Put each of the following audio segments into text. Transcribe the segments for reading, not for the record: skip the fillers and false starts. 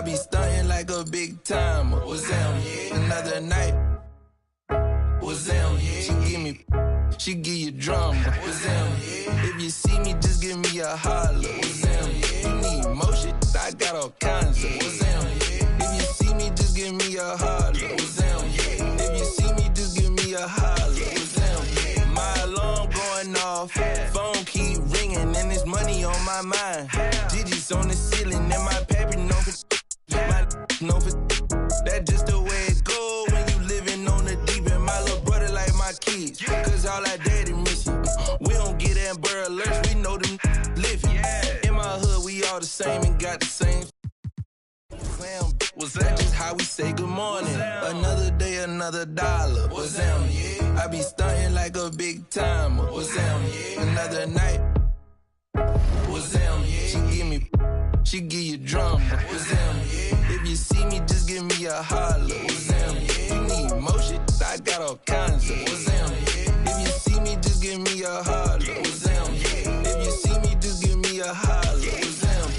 I be stunting like a big timer. What's them? Another night. What's them? She give you drama. What's them? If you see me, just give me a holler. What's them? You need motion? I got all kinds of. What's them? If you see me, just give me a holler. What's them? If you see me, just give me a holler. What's them? My alarm going off, phone keep ringing, and there's money on my mind. Digits on the ceiling, and my paper known for that just the way it go when you living on the deep end. My little brother like my kids, cause all our daddy missing. We don't get Amber Alerts, we know them living. In my hood, we all the same and got the same. Was that just how we say good morning? Another day, another dollar. What's them? I be stunting like a big timer. What's them? Another night. What's them? She give you drama. What's them? If you see me, just give me a holler. What's them? You need motion? I got all kinds of. What's them? If you see me, just give me a holler. What's them? If you see me, just give me a holler. What's them?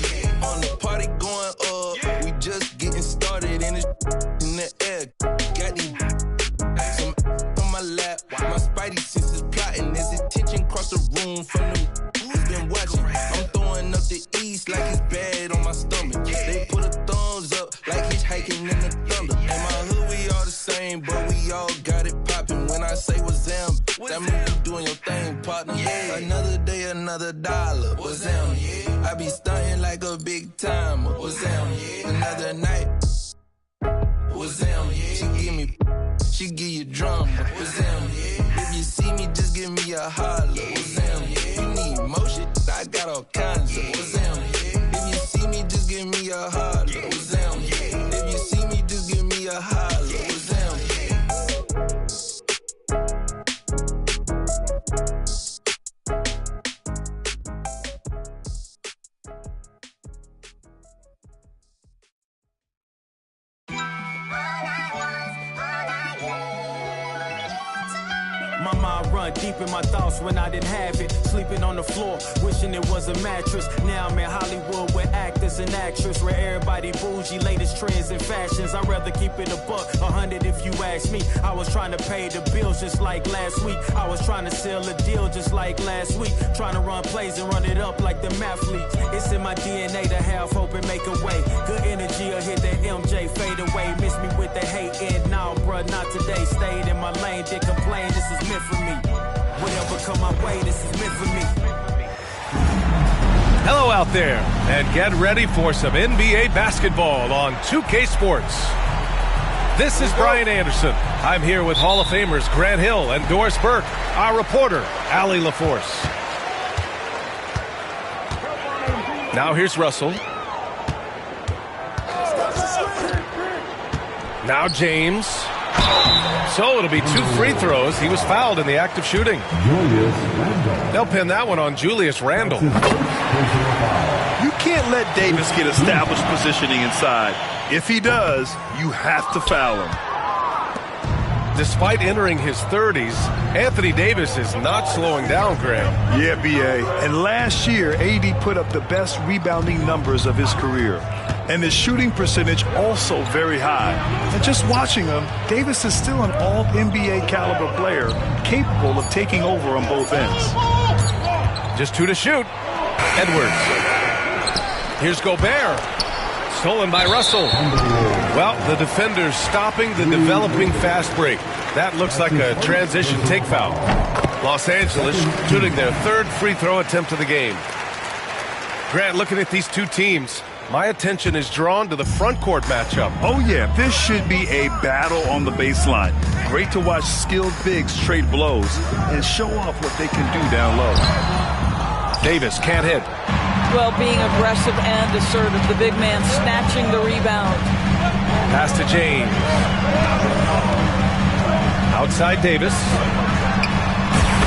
On the party going up, we just getting started in the air. Got these some on my lap. My spidey senses plotting. There's attention across the room from them who's been watching. I'm throwing up the east like it's bad on my stomach. They put a thumbs up like hitchhiking in the thunder. In my hood, we all the same, but we all got it popping. When I say what's them, that mean you doing your thing, partner. Another day, another dollar. What's them? I be stunting like a big timer. What's them? Another night. What's them? She give you drama. What's them? If you see me, just give me a holler. What's them? You need motion? I got all kinds of. What's them? If you see me, just give me a holler. What's them? If you see me, just give me a holler. What's them? My mind run deep in my thoughts when I didn't have it. Sleeping on the floor, wishing it was a mattress. Now I'm in Hollywood with actors and actresses, where everybody bougie, latest trends and fashions. I'd rather keep it a buck, 100 if you ask me. I was trying to pay the bills just like last week. I was trying to sell a deal just like last week. Trying to run plays and run it up like the mathletes. It's in my DNA to have hope and make a way. Good energy will hit that MJ fade away. Miss me with the hate and now, bruh, not today. Stayed in my lane, didn't complain, this is meant for me. Whatever come my way, this is meant for me. Hello out there, and get ready for some NBA basketball on 2K Sports. This is Brian Anderson. I'm here with Hall of Famers Grant Hill and Doris Burke, our reporter, Allie LaForce. Now here's Russell. Now James. So it'll be 2 free throws. He was fouled in the act of shooting. They'll pin that one on Julius Randle. You can't let Davis get established positioning inside. If he does, you have to foul him. Despite entering his 30s, Anthony Davis is not slowing down, Greg. Yeah, B.A. And last year, AD put up the best rebounding numbers of his career. And his shooting percentage also very high. And just watching him, Davis is still an all-NBA caliber player, capable of taking over on both ends. Just 2 to shoot. Edwards. Here's Gobert. Stolen by Russell. Well, the defender's stopping the developing fast break. That looks like a transition take foul. Los Angeles shooting their 3rd free throw attempt of the game. Grant, looking at these two teams, my attention is drawn to the front court matchup. Oh, yeah, this should be a battle on the baseline. Great to watch skilled bigs trade blows and show off what they can do down low. Davis can't hit. Well, being aggressive and assertive, the big man snatching the rebound. Pass to James. Outside Davis.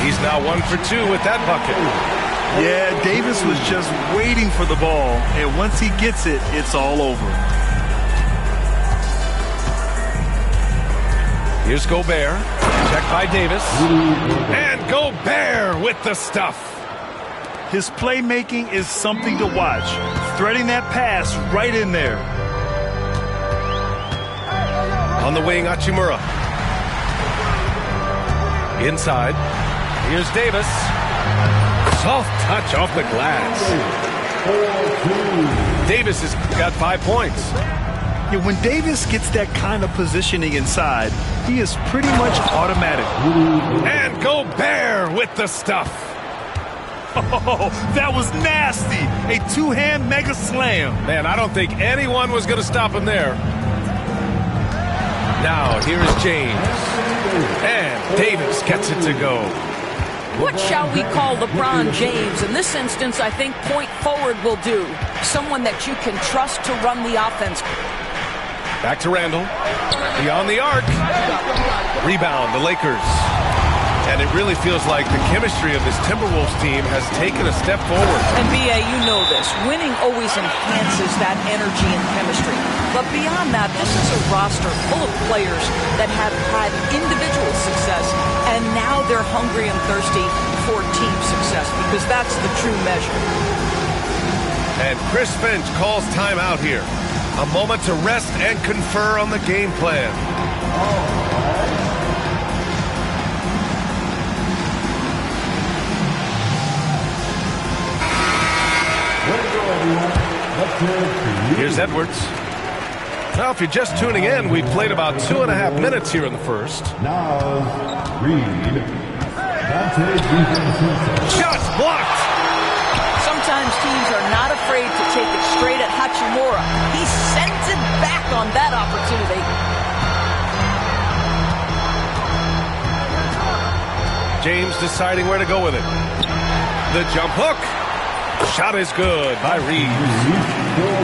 He's now 1 for 2 with that bucket. Yeah, Davis was just waiting for the ball, and once he gets it, it's all over. Here's Gobert. Checked by Davis. And Gobert with the stuff. His playmaking is something to watch. Threading that pass right in there. On the wing, Hachimura. Inside. Here's Davis. Soft touch off the glass. Davis has got 5 points. Yeah, when Davis gets that kind of positioning inside, he is pretty much automatic. And Gobert with the stuff. Oh, that was nasty. A two-hand mega slam. Man, I don't think anyone was going to stop him there. Now, here's James. And Davis gets it to go. What shall we call LeBron James? In this instance, I think point forward will do. Someone that you can trust to run the offense. Back to Randall. Beyond the arc. Rebound, the Lakers. And it really feels like the chemistry of this Timberwolves team has taken a step forward. And B.A., you know this. Winning always enhances that energy and chemistry. But beyond that, this is a roster full of players that have had individual success, and now they're hungry and thirsty for team success, because that's the true measure. And Chris Finch calls timeout here. A moment to rest and confer on the game plan. Here's Edwards. Now, if you're just tuning in, we've played about 2.5 minutes here in the first. Now, Reed. Shots blocked. Sometimes teams are not afraid to take it straight at Hachimura. He sends it back on that opportunity. James deciding where to go with it. The jump hook. Shot is good by Reeves.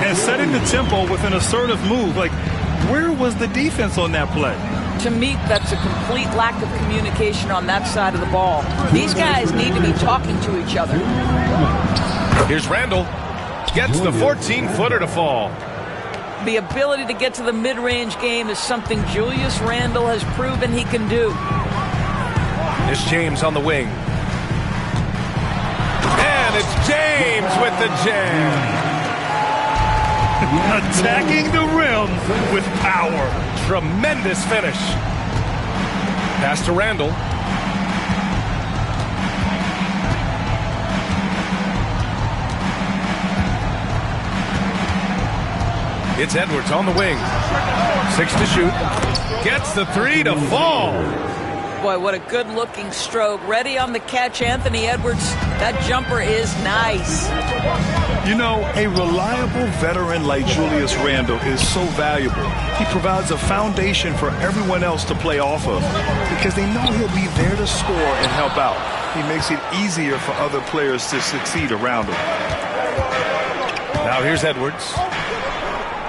And setting the tempo with an assertive move. Like, where was the defense on that play? To me, that's a complete lack of communication on that side of the ball. These guys need to be talking to each other. Here's Randall. Gets the 14-footer to fall. The ability to get to the mid-range game is something Julius Randle has proven he can do. Here's James on the wing. And it's James with the jam. Attacking the rim with power. Tremendous finish. Pass to Randall. It's Edwards on the wing. 6 to shoot. Gets the 3 to fall. Boy, what a good-looking stroke. Ready on the catch, Anthony Edwards. That jumper is nice. You know, a reliable veteran like Julius Randle is so valuable. He provides a foundation for everyone else to play off of because they know he'll be there to score and help out. He makes it easier for other players to succeed around him. Now here's Edwards.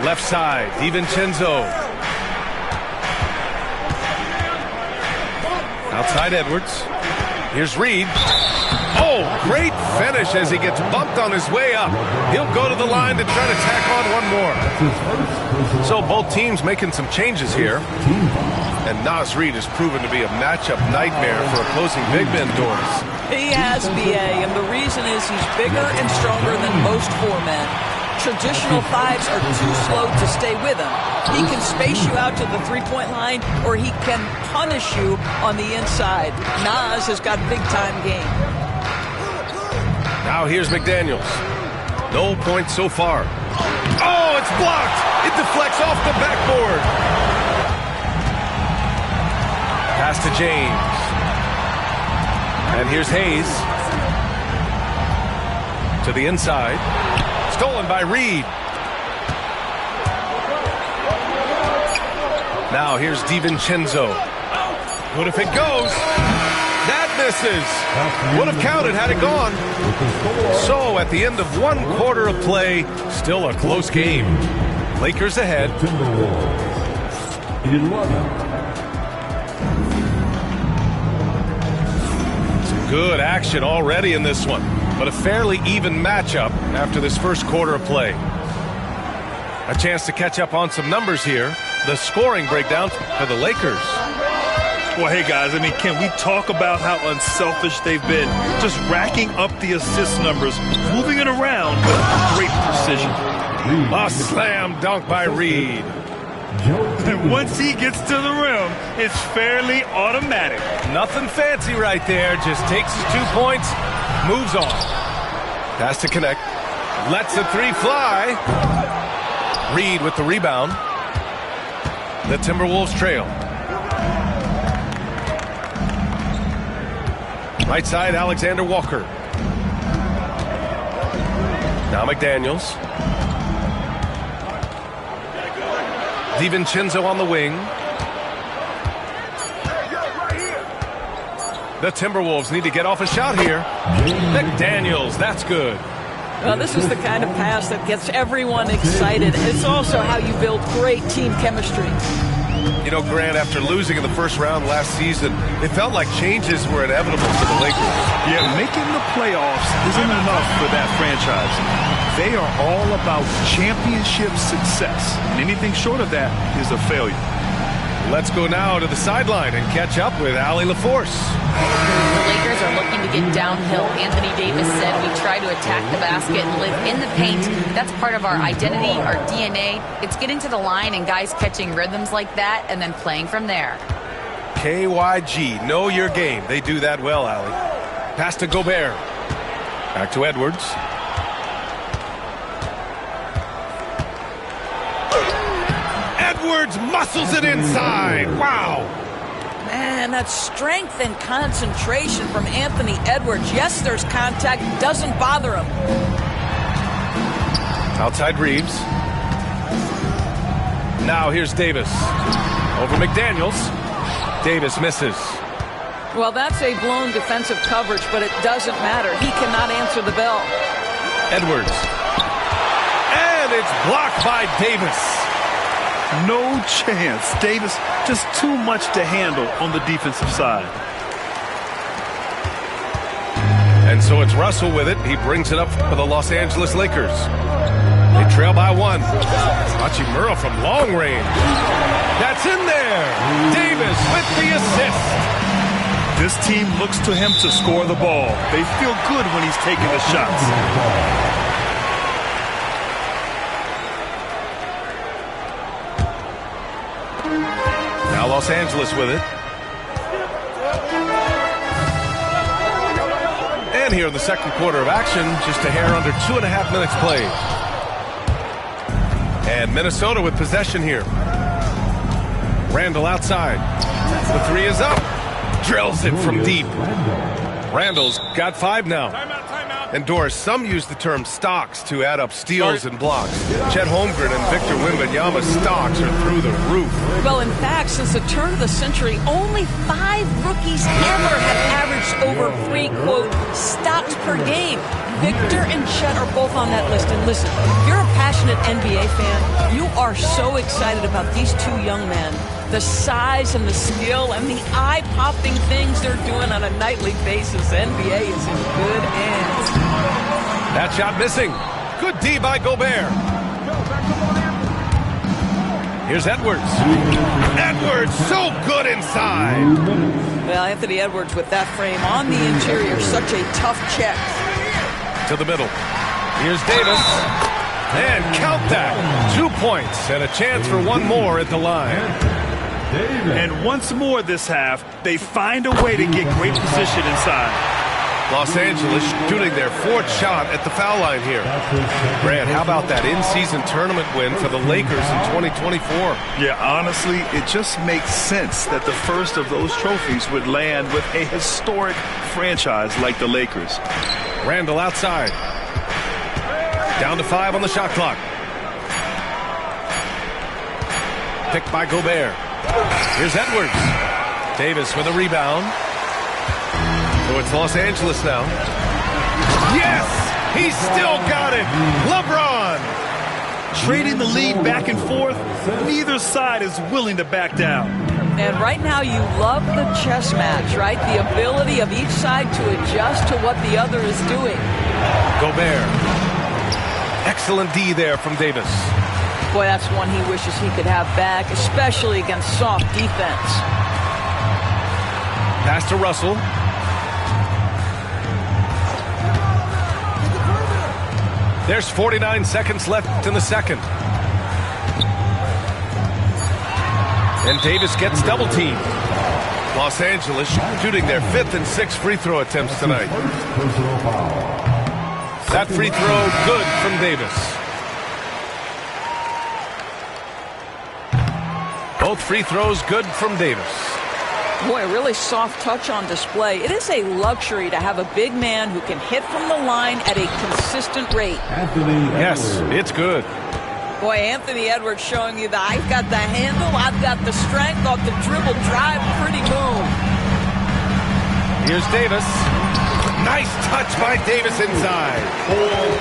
Left side, DiVincenzo. Outside Edwards. Here's Reed. Oh, great finish as he gets bumped on his way up. He'll go to the line to try to tack on one more. So both teams making some changes here. And Naz Reid has proven to be a matchup nightmare for opposing big men, Doris. He has, B.A., and the reason is he's bigger and stronger than most 4 men. Traditional 5s are too slow to stay with him. He can space you out to the three-point line, or he can punish you on the inside. Naz has got big-time game. Now here's McDaniels. No points so far. Oh, it's blocked. It deflects off the backboard. Pass to James. And here's Hayes. To the inside. Stolen by Reed. Now here's DiVincenzo. What if it goes? That misses. Would have counted had it gone. So at the end of 1 quarter of play, still a close game. Lakers ahead. Some good action already in this one, but a fairly even matchup after this first quarter of play. A chance to catch up on some numbers here. The scoring breakdown for the Lakers. Well, hey, guys, I mean, can we talk about how unselfish they've been? Just racking up the assist numbers, moving it around with great precision. A slam dunk by Reed. And once he gets to the rim, it's fairly automatic. Nothing fancy right there. Just takes his 2 points, moves on. Pass to connect. Lets the three fly. Reed with the rebound. The Timberwolves trail. Right side, Alexander Walker. Now McDaniels. DiVincenzo on the wing. The Timberwolves need to get off a shot here. McDaniels, that's good. Well, this is the kind of pass that gets everyone excited. It's also how you build great team chemistry. You know, Grant, after losing in the first round last season, it felt like changes were inevitable for the Lakers. Yeah, making the playoffs isn't enough for that franchise. They are all about championship success. And anything short of that is a failure. Let's go now to the sideline and catch up with Allie LaForce. The Lakers are looking to get downhill. Anthony Davis said we try to attack the basket and live in the paint. That's part of our identity, our DNA. It's getting to the line and guys catching rhythms like that and then playing from there. KYG, know your game. They do that well, Allie. Pass to Gobert. Back to Edwards. Edwards muscles it inside. Wow. Man, that strength and concentration from Anthony Edwards. Yes, there's contact. Doesn't bother him. Outside Reeves. Now here's Davis. Over McDaniels. Davis misses. Well, that's a blown defensive coverage, but it doesn't matter. He cannot answer the bell. Edwards. And it's blocked by Davis. No chance. Davis just too much to handle on the defensive side. And so it's Russell with it. He brings it up for the Los Angeles Lakers. They trail by one. Hachimura from long range. That's in there. Davis with the assist. This team looks to him to score the ball. They feel good when he's taking the shots. Now Los Angeles with it. And here in the second quarter of action, just a hair under 2.5 minutes played. And Minnesota with possession here. Randall outside. The three is up. Drills it from deep. Randall's got 5 now. And Doris, some use the term stocks to add up steals and blocks. Chet Holmgren and Victor Wembanyama's stocks are through the roof. Well, in fact, since the turn of the century, only 5 rookies ever have averaged over 3, quote, stocks per game. Victor and Chet are both on that list. And listen, if you're a passionate NBA fan, you are so excited about these 2 young men. The size and the skill and the eye-popping things they're doing on a nightly basis. NBA is in good hands. That shot missing. Good D by Gobert. Here's Edwards. Edwards so good inside. Well, Anthony Edwards with that frame on the interior. Such a tough check. To the middle. Here's Davis. And count that. 2 points and a chance for one more at the line. And once more this half, they find a way to get great position inside. Los Angeles shooting their 4th shot at the foul line here. Grant, how about that in-season tournament win for the Lakers in 2024? Yeah, honestly, it just makes sense that the first of those trophies would land with a historic franchise like the Lakers. Randall outside. Down to 5 on the shot clock. Picked by Gobert. Here's Edwards. Davis with a rebound. So it's Los Angeles now. Yes! He's still got it! LeBron! Trading the lead back and forth, neither side is willing to back down. And right now you love the chess match, right? The ability of each side to adjust to what the other is doing. Gobert. Excellent D there from Davis. Boy, that's one he wishes he could have back, especially against soft defense. Pass to Russell. There's 49 seconds left in the second. And Davis gets double teamed. Los Angeles shooting their 5th and 6th free throw attempts tonight. That free throw good from Davis. Both free throws good from Davis. Boy, really soft touch on display. It is a luxury to have a big man who can hit from the line at a consistent rate. Yes, it's good. Boy, Anthony Edwards showing you that I've got the handle, I've got the strength off the dribble drive, pretty move. Here's Davis. Nice touch by Davis inside.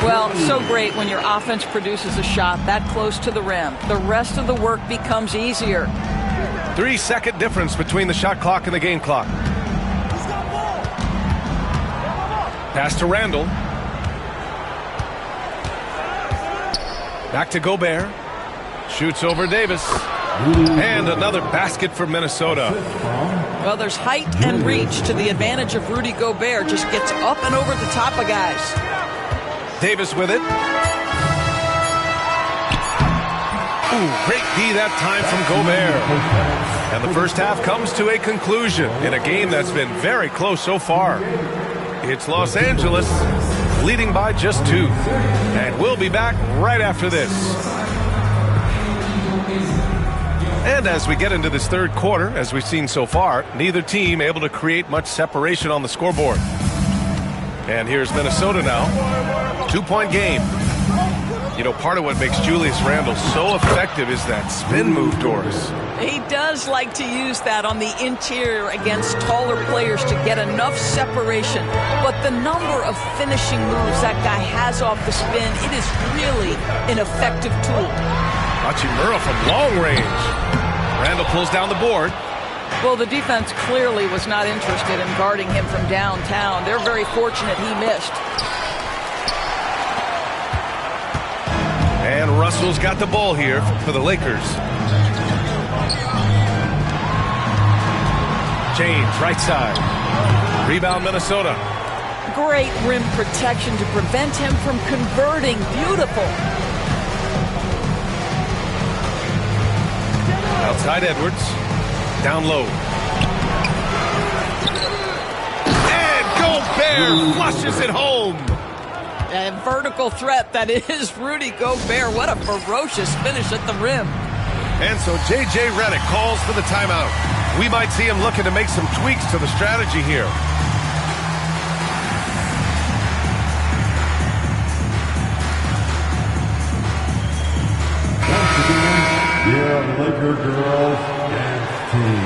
Well, so great when your offense produces a shot that close to the rim. The rest of the work becomes easier. 3-second difference between the shot clock and the game clock. Pass to Randall. Back to Gobert. Shoots over Davis. And another basket for Minnesota. Well, there's height and reach to the advantage of Rudy Gobert. Just gets up and over the top of guys. Davis with it. Ooh, great D that time from Gobert. And the first half comes to a conclusion in a game that's been very close so far. It's Los Angeles leading by just 2. And we'll be back right after this. And as we get into this third quarter, as we've seen so far, neither team able to create much separation on the scoreboard. And here's Minnesota now. 2-point game. You know, part of what makes Julius Randle so effective is that spin move, Doris. He does like to use that on the interior against taller players to get enough separation. But the number of finishing moves that guy has off the spin, it is really an effective tool. Hachimura from long range. Randle pulls down the board. Well, the defense clearly was not interested in guarding him from downtown. They're very fortunate he missed. And Russell's got the ball here for the Lakers. James, right side. Rebound, Minnesota. Great rim protection to prevent him from converting. Beautiful. Outside Edwards. Down low. And Gobert flushes it home. A vertical threat that is Rudy Gobert. What a ferocious finish at the rim. And so J.J. Redick calls for the timeout. We might see him looking to make some tweaks to the strategy here. Laker girls dance team.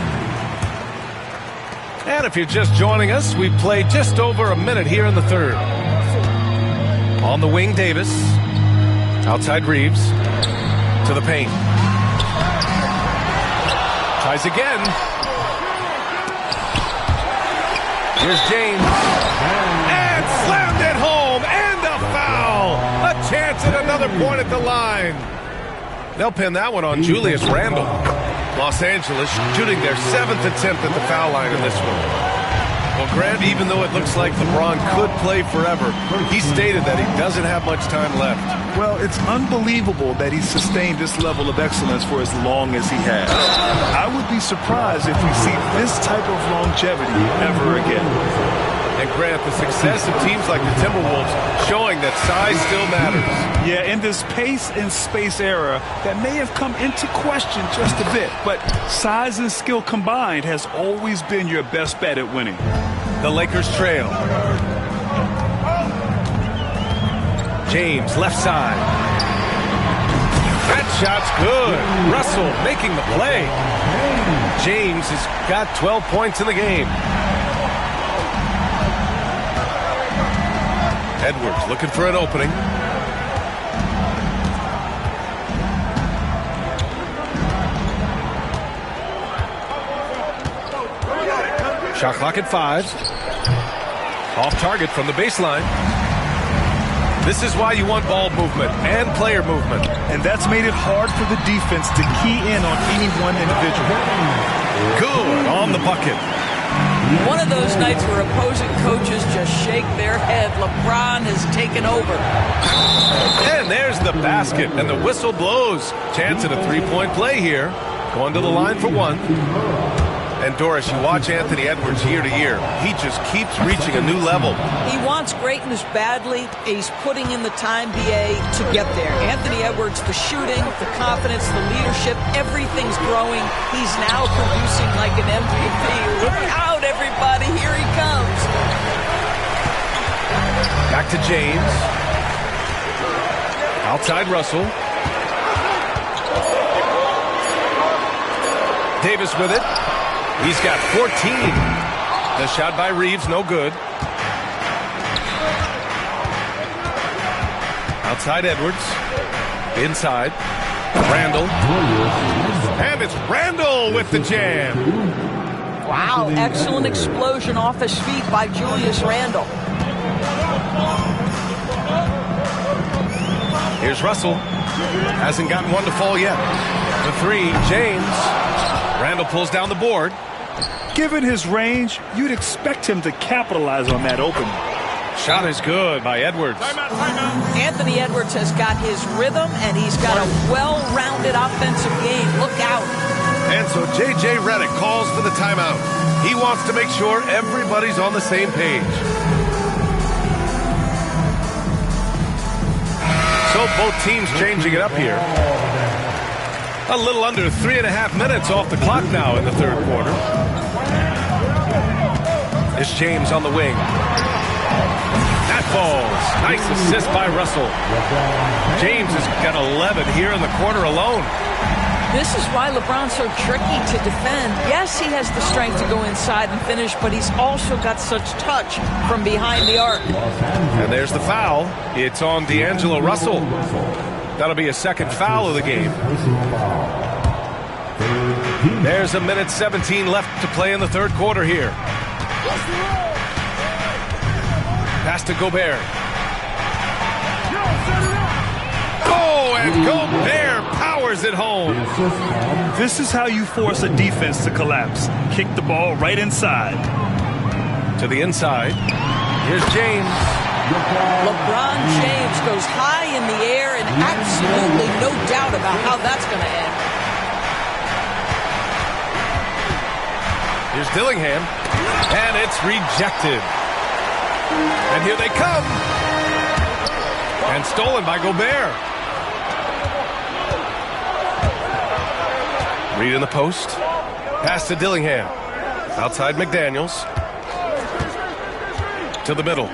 And if you're just joining us, we've played just over a minute here in the third. On the wing, Davis. Outside Reeves. To the paint. Tries again. Here's James. And slammed it home. And a foul. A chance at another point at the line. They'll pin that one on Julius Randle. Los Angeles shooting their 7th attempt at the foul line in this one. Well, Grant, even though it looks like LeBron could play forever, he stated that he doesn't have much time left. Well, it's unbelievable that he sustained this level of excellence for as long as he has. I would be surprised if we see this type of longevity ever again. And Grant, the success of teams like the Timberwolves showing that size still matters. Yeah, in this pace and space era, that may have come into question just a bit, but size and skill combined has always been your best bet at winning. The Lakers trail. James, left side. That shot's good. Russell making the play. James has got 12 points in the game. Edwards looking for an opening. Shot clock at 5. Off target from the baseline. This is why you want ball movement and player movement. And that's made it hard for the defense to key in on any one individual. Good on the bucket. One of those nights where opposing coaches just shake their head. LeBron has taken over. And there's the basket, and the whistle blows. Chance at a three-point play here. Going to the line for one. And Doris, you watch Anthony Edwards year to year. He just keeps reaching a new level. He wants greatness badly. He's putting in the time, BA, to get there. Anthony Edwards, the shooting, the confidence, the leadership, everything's growing. He's now producing like an MVP. Look out, everybody. Here he comes. Back to James. Outside Russell. Davis with it. He's got 14. The shot by Reeves, no good. Outside Edwards. Inside. Randall. And it's Randall with the jam. Wow, excellent explosion off his feet by Julius Randall. Here's Russell. Hasn't gotten one to fall yet. The three, James. Randall pulls down the board. Given his range, you'd expect him to capitalize on that opening. Shot is good by Edwards. Anthony Edwards has got his rhythm, and he's got a well-rounded offensive game. Look out. And so J.J. Redick calls for the timeout. He wants to make sure everybody's on the same page. So both teams changing it up here. A little under 3.5 minutes off the clock now in the third quarter. It's James on the wing. That falls. Nice assist by Russell. James has got 11 here in the quarter alone. This is why LeBron's so tricky to defend. Yes, he has the strength to go inside and finish, but he's also got such touch from behind the arc. And there's the foul. It's on D'Angelo Russell. That'll be a second foul of the game. There's a minute 17 left to play in the third quarter here. Pass to Gobert. Oh, and Gobert powers it home. This is how you force a defense to collapse. Kick the ball right inside. To the inside. Here's James. LeBron James goes high in the air, and absolutely no doubt about how that's going to end. Here's Dillingham, and it's rejected. And here they come. And stolen by Gobert. Reed in the post. Pass to Dillingham. Outside McDaniels. To the middle.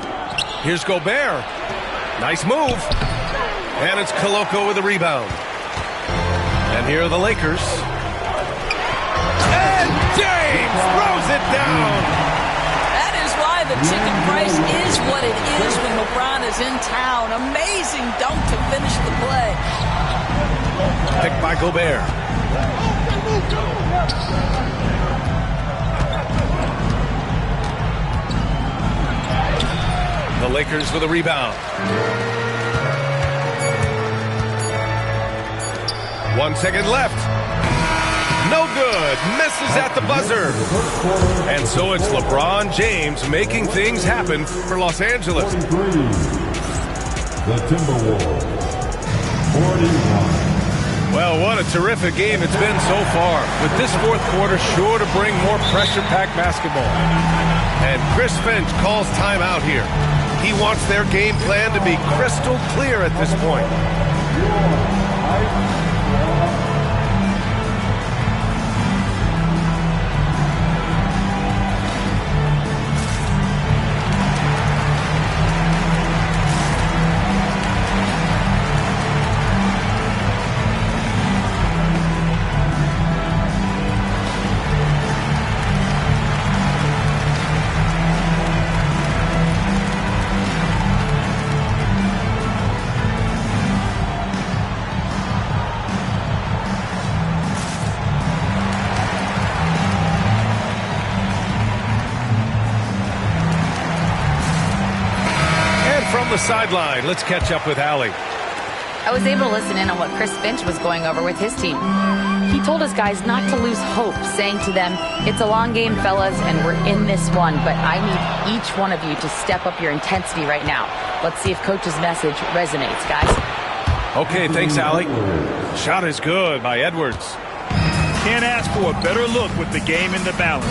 Here's Gobert. Nice move. And it's Koloko with a rebound. And here are the Lakers. And James throws it down. That is why the ticket price is what it is when LeBron is in town. Amazing dunk to finish the play. Picked by Gobert. The Lakers with a rebound. 1 second left. No good. Misses at the buzzer. And so it's LeBron James making things happen for Los Angeles. The Timberwolves, 41. Well, what a terrific game it's been so far. With this fourth quarter sure to bring more pressure-packed basketball. And Chris Finch calls timeout here. He wants their game plan to be crystal clear at this point. The sideline. Let's catch up with Allie. I was able to listen in on what Chris Finch was going over with his team. He told his guys not to lose hope, saying to them, it's a long game, fellas, and we're in this one, but I need each one of you to step up your intensity right now. Let's see if Coach's message resonates, guys. Okay, thanks, Allie. Shot is good by Edwards. Can't ask for a better look with the game in the balance.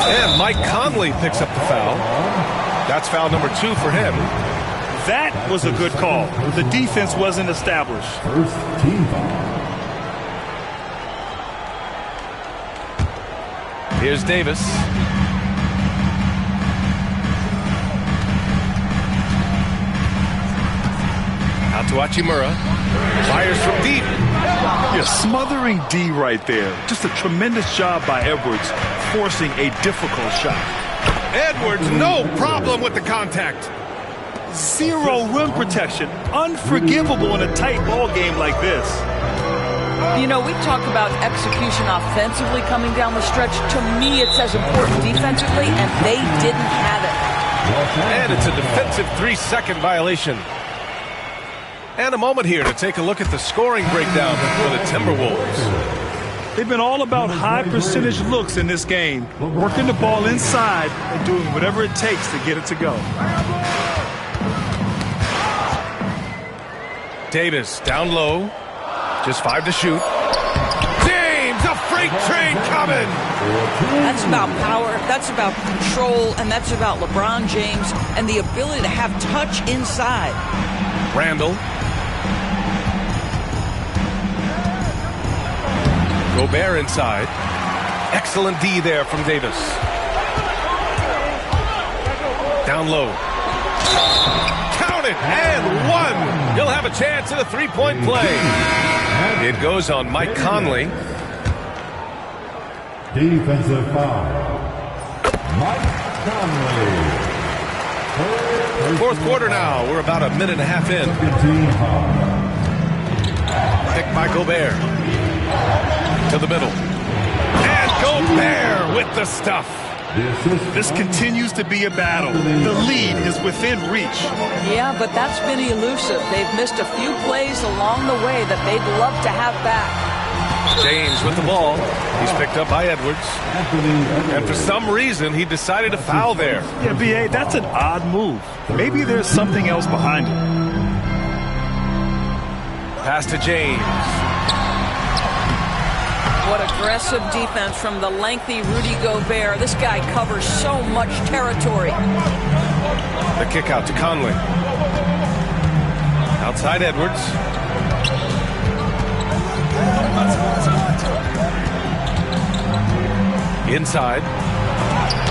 And Mike Conley picks up the foul. That's foul number 2 for him. That was a good call. The defense wasn't established. First team foul. Here's Davis. Out to Hachimura. Fires from deep. Yeah, smothering D right there. Just a tremendous job by Edwards, forcing a difficult shot. Edwards, no problem with the contact. Zero rim protection. Unforgivable in a tight ball game like this. You know, we talk about execution offensively coming down the stretch. To me, it's as important defensively, and they didn't have it. And it's a defensive 3-second violation. And a moment here to take a look at the scoring breakdown for the Timberwolves. They've been all about high percentage looks in this game, working the ball inside and doing whatever it takes to get it to go. Davis down low, just 5 to shoot. James, a freight train coming. That's about power, that's about control, and that's about LeBron James and the ability to have touch inside. Randall. Gobert inside. Excellent D there from Davis. Down low. Count it, and 1. He'll have a chance at a 3-point play. It goes on Mike Conley. Defensive foul. Mike Conley. Fourth quarter now. We're about a minute and a half in. Picked by Gobert. To the middle. And Gobert with the stuff. This continues to be a battle. The lead is within reach. Yeah, but that's been elusive. They've missed a few plays along the way that they'd love to have back. James with the ball. He's picked up by Edwards. And for some reason, he decided to foul there. Yeah, B.A., that's an odd move. Maybe there's something else behind it. Pass to James. What aggressive defense from the lengthy Rudy Gobert. This guy covers so much territory. The kick out to Conley. Outside Edwards. Inside.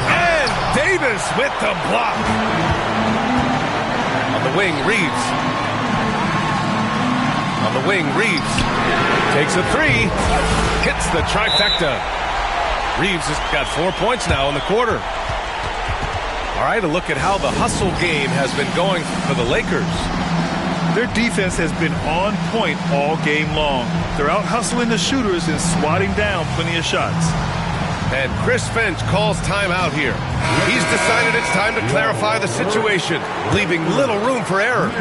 And Davis with the block. On the wing, Reeves. On the wing, Reeves. Takes a 3. Hits the trifecta. Reeves has got 4 points now in the quarter. All right, a look at how the hustle game has been going for the Lakers. Their defense has been on point all game long. They're out hustling the shooters and swatting down plenty of shots. And Chris Finch calls timeout here. He's decided it's time to clarify the situation, leaving little room for error.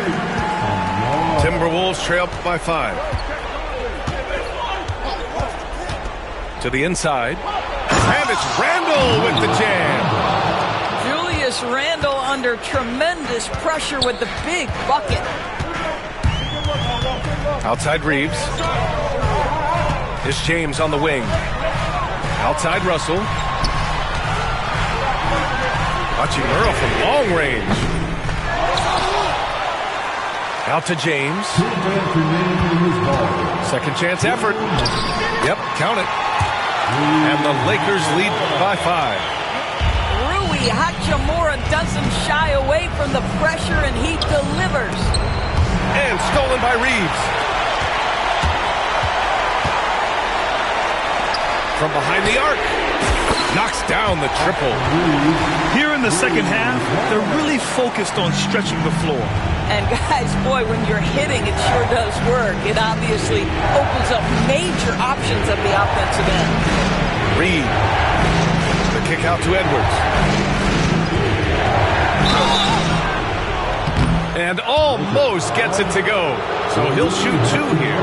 Timberwolves trail by 5. To the inside. And it's Randall with the jam. Julius Randle under tremendous pressure with the big bucket. Outside Reeves. It's James on the wing. Outside Russell. Watching Earl from long range. Out to James. Second chance effort. Yep, count it. And the Lakers lead by 5. Rui Hachimura doesn't shy away from the pressure, and he delivers. And stolen by Reeves. From behind the arc. Knocks down the triple. Here in the second half, they're really focused on stretching the floor. And guys, boy, when you're hitting, it sure does work. It obviously opens up major options at the offensive end. Reed. The kick out to Edwards. And almost gets it to go. So he'll shoot 2 here.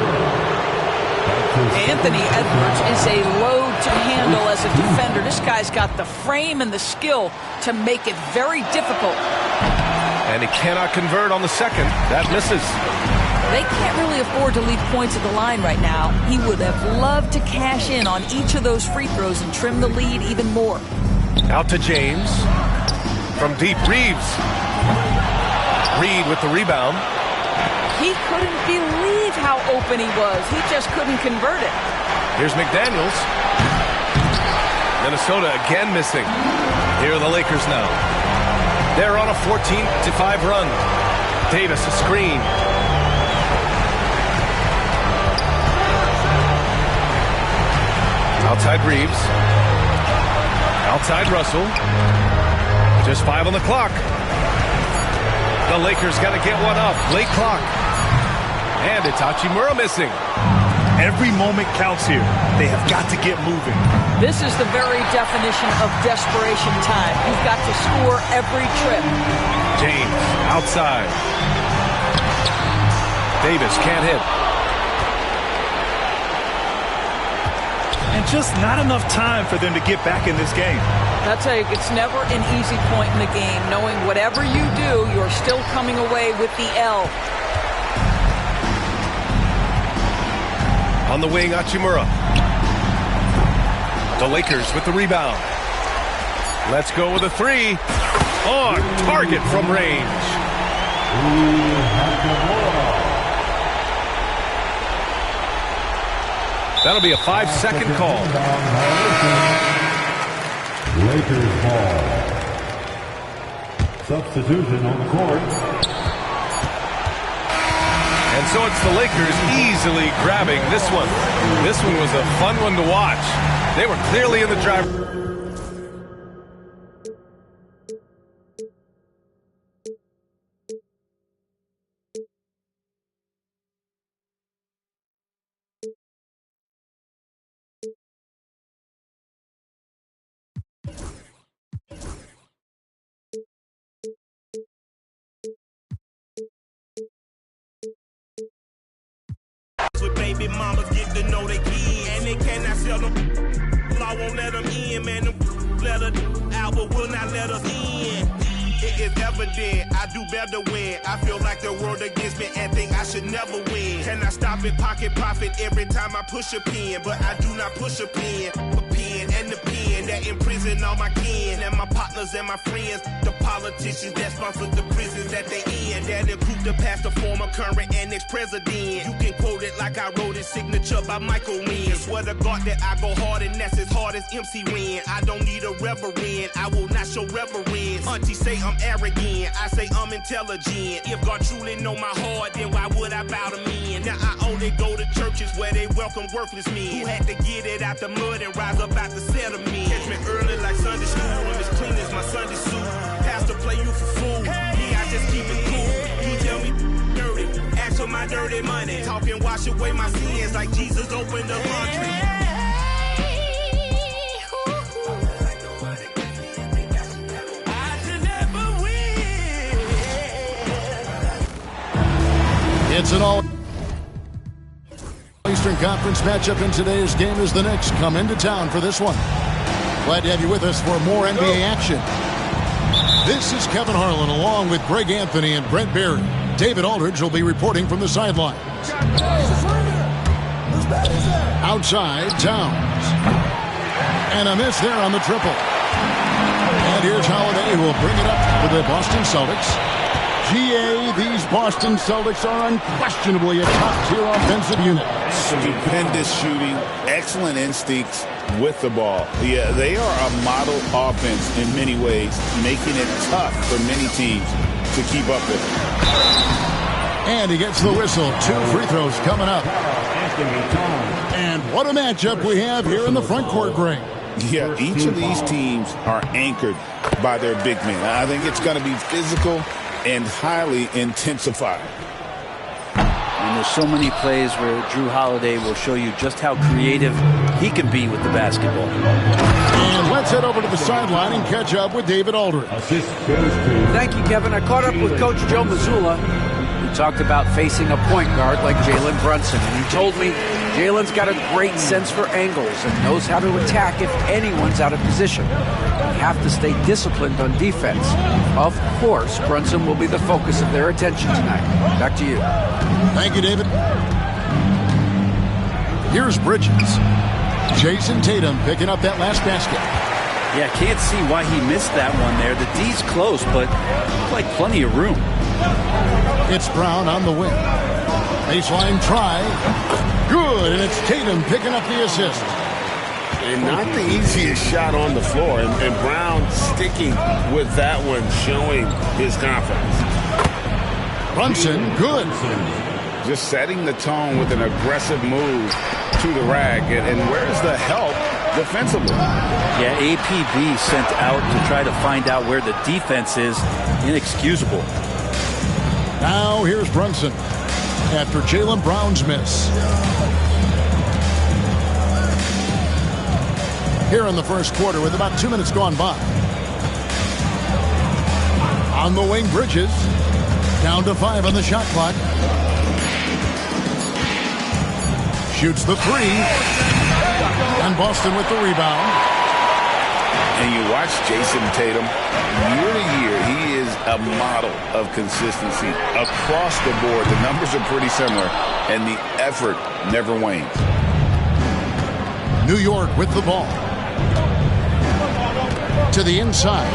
Anthony Edwards is a load to handle as a defender. This guy's got the frame and the skill to make it very difficult. And he cannot convert on the second. That misses. They can't really afford to leave points at the line right now. He would have loved to cash in on each of those free throws and trim the lead even more. Out to James. From deep, Reeves. Reed with the rebound. He couldn't believe how open he was. He just couldn't convert it. Here's McDaniels. Minnesota again missing. Here are the Lakers now. They're on a 14-5 run. Davis, a screen. Outside Reeves. Outside Russell. Just 5 on the clock. The Lakers got to get one up. Late clock. And it's Hachimura missing. Every moment counts here. They have got to get moving. This is the very definition of desperation time. You've got to score every trip. James, outside. Davis can't hit. And just not enough time for them to get back in this game. I'll tell you, it's never an easy point in the game, knowing whatever you do, you're still coming away with the L. On the wing, Hachimura. The Lakers with the rebound. Let's go with a 3. On target from range. That'll be a 5-second call. Lakers ball. Substitution on the court. And so it's the Lakers easily grabbing this one. This one was a fun one to watch. They were clearly in the driver's. With baby mamas get to know they kids, and they cannot sell them. Law won't let them in, man. Them let us out, but will not let us in. It is evident I do better when I feel like the world against me and think I should never win. Can I stop it, pocket profit every time I push a pen? But I do not push a pen and the pen that imprison all my kin and my partners and my friends. The politicians that sponsor the prisons that they in, that include the past, the former, current, and ex-president. You can quote it like I wrote it, signature by Michael Wynn. Swear to God that I go hard, and that's as hard as MC Ren. I don't need a reverend, I will not show reverence. Auntie say I'm arrogant, I say I'm intelligent. If God truly know my heart, then why would I bow to men? Now I only go to churches where they welcome worthless men who had to get it out the mud and rise up out the settlement. Catch me early like Sunday school, I'm as clean as my Sunday suit. Pastor play you for fool, me I just keep it cool. He tell me dirty, ask for my dirty money. Talking wash away my sins like Jesus opened the laundry. It's an all Eastern Conference matchup in today's game as the Knicks come into town for this one. Glad to have you with us for more NBA action. This is Kevin Harlan along with Greg Anthony and Brent Barry. David Aldridge will be reporting from the sideline. Outside, Towns. And a miss there on the triple. And here's Holiday who will bring it up for the Boston Celtics. GA, these Boston Celtics are unquestionably a top-tier offensive unit. Stupendous shooting, excellent instincts with the ball. Yeah, they are a model offense in many ways, making it tough for many teams to keep up with it. And he gets the whistle. 2 free throws coming up. And what a matchup we have here in the front court, Greg. Yeah, each of these teams are anchored by their big men. I think it's going to be physical and highly intensified. And there's so many plays where Drew Holiday will show you just how creative he can be with the basketball. And let's head over to the sideline and catch up with David Aldridge. Thank you, Kevin. I caught up with Coach Joe Mazzulla. We talked about facing a point guard like Jalen Brunson, and he told me Jalen's got a great sense for angles and knows how to attack if anyone's out of position. have to stay disciplined on defense. Of course, Brunson will be the focus of their attention tonight. Back to you. Thank you, David. Here's Bridges. Jason Tatum picking up that last basket. Yeah, can't see why he missed that one there. The D's close, but like plenty of room. It's Brown on the wing. Baseline try. Good, and it's Tatum picking up the assist. And not the easiest shot on the floor. And Brown sticking with that one, showing his confidence. Brunson, good. Just setting the tone with an aggressive move to the rack. And where's the help defensively? Yeah, APB sent out to try to find out where the defense is. Inexcusable. Now here's Brunson after Jaylen Brown's miss. Here in the first quarter with about 2 minutes gone by. On the wing, Bridges. Down to 5 on the shot clock. Shoots the 3. And Boston with the rebound. And you watch Jason Tatum, year to year, he is a model of consistency. Across the board, the numbers are pretty similar, and the effort never wanes. New York with the ball. To the inside.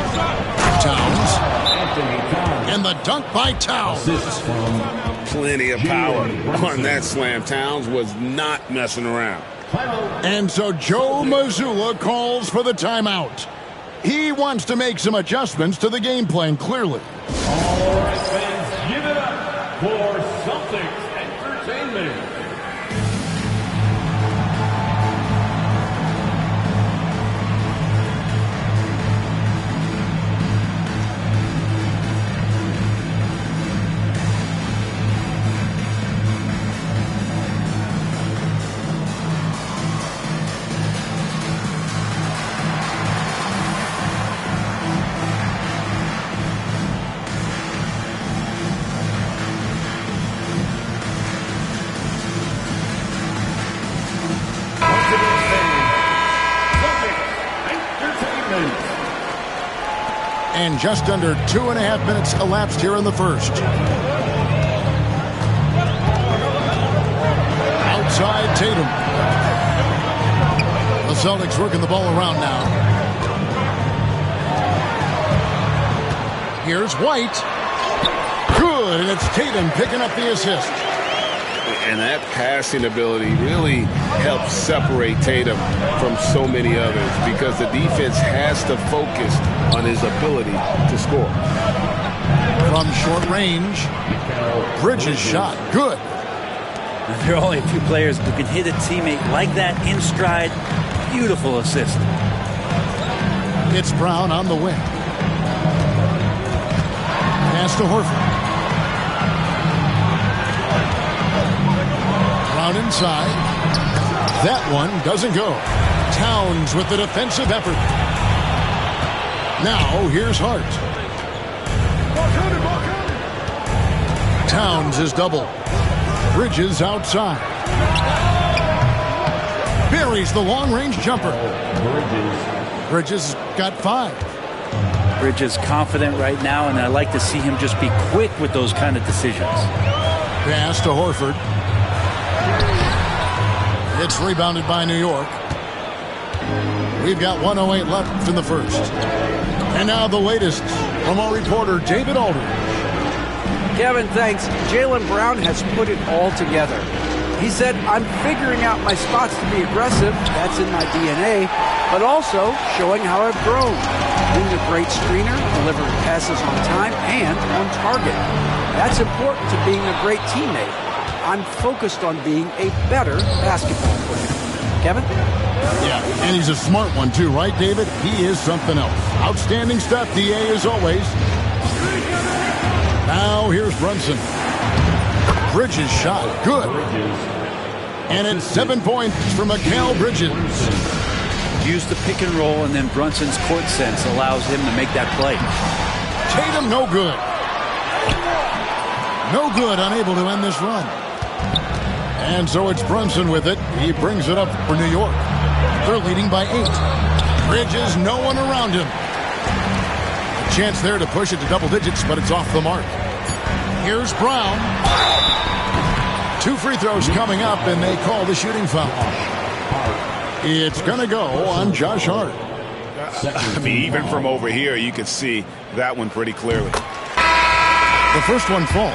Towns. And the dunk by Towns. Plenty of power on that slam. Towns was not messing around. And so Joe Mazzulla calls for the timeout. He wants to make some adjustments to the game plan, clearly. All right, fans, give it up for Celtics Entertainment. And just under 2.5 minutes elapsed here in the first. Outside Tatum. The Celtics working the ball around now. Here's White. Good, and it's Tatum picking up the assist. And that passing ability really helps separate Tatum from so many others because the defense has to focus on his ability to score. From short range, Bridges shot. Good. There are only a few players who can hit a teammate like that in stride. Beautiful assist. It's Brown on the wing. Pass to Horford. Brown inside. That one doesn't go. Towns with the defensive effort. Now here's Hart. Towns is double. Bridges outside. Buries the long-range jumper. Bridges got 5. Bridges confident right now, and I like to see him just be quick with those kind of decisions. Pass to Horford. It's rebounded by New York. We've got 1:08 left in the first. And now the latest from our reporter, David Aldridge. Kevin, thanks. Jaylen Brown has put it all together. He said, I'm figuring out my spots to be aggressive. That's in my DNA. But also showing how I've grown. Being a great screener, delivering passes on time and on target. That's important to being a great teammate. I'm focused on being a better basketball player. Kevin? Yeah, and he's a smart one too, right, David? He is something else. Outstanding stuff, DA, as always. Now here's Brunson. Bridges shot. Good. And it's 7 points for Mikal Bridges. Use the pick and roll, and then Brunson's court sense allows him to make that play. Tatum, no good. No good, unable to end this run. And so it's Brunson with it. He brings it up for New York. They're leading by 8. Bridges, no one around him. A chance there to push it to double digits, but it's off the mark. Here's Brown. 2 free throws coming up, and they call the shooting foul. It's going to go on Josh Hart. I mean, even from over here, you could see that one pretty clearly. The first one falls.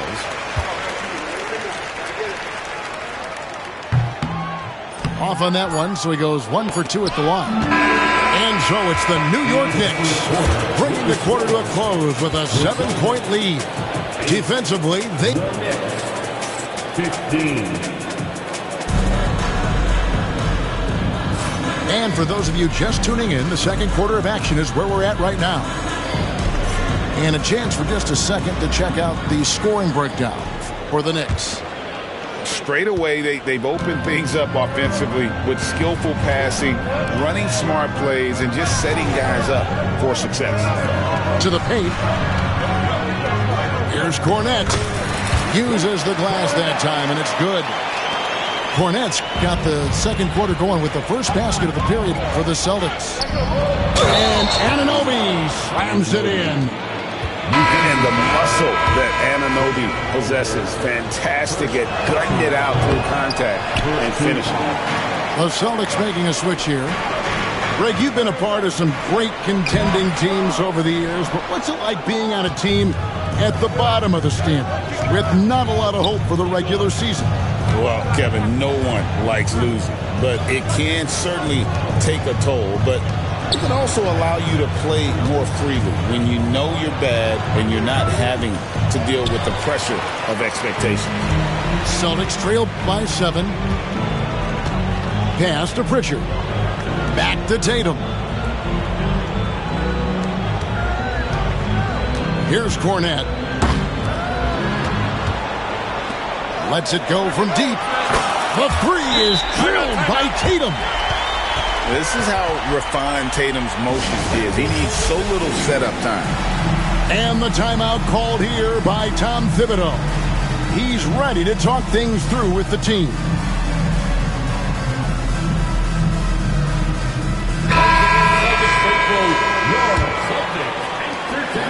Off on that one, so he goes 1 for 2 at the line. And so it's the New York Knicks bringing the quarter to a close with a 7-point lead. Defensively, they... 15. And for those of you just tuning in, the second quarter of action is where we're at right now. And a chance for just a second to check out the scoring breakdown for the Knicks. Straight away, they've opened things up offensively with skillful passing, running smart plays, and just setting guys up for success. To the paint. Here's Cornette. Uses the glass that time, and it's good. Cornette's got the second quarter going with the first basket of the period for the Celtics. And Anunoby slams it in. And the muscle that Anunoby possesses, fantastic at gutting it out through contact and finishing. The Celtics making a switch here. Greg, you've been a part of some great contending teams over the years, but what's it like being on a team at the bottom of the standings with not a lot of hope for the regular season? Well, Kevin, no one likes losing, but it can certainly take a toll. But it can also allow you to play more freely when you know you're bad and you're not having to deal with the pressure of expectations. Celtics trail by 7. Pass to Pritchard. Back to Tatum. Here's Cornette. Lets it go from deep. The 3 is drilled by Tatum. This is how refined Tatum's motion is. He needs so little setup time. And the timeout called here by Tom Thibodeau. He's ready to talk things through with the team.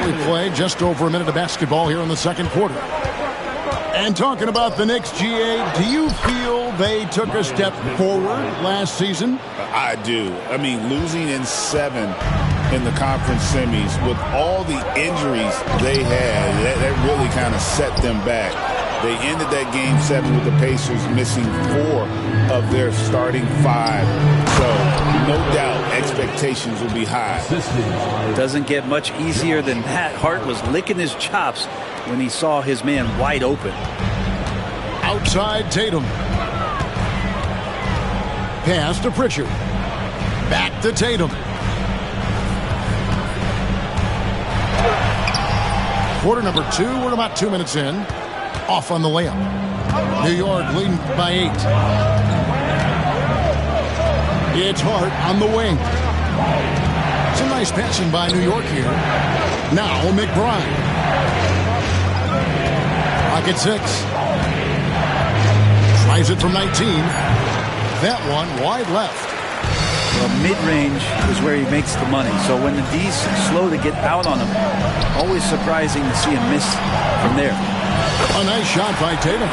We play just over a minute of basketball here in the second quarter. And talking about the Knicks, GA, do you feel they took a step forward last season? I do. I mean, losing in 7 in the conference semis with all the injuries they had, that really kind of set them back. They ended that game 7 with the Pacers missing 4 of their starting 5. So, no doubt, expectations will be high. Doesn't get much easier than that. Hart was licking his chops when he saw his man wide open. Outside Tatum. Pass to Pritchard. Back to Tatum. Quarter number 2. We're about 2 minutes in. Off on the layup. New York leading by 8. It's Hart on the wing. Some nice passing by New York here. Now McBride. Pocket 6. Tries it from 19. That one wide left. Well, mid-range is where he makes the money. So when the D's slow to get out on him, always surprising to see him miss from there. A nice shot by Tatum.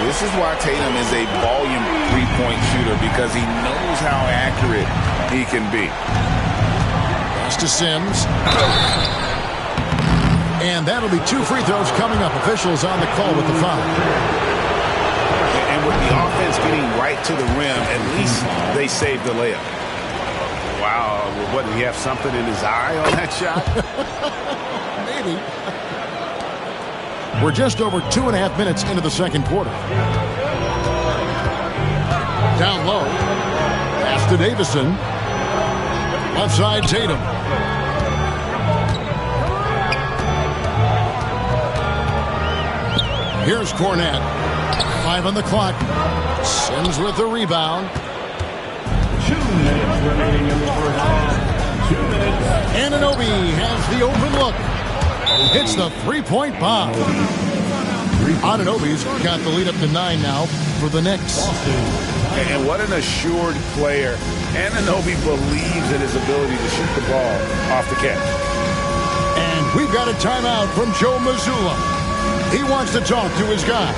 This is why Tatum is a volume three-point shooter, because he knows how accurate he can be. Pass to Sims. And that'll be 2 free throws coming up. Officials on the call with the foul. And with the offense getting right to the rim, at least they saved the layup. Wow. What, did he have something in his eye on that shot? Maybe. We're just over 2.5 minutes into the second quarter. Down low. Pass to Davison. Left side Tatum. Here's Cornette. 5 on the clock. Sims with the rebound. 2 minutes remaining in the first half. 2 minutes. Anunoby has the open look. Hits the three-point bomb. Anunoby's got the lead up to 9 now for the Knicks. And what an assured player. Anunoby believes in his ability to shoot the ball off the catch. And we've got a timeout from Joe Mazzulla. He wants to talk to his guys.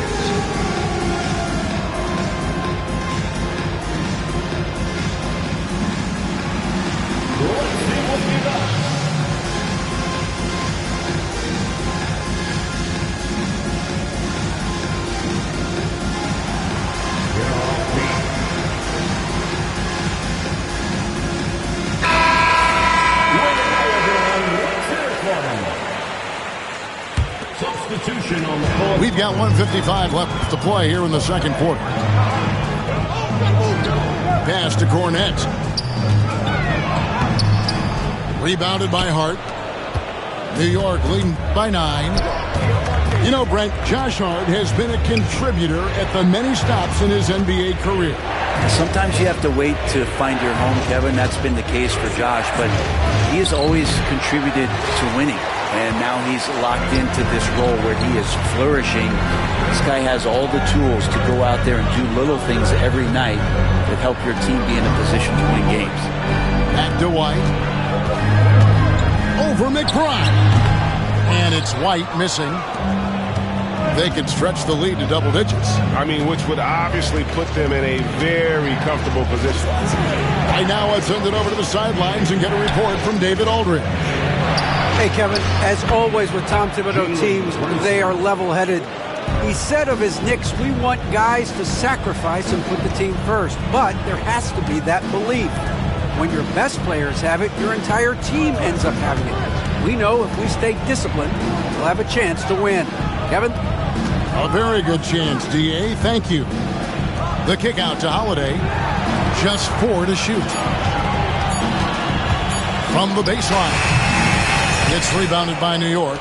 We've got 1:55 left to play here in the second quarter. Pass to Cornette. Rebounded by Hart. New York leading by 9. You know, Brent, Josh Hart has been a contributor at the many stops in his NBA career. Sometimes you have to wait to find your home, Kevin. That's been the case for Josh, but he has always contributed to winning. And now he's locked into this role where he is flourishing. This guy has all the tools to go out there and do little things every night that help your team be in a position to win games. Back to White. Over McBride. And it's White missing. They can stretch the lead to double digits. I mean, which would obviously put them in a very comfortable position. Right now, let's send it over to the sidelines and get a report from David Aldridge. Hey, Kevin, as always with Tom Thibodeau teams, they are level-headed. He said of his Knicks, we want guys to sacrifice and put the team first. But there has to be that belief. When your best players have it, your entire team ends up having it. We know if we stay disciplined, we'll have a chance to win. Kevin? A very good chance, D.A. Thank you. The kick out to Holiday. Just 4 to shoot. From the baseline. It's rebounded by New York.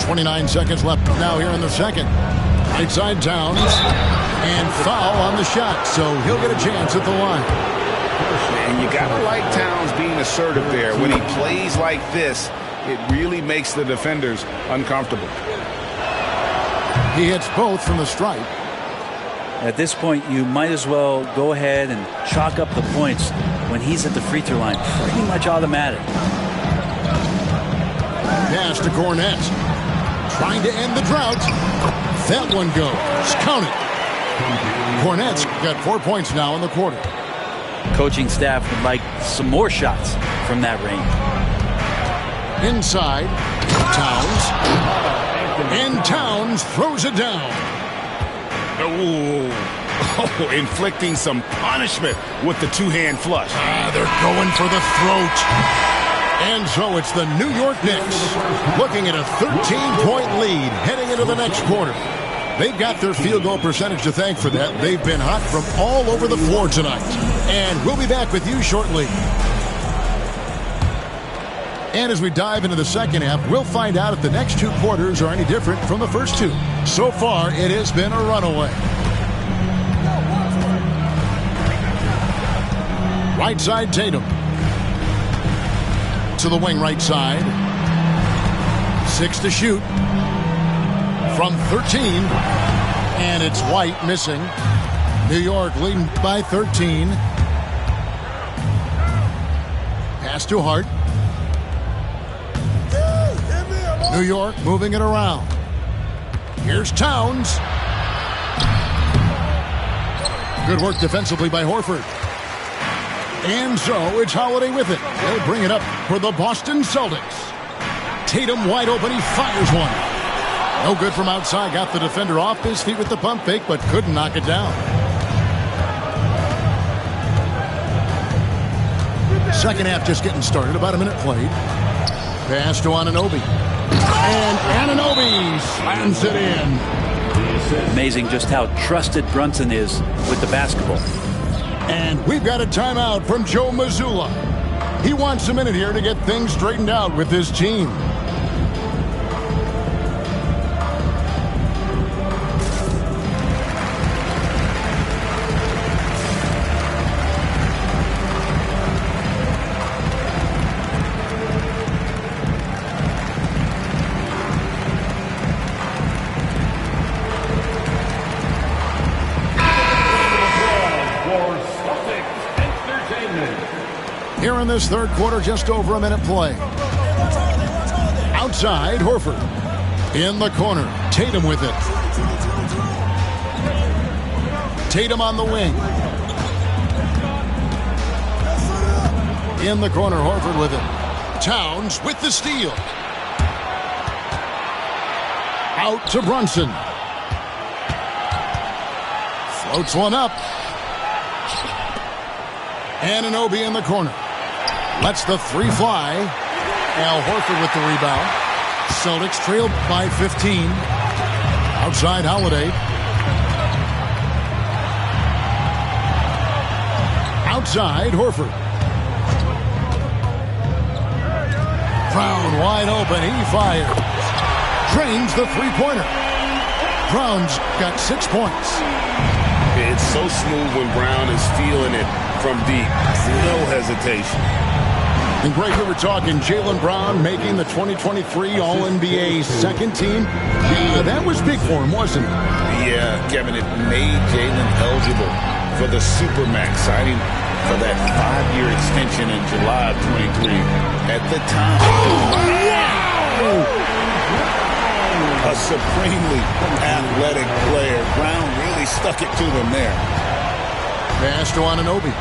29 seconds left now here in the second. Right side Towns. And foul on the shot, so he'll get a chance at the line. And you got to like Towns being assertive there. When he plays like this, it really makes the defenders uncomfortable. He hits both from the stripe. At this point, you might as well go ahead and chalk up the points when he's at the free throw line. Pretty much automatic. Pass to Cornette. Trying to end the drought. That one goes. Count it. Cornette's got 4 points now in the quarter. Coaching staff would like some more shots from that range. Inside. Towns. And Towns throws it down. Oh, inflicting some punishment with the two-hand flush. They're going for the throat. And so it's the New York Knicks looking at a 13-point lead heading into the next quarter. They've got their field goal percentage to thank for that. They've been hot from all over the floor tonight. And we'll be back with you shortly. And as we dive into the second half, we'll find out if the next 2 quarters are any different from the first 2. So far, it has been a runaway. Right side, Tatum. To the wing right side. 6 to shoot. From 13. And it's White missing. New York leading by 13. Pass to Hart. New York moving it around. Here's Towns. Good work defensively by Horford. And so it's Holiday with it. They'll bring it up for the Boston Celtics. Tatum wide open. He fires one. No good from outside. Got the defender off his feet with the pump fake, but couldn't knock it down. Second half just getting started. About a minute played. Pass to Anunoby. And Anunoby slams it in. Amazing just how trusted Brunson is with the basketball. And we've got a timeout from Joe Mazzulla. He wants a minute here to get things straightened out with his team. Here in this third quarter, just over a minute play. Outside, Horford. In the corner, Tatum with it. Tatum on the wing. In the corner, Horford with it. Towns with the steal. Out to Brunson. Floats one up. Anunoby in the corner. Lets the three fly. Al Horford with the rebound. Celtics trailed by 15. Outside Holiday. Outside Horford. Brown wide open. He fires. Drains the three-pointer. Brown's got 6 points. It's so smooth when Brown is feeling it from deep. No hesitation. And Greg, we were talking Jaylen Brown making the 2023 All-NBA second team. That was big for him, wasn't it? Yeah, Kevin, it made Jaylen eligible for the Supermax, signing for that 5-year extension in July of 23. At the time, a supremely athletic player. Brown really stuck it to them there. Pass to Anunoby.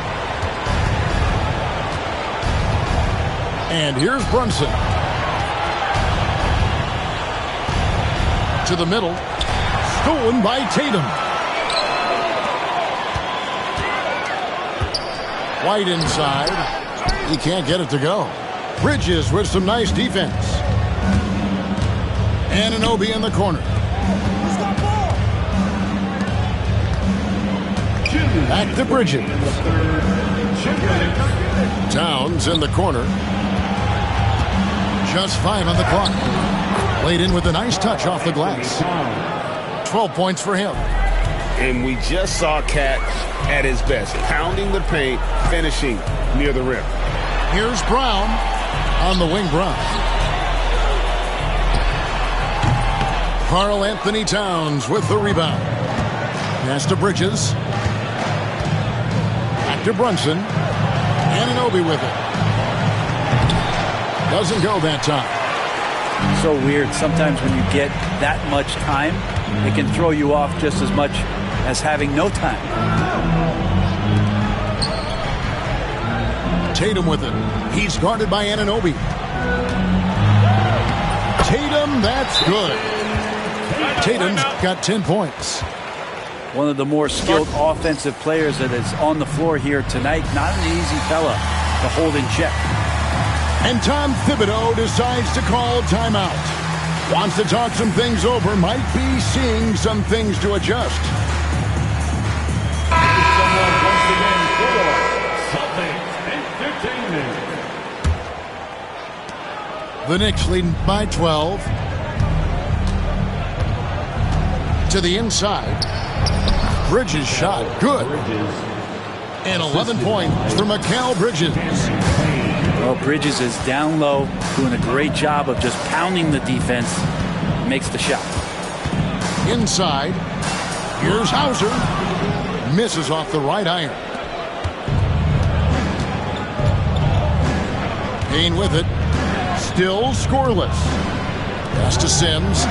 And here's Brunson. To the middle. Stolen by Tatum. White inside. He can't get it to go. Bridges with some nice defense. Anunoby in the corner. Back to Bridges. Towns in the corner. Just 5 on the clock. Played in with a nice touch off the glass. 12 points for him. And we just saw Cat at his best, pounding the paint, finishing near the rim. Here's Brown on the wing. Brown. Karl Anthony Towns with the rebound. Pass to Bridges. Back to Brunson. Anunoby with it. Doesn't go that time. So weird. Sometimes when you get that much time, it can throw you off just as much as having no time. Tatum with it. He's guarded by Anunoby. Tatum, that's good. Tatum's got 10 points. One of the more skilled offensive players that is on the floor here tonight. Not an easy fella to hold in check. And Tom Thibodeau decides to call timeout. Wants to talk some things over. Might be seeing some things to adjust. The Knicks leading by 12. To the inside. Bridges shot. Good. And 11 points for Mikal Bridges. Well, Bridges is down low, doing a great job of just pounding the defense. Makes the shot. Inside. Here's Hauser. Misses off the right iron. Payne with it. Still scoreless. Pass to Sims.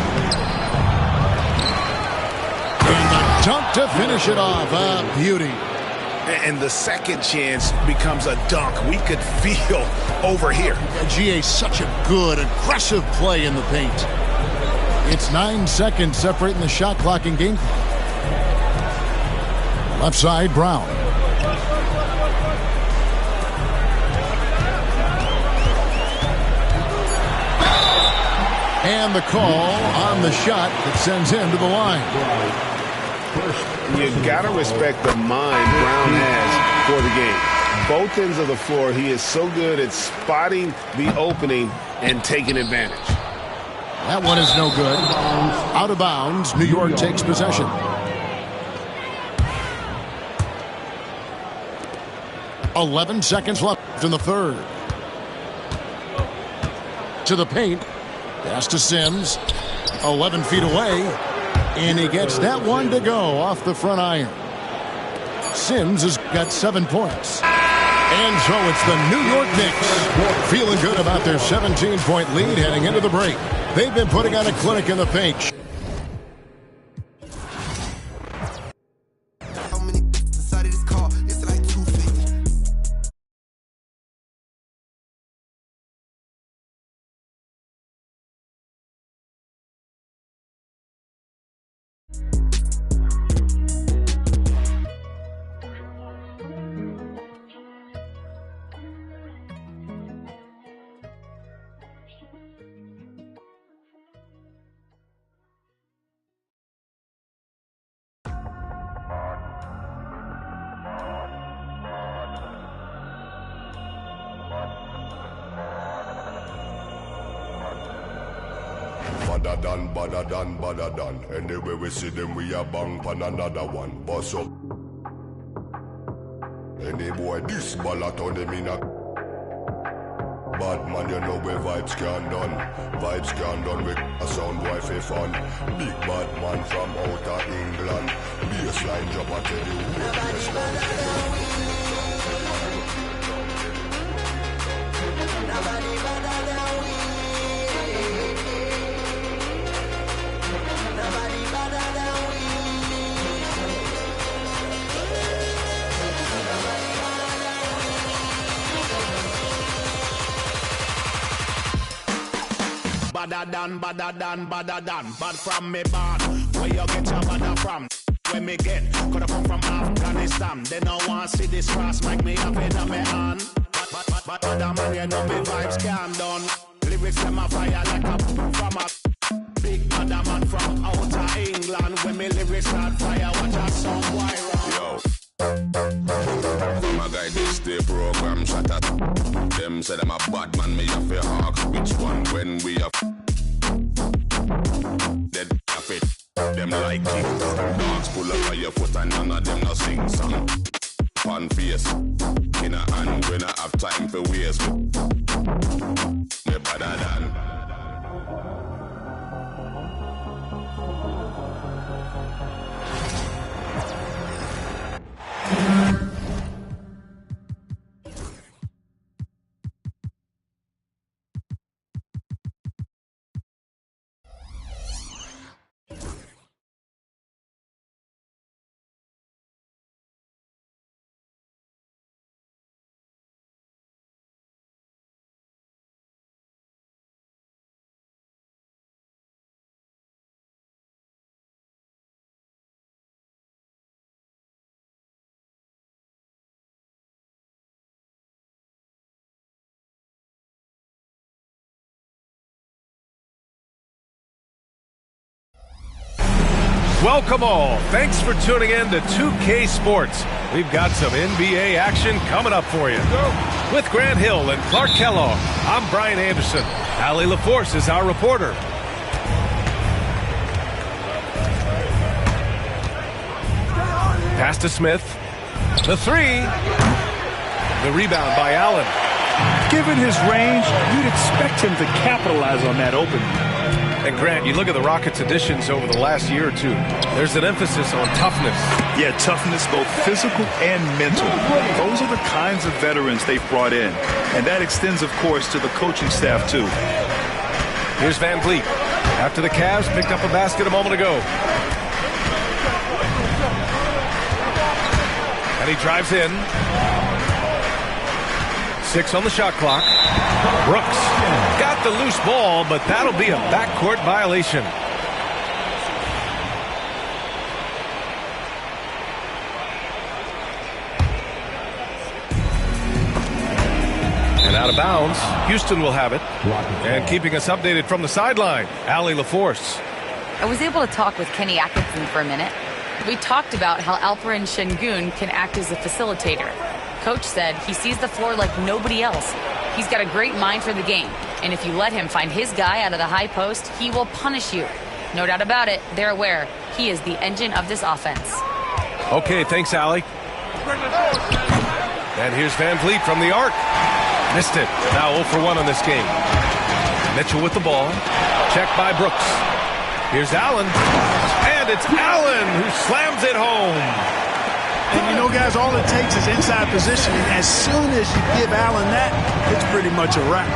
And the dunk to finish it off. A beauty. And the second chance becomes a dunk. We could feel over here. GA, such a good, aggressive play in the paint. It's 9 seconds separating the shot clock and game clock. Left side, Brown. And the call on the shot that sends him to the line. You got to respect the mind Brown has for the game. Both ends of the floor, he is so good at spotting the opening and taking advantage. That one is no good. Out of bounds, New York takes possession. .11 seconds left in the third. To the paint. Pass to Sims. 11 feet away. And he gets that one to go off the front iron. Sims has got 7 points. And so it's the New York Knicks feeling good about their 17-point lead heading into the break. They've been putting on a clinic in the paint. Badder done. Anyway we see them, we a bang pan another one. Boss up. Any boy this ballot on them in a bad man, you know where vibes can done. Vibes can done with a sound boy for fun. Big bad man from outer England. Bassline drop a tell you. Nobody better than we. Nobody better than we. Nobody better than we. Badder than. Bad from me bad. Where you get your badder from? Where me get? Coulda come from Afghanistan. They don't want to see this cross make me have it on me hand. But other man, you know me vibes can done. Lyrics them a fire like a from a big other man from outer England. When me lyrics start fire, watch a song why Yo. My guy this day program shut up. Them say them a bad man, me have a hawk. Which one when we have dead have it. Them like it. Dogs pull up on your foot and none of them no sing song. Fun face in a hand when I have time for waste. Me better than. Welcome all. Thanks for tuning in to 2K Sports. We've got some NBA action coming up for you. With Grant Hill and Clark Kellogg, I'm Brian Anderson. Allie LaForce is our reporter. Pass to Smith. The three. The rebound by Allen. Given his range, you'd expect him to capitalize on that opening. And Grant, you look at the Rockets' additions over the last year or two. There's an emphasis on toughness. Yeah, toughness, both physical and mental. Those are the kinds of veterans they've brought in. And that extends, of course, to the coaching staff, too. Here's Van Vliet. After the Cavs picked up a basket a moment ago. And he drives in. 6 on the shot clock. Brooks got the loose ball, but that'll be a backcourt violation. And out of bounds, Houston will have it. And keeping us updated from the sideline, Allie LaForce. I was able to talk with Kenny Atkinson for a minute. We talked about how Alperen Şengün can act as a facilitator. Coach said he sees the floor like nobody else. He's got a great mind for the game, and if you let him find his guy out of the high post, he will punish you. No doubt about it, they're aware. He is the engine of this offense. Okay, thanks, Allie. And here's Van Vliet from the arc. Missed it. Now 0 for 1 on this game. Mitchell with the ball. Checked by Brooks. Here's Allen. And it's Allen who slams it home. And you know, guys, all it takes is inside positioning. As soon as you give Allen that, it's pretty much a wrap.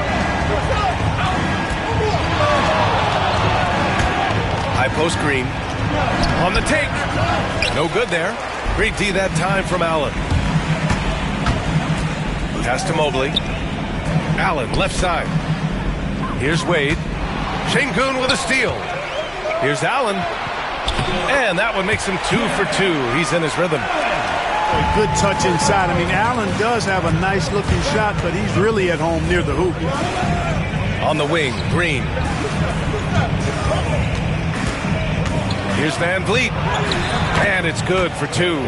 High post Green. On the take. No good there. Great D that time from Allen. Pass to Mobley. Allen, left side. Here's Wade. Şengün with a steal. Here's Allen. And that one makes him 2 for 2. He's in his rhythm. A good touch inside. I mean, Allen does have a nice-looking shot, but he's really at home near the hoop. On the wing, Green. Here's Van Vliet. And it's good for 2.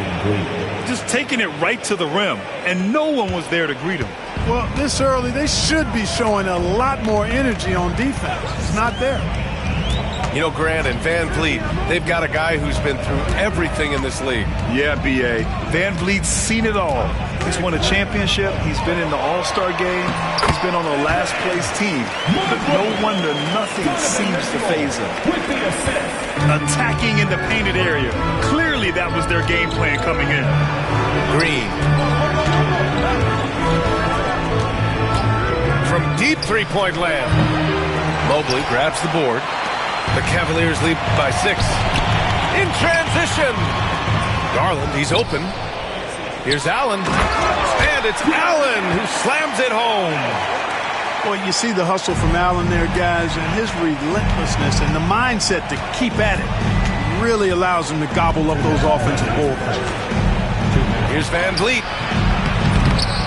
Just taking it right to the rim, and no one was there to greet him. Well, this early, they should be showing a lot more energy on defense. It's not there. You know, Grant and Van Vliet, they've got a guy who's been through everything in this league. Yeah, B.A. Van Vliet's seen it all. He's won a championship. He's been in the All-Star game. He's been on a last-place team. But no wonder nothing seems to faze him. Attacking in the painted area. Clearly that was their game plan coming in. Green. From deep three-point land. Mobley grabs the board. The Cavaliers lead by 6. In transition. Garland, he's open. Here's Allen. And it's Allen who slams it home. Well, you see the hustle from Allen there, guys, and his relentlessness and the mindset to keep at it really allows him to gobble up those offensive boards. Here's Van Vliet.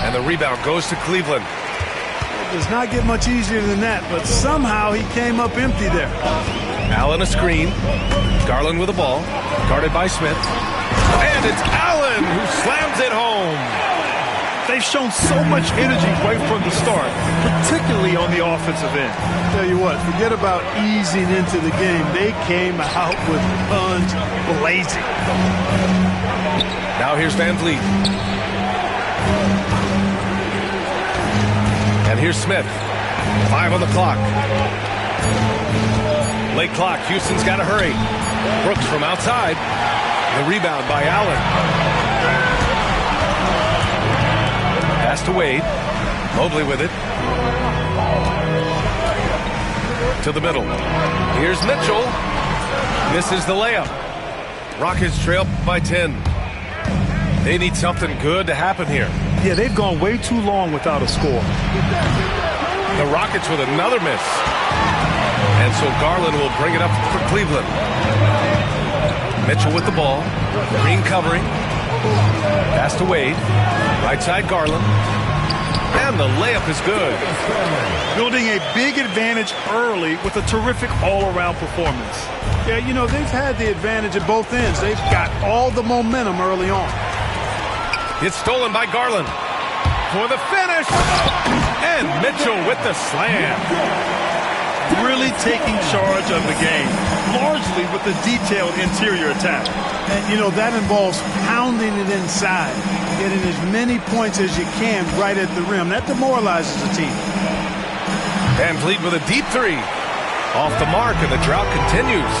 And the rebound goes to Cleveland. It does not get much easier than that, but somehow he came up empty there. Allen a screen. Garland with the ball. Guarded by Smith. And it's Allen who slams it home. They've shown so much energy right from the start, particularly on the offensive end. Tell you what, forget about easing into the game. They came out with guns blazing. Now here's Van Vliet. And here's Smith. 5 on the clock. Late clock. Houston's got to hurry. Brooks from outside. The rebound by Allen. Pass to Wade. Mobley with it. To the middle. Here's Mitchell. Misses the layup. Rockets trail by 10. They need something good to happen here. Yeah, they've gone way too long without a score. The Rockets with another miss. And so Garland will bring it up for Cleveland. Mitchell with the ball. Green covering. Pass to Wade. Right side Garland. And the layup is good. Building a big advantage early with a terrific all-around performance. Yeah, you know, they've had the advantage at both ends. They've got all the momentum early on. It's stolen by Garland. For the finish. And Mitchell with the slam. Really taking charge of the game, largely with the detailed interior attack. And, you know, that involves pounding it inside, getting as many points as you can right at the rim. That demoralizes the team. Van Vliet with a deep 3. Off the mark, and the drought continues.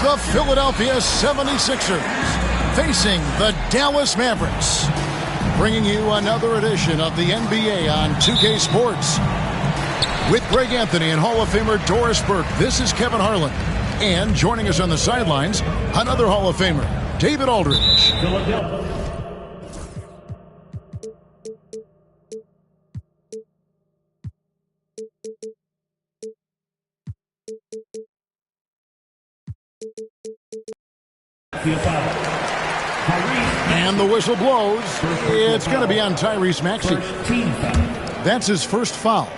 the Philadelphia 76ers facing the Dallas Mavericks. Bringing you another edition of the NBA on 2K Sports. With Greg Anthony and Hall of Famer Doris Burke, this is Kevin Harlan. And joining us on the sidelines, another Hall of Famer, David Aldridge. And the whistle blows. It's going to be on Tyrese Maxey. That's his first foul.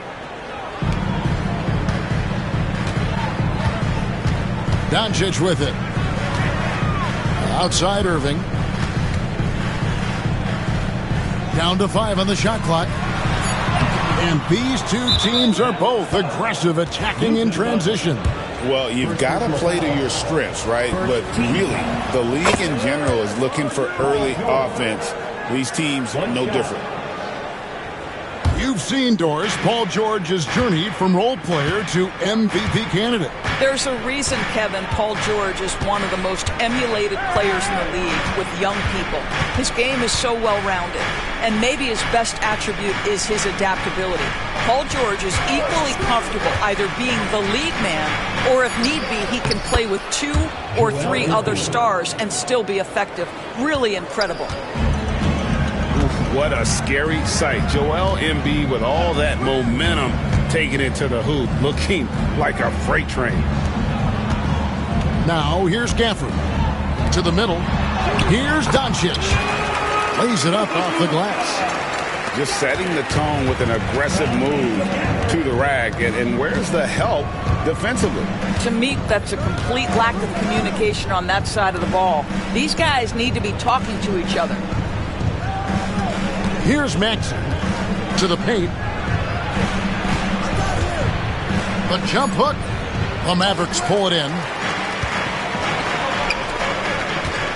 Doncic with it. Outside Irving. Down to 5 on the shot clock. And these two teams are both aggressive, attacking in transition. Well, you've got to play to your strengths, right? But really, the league in general is looking for early offense. These teams are no different. You've seen, Doris, Paul George has journeyed from role player to MVP candidate. There's a reason, Kevin, Paul George is one of the most emulated players in the league with young people. His game is so well-rounded, and maybe his best attribute is his adaptability. Paul George is equally comfortable either being the lead man, or if need be, he can play with 2 or 3 other stars and still be effective. Really incredible. What a scary sight. Joel Embiid with all that momentum taking it to the hoop, looking like a freight train. Now here's Gafford. To the middle. Here's Doncic. Lays it up off the glass. Just setting the tone with an aggressive move to the rack. And where's the help defensively? To me, that's a complete lack of communication on that side of the ball. These guys need to be talking to each other. Here's Maxey to the paint. The jump hook. The Mavericks pull it in.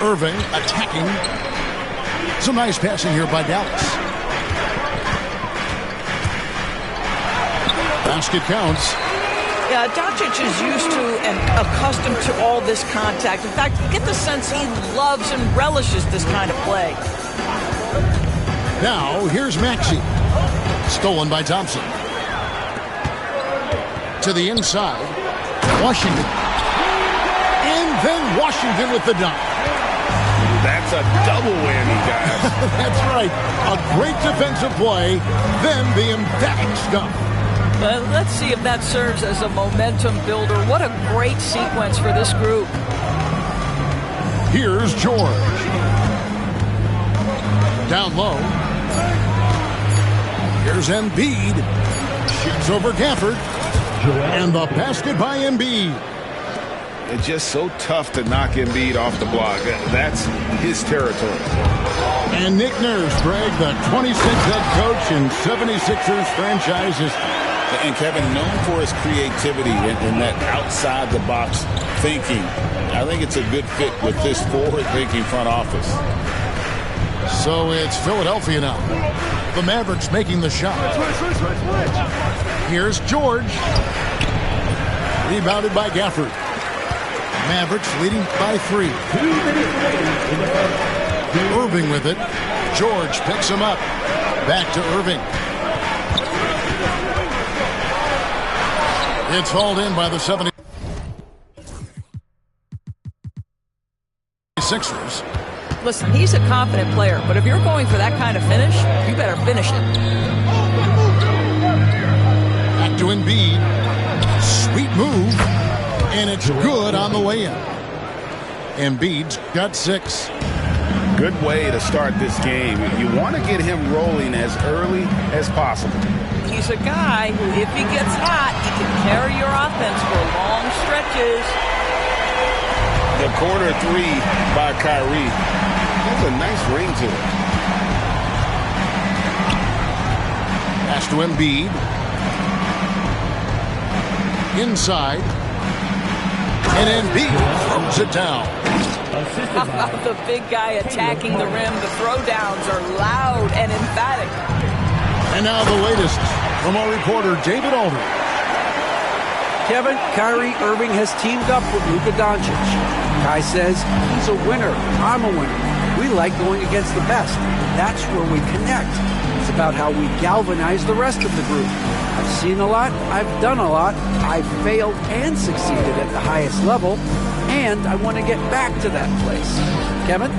Irving attacking. Some nice passing here by Dallas. Basket counts. Yeah, Doncic is used to and accustomed to all this contact. In fact, you get the sense he loves and relishes this kind of play. Now, here's Maxey. Stolen by Thompson. To the inside. Washington. And then Washington with the dunk. That's a double whammy, guys. That's right. A great defensive play, then the emphatic stuff. Let's see if that serves as a momentum builder. What a great sequence for this group. Here's George. Down low. Here's Embiid. Shoots over Gafford. And the basket by Embiid. It's just so tough to knock Embiid off the block. That's his territory. And Nick Nurse, Greg, the 26th head coach in 76ers franchises. And Kevin, known for his creativity and that outside-the-box thinking. I think it's a good fit with this forward-thinking front office. So it's Philadelphia now. The Mavericks making the shot. Here's George. Rebounded by Gafford. Mavericks leading by 3. Irving with it. George picks him up. Back to Irving. It's hauled in by the 76ers. Listen, he's a confident player, but if you're going for that kind of finish, you better finish it. Back to Embiid. Sweet move. And it's good on the way in. Embiid's got 6. Good way to start this game. You want to get him rolling as early as possible. He's a guy who, if he gets hot, he can carry your offense for long stretches. The corner 3 by Kyrie. That's a nice ring to it. Pass to Embiid. Inside. And Embiid throws it down. How about the big guy attacking the rim? The throwdowns are loud and emphatic. And now the latest from our reporter, David Aldridge. Kevin, Kyrie Irving has teamed up with Luka Doncic. Kai says he's a winner. I'm a winner. We like going against the best. That's where we connect. It's about how we galvanize the rest of the group. I've seen a lot. I've done a lot. I've failed and succeeded at the highest level. And I want to get back to that place. Kevin?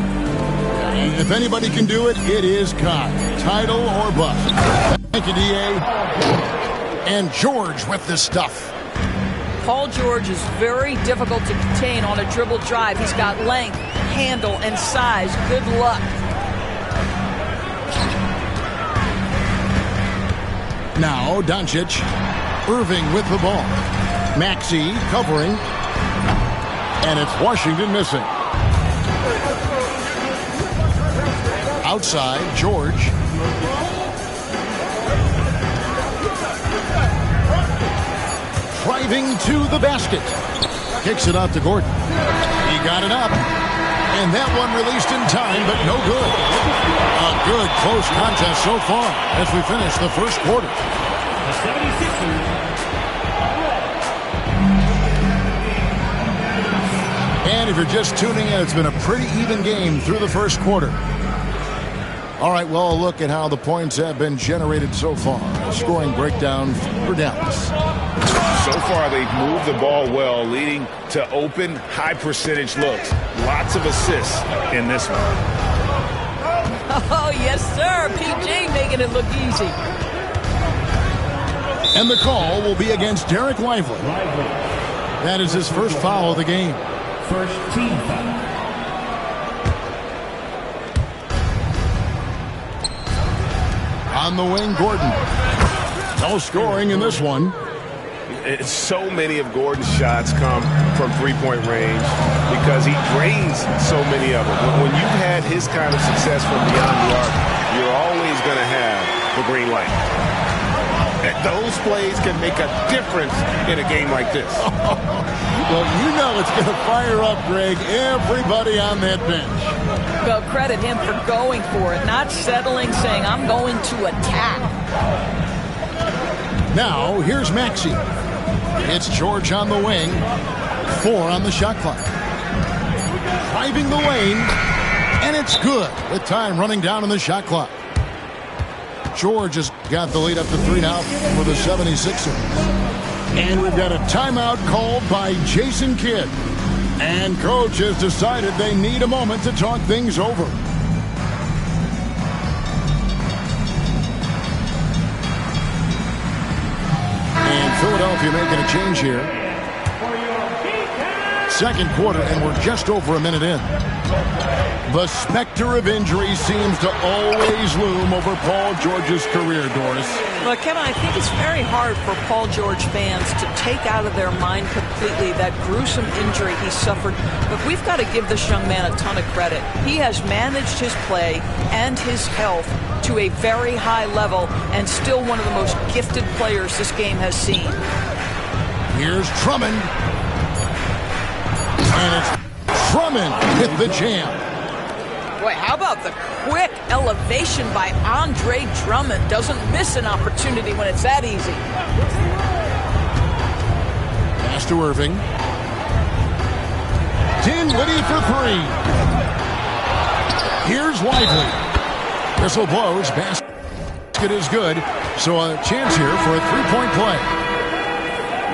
If anybody can do it, it is Kai. Title or bust. Thank you, D.A. And George with the stuff. Paul George is very difficult to contain on a dribble drive. He's got length, handle, and size. Good luck. Now, Doncic. Irving with the ball. Maxey covering. And it's Washington missing. Outside, George. Driving to the basket. Kicks it out to Gordon. He got it up. And that one released in time, but no good. A good close contest so far as we finish the first quarter. The 76ers. And if you're just tuning in, it's been a pretty even game through the first quarter. All right, well, a look at how the points have been generated so far. A scoring breakdown for Dallas. So far, they've moved the ball well, leading to open, high-percentage looks. Lots of assists in this one. Oh, yes, sir. PJ making it look easy. And the call will be against Derek Lively. That is his first foul of the game. First team foul. On the wing, Gordon. No scoring in this one. So many of Gordon's shots come from three-point range because he drains so many of them. When you've had his kind of success from beyond the arc, you're always going to have the green light. Those plays can make a difference in a game like this. Well, you know it's going to fire up, Greg, everybody on that bench. Well, credit him for going for it, not settling, saying, I'm going to attack. Now, here's Maxey. It's George on the wing. 4 on the shot clock. Driving the lane, and it's good with time running down on the shot clock. George has got the lead up to 3 now for the 76ers. And we've got a timeout called by Jason Kidd. And coach has decided they need a moment to talk things over. And Philadelphia making a change here. Second quarter, and we're just over a minute in. The specter of injury seems to always loom over Paul George's career, Doris. Well, Kevin, I think it's very hard for Paul George fans to take out of their mind completely that gruesome injury he suffered. But we've got to give this young man a ton of credit. He has managed his play and his health to a very high level and still one of the most gifted players this game has seen. Here's Drummond. And it's Drummond with the jam. Boy, how about the quick elevation by Andre Drummond? Doesn't miss an opportunity when it's that easy. Pass to Irving. Dinwiddie for 3. Here's Lively. Whistle blows. Basket is good. So a chance here for a three-point play.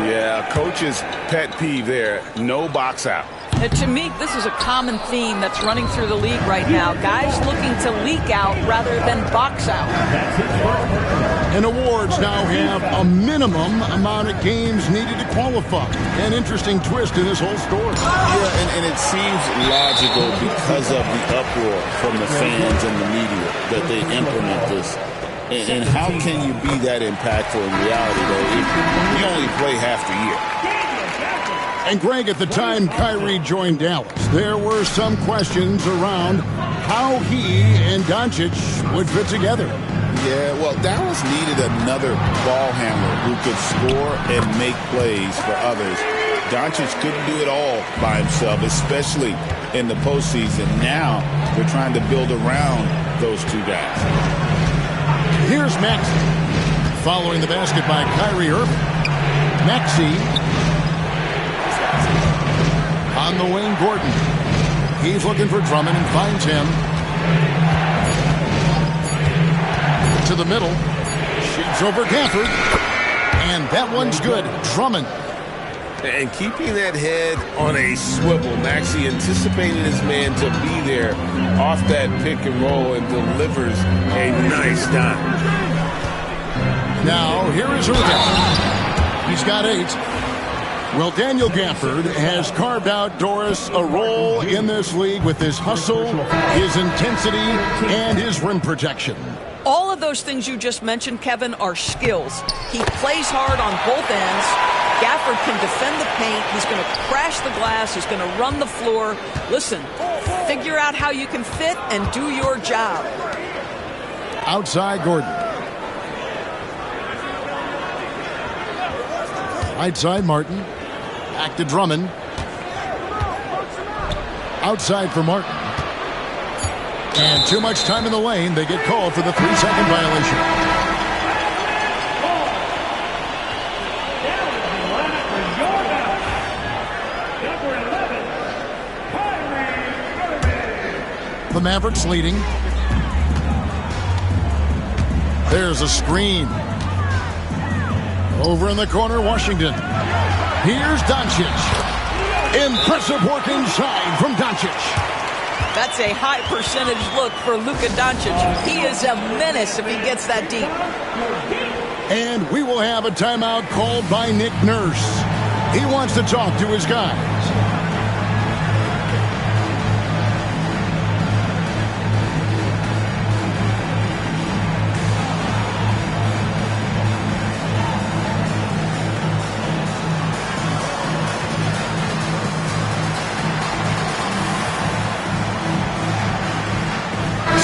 Yeah, coach's pet peeve there. No box out. To me, this is a common theme that's running through the league right now. Guys looking to leak out rather than box out. And awards now have a minimum amount of games needed to qualify. An interesting twist in this whole story. Yeah, and it seems logical because of the uproar from the fans and the media that they implement this. And how can you be that impactful in reality, though, if you only play half the year? And Greg, at the time Kyrie joined Dallas, there were some questions around how he and Doncic would fit together. Yeah, well, Dallas needed another ball handler who could score and make plays for others. Doncic couldn't do it all by himself, especially in the postseason. Now they're trying to build around those two guys. Here's Maxey following the basket by Kyrie Irving. Maxey. On the wing, Gordon. He's looking for Drummond and finds him. To the middle. Shoots over Gafford. And that one's good. Drummond. And keeping that head on a swivel, Maxey anticipated his man to be there off that pick and roll and delivers a nice dime. Now, here is Irving. He's got 8. Well, Daniel Gafford has carved out Doris a role in this league with his hustle, his intensity, and his rim protection. All of those things you just mentioned, Kevin, are skills. He plays hard on both ends. Gafford can defend the paint. He's going to crash the glass. He's going to run the floor. Listen, figure out how you can fit and do your job. Outside Gordon. Right side Martin. Back to Drummond. Outside for Martin. And too much time in the lane. They get called for the 3-second violation. The Mavericks leading. There's a screen. Over in the corner, Washington. Here's Doncic. Impressive work inside from Doncic. That's a high percentage look for Luka Doncic. He is a menace if he gets that deep. And we will have a timeout called by Nick Nurse. He wants to talk to his guys.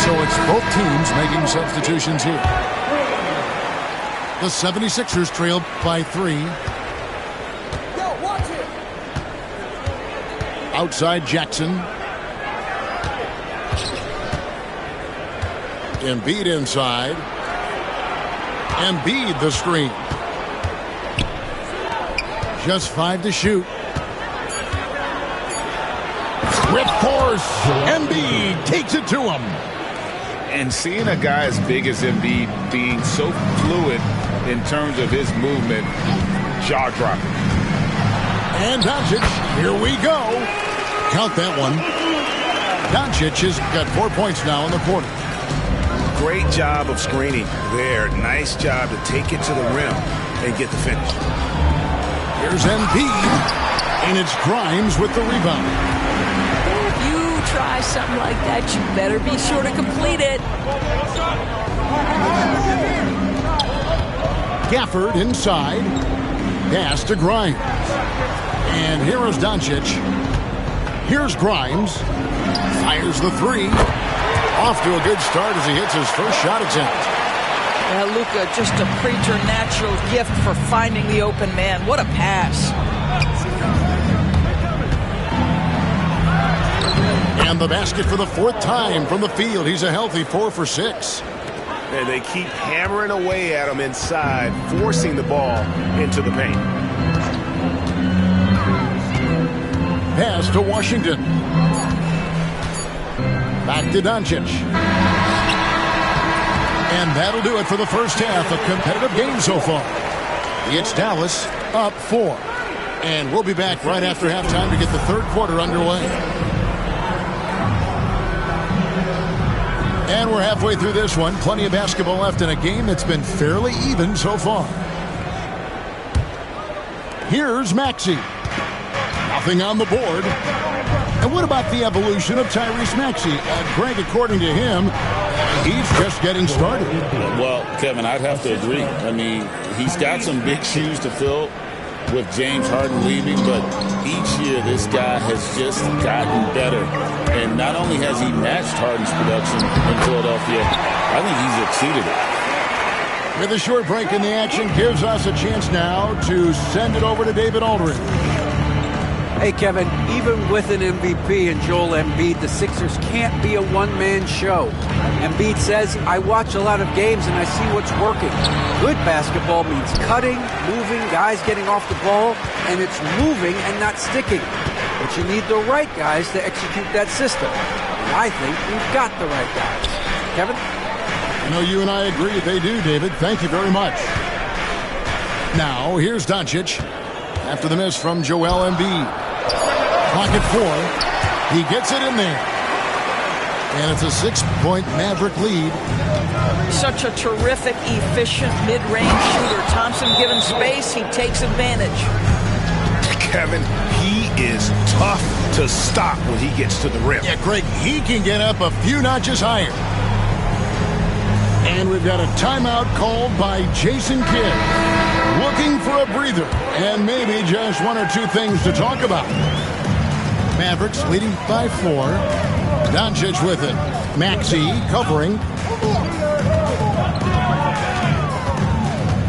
So it's both teams making substitutions here. The 76ers trail by 3. Outside Jackson. Embiid inside. Embiid the screen. Just 5 to shoot. With force, Embiid takes it to him. And seeing a guy as big as Embiid being so fluid in terms of his movement, jaw-dropping. And Doncic, here we go. Count that one. Doncic has got 4 points now in the quarter. Great job of screening there. Nice job to take it to the rim and get the finish. Here's Embiid, and it's Grimes with the rebound. Try something like that, you better be sure to complete it. Gafford inside. Pass to Grimes. And here is Doncic. Here's Grimes. Fires the 3. Off to a good start as he hits his first shot attempt. Yeah, Luka, just a preternatural gift for finding the open man. What a pass. And the basket for the 4th time from the field. He's a healthy 4 for 6. And they keep hammering away at him inside, forcing the ball into the paint. Pass to Washington. Back to Doncic. And that'll do it for the first half. A competitive game so far. It's Dallas up 4. And we'll be back right after halftime to get the third quarter underway. And we're halfway through this one. Plenty of basketball left in a game that's been fairly even so far. Here's Maxey. Nothing on the board. And what about the evolution of Tyrese Maxey? Greg, according to him, he's just getting started. Well, Kevin, I'd have to agree. I mean, he's got some big shoes to fill with James Harden leaving, but each year this guy has just gotten better. And not only has he matched Harden's production in Philadelphia, I think he's exceeded it. With a short break in the action, gives us a chance now to send it over to David Aldridge. Hey, Kevin, even with an MVP and Joel Embiid, the Sixers can't be a one-man show. Embiid says, I watch a lot of games and I see what's working. Good basketball means cutting, moving, guys getting off the ball, and it's moving and not sticking. But you need the right guys to execute that system. And I think we've got the right guys. Kevin? I know you and I agree they do, David. Thank you very much. Now, here's Doncic. After the miss from Joel Embiid. Clock at 4. He gets it in there. And it's a 6-point Maverick lead. Such a terrific, efficient mid-range shooter. Thompson given space, he takes advantage. Kevin, he is tough to stop when he gets to the rim. Yeah, Greg, he can get up a few notches higher. And we've got a timeout called by Jason Kidd. Looking for a breather and maybe just one or two things to talk about. Mavericks leading by 4. Doncic with it. Maxey covering.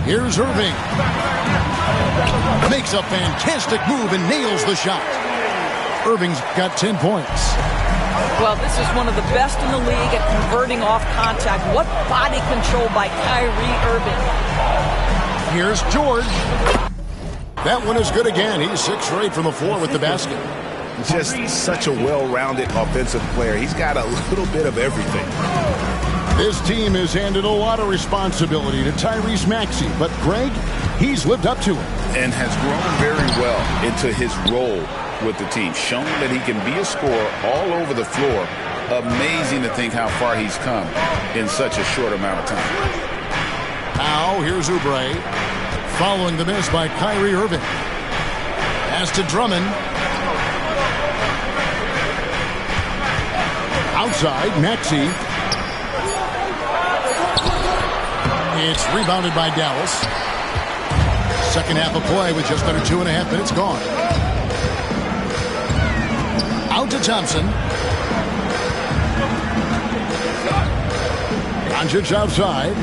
Here's Irving. Makes a fantastic move and nails the shot. Irving's got 10 points. Well, this is one of the best in the league at converting off contact. What body control by Kyrie Irving. Here's George. That one is good again. He's 6 for 8 from the floor with the basket. Just such a well-rounded offensive player. He's got a little bit of everything. This team has handed a lot of responsibility to Tyrese Maxey, but Greg, he's lived up to it. And has grown very well into his role with the team. Shown that he can be a scorer all over the floor. Amazing to think how far he's come in such a short amount of time. Now, here's Oubre. Following the miss by Kyrie Irving. Pass to Drummond. Outside, Maxey. It's rebounded by Dallas. Second half of play with just under 2.5 minutes gone. Out to Thompson. Doncic outside.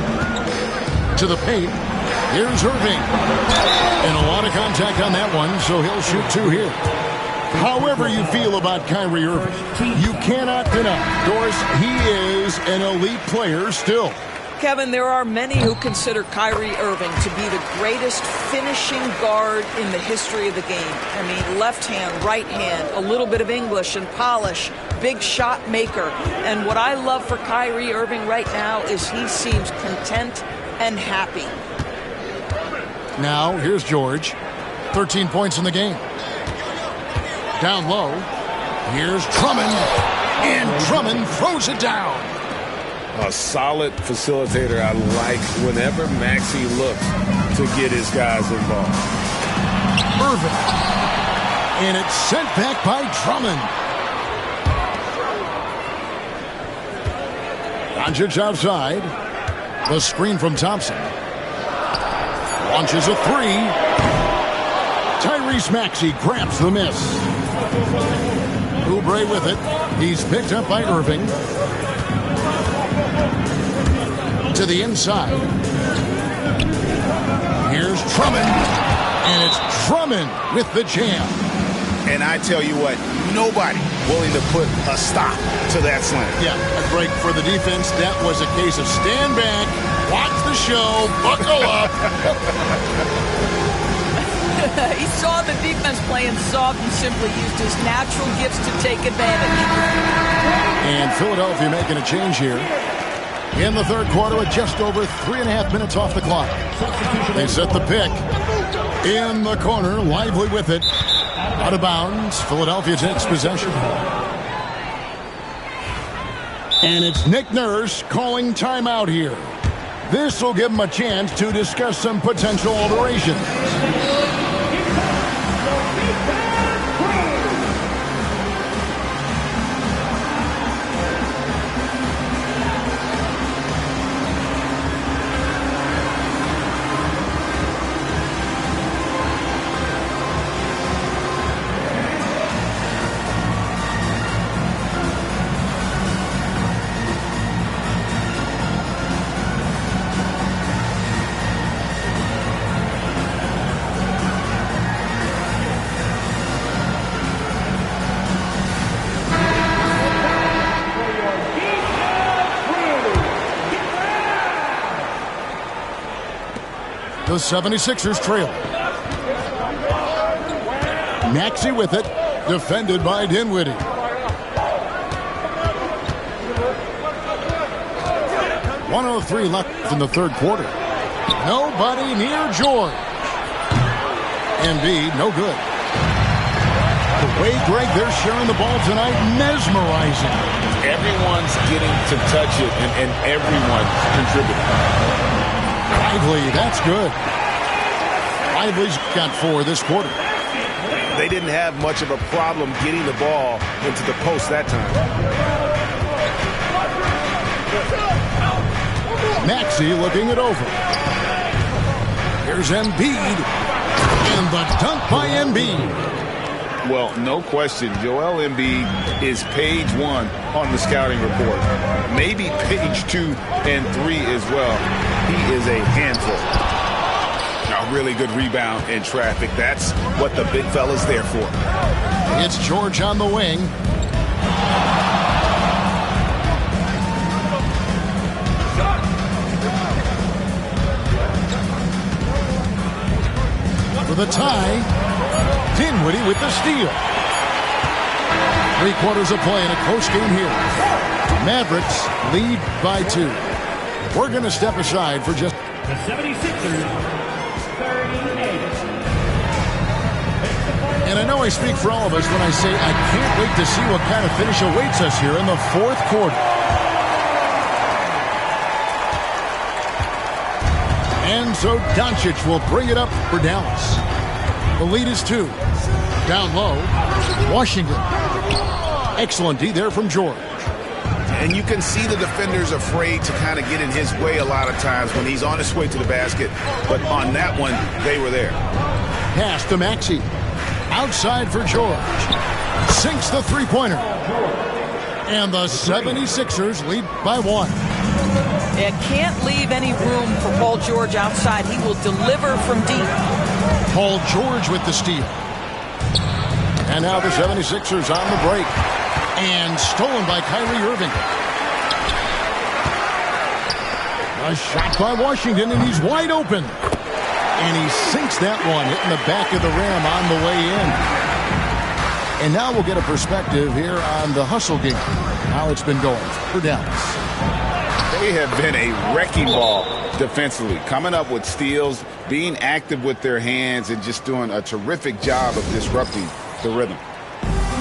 To the paint. Here's Irving. And a lot of contact on that one, so he'll shoot 2 here. However you feel about Kyrie Irving, you cannot deny, Doris, he is an elite player still. Kevin, there are many who consider Kyrie Irving to be the greatest finishing guard in the history of the game. I mean, left hand, right hand, a little bit of English and polish, big shot maker. And what I love for Kyrie Irving right now is he seems content and happy. Now, here's George. 13 points in the game. Down low. Here's Drummond. And Drummond throws it down. A solid facilitator. I like whenever Maxey looks to get his guys involved. Irving. And it's sent back by Drummond. Doncic outside. The screen from Thompson. Launches a 3. Tyrese Maxey grabs the miss. Oubre with it. He's picked up by Irving. To the inside. Here's Drummond. And it's Drummond with the jam. And I tell you what, nobody willing to put a stop to that slam. Yeah, a break for the defense. That was a case of stand back, watch the show, buckle up. He saw the defense playing soft and simply used his natural gifts to take advantage. And Philadelphia making a change here in the third quarter with just over 3.5 minutes off the clock. They set the pick in the corner, Lively with it. Out of bounds, Philadelphia takes possession. And it's Nick Nurse calling timeout here. This will give him a chance to discuss some potential alterations. The 76ers trail. Maxey with it. Defended by Dinwiddie. .103 left in the third quarter. Nobody near George. Embiid, no good. The way, Greg, they're sharing the ball tonight, mesmerizing. Everyone's getting to touch it, and everyone's contributing. Lively, that's good. Lively's got 4 this quarter. They didn't have much of a problem getting the ball into the post that time. Maxey looking it over. Here's Embiid. And the dunk by Embiid. Well, no question, Joel Embiid is page 1 on the scouting report. Maybe page 2 and 3 as well. He is a handful. A really good rebound in traffic. That's what the big fella's there for. It's George on the wing. For the tie, Dinwiddie with the steal. 3 quarters of play in a close game here. Mavericks lead by 2. We're going to step aside for just... The 76ers. And I know I speak for all of us when I say I can't wait to see what kind of finish awaits us here in the fourth quarter. And so Doncic will bring it up for Dallas. The lead is 2. Down low, Washington. Excellent D there from George. And you can see the defenders afraid to kind of get in his way a lot of times when he's on his way to the basket. But on that one, they were there. Pass to Maxey. Outside for George. Sinks the three-pointer. And the 76ers lead by 1. It can't leave any room for Paul George outside. He will deliver from deep. Paul George with the steal. And now the 76ers on the break. And stolen by Kyrie Irving. A shot by Washington, and he's wide open. And he sinks that one, hitting the back of the rim on the way in. And now we'll get a perspective here on the hustle game, how it's been going for Dallas. They have been a wrecking ball defensively, coming up with steals, being active with their hands, and just doing a terrific job of disrupting the rhythm.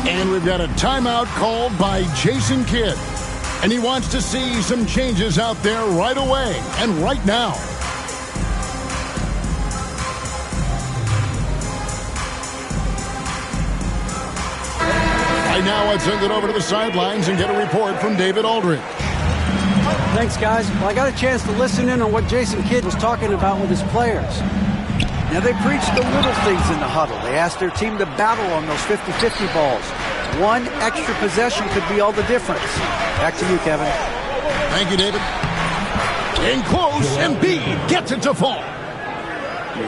And we've got a timeout called by Jason Kidd. And he wants to see some changes out there right away and right now. Right now, let's send it over to the sidelines and get a report from David Aldridge. Thanks, guys. Well, I got a chance to listen in on what Jason Kidd was talking about with his players. Now, they preached the little things in the huddle. They asked their team to battle on those 50-50 balls. One extra possession could be all the difference. Back to you, Kevin. Thank you, David. In close, Embiid gets it to fall.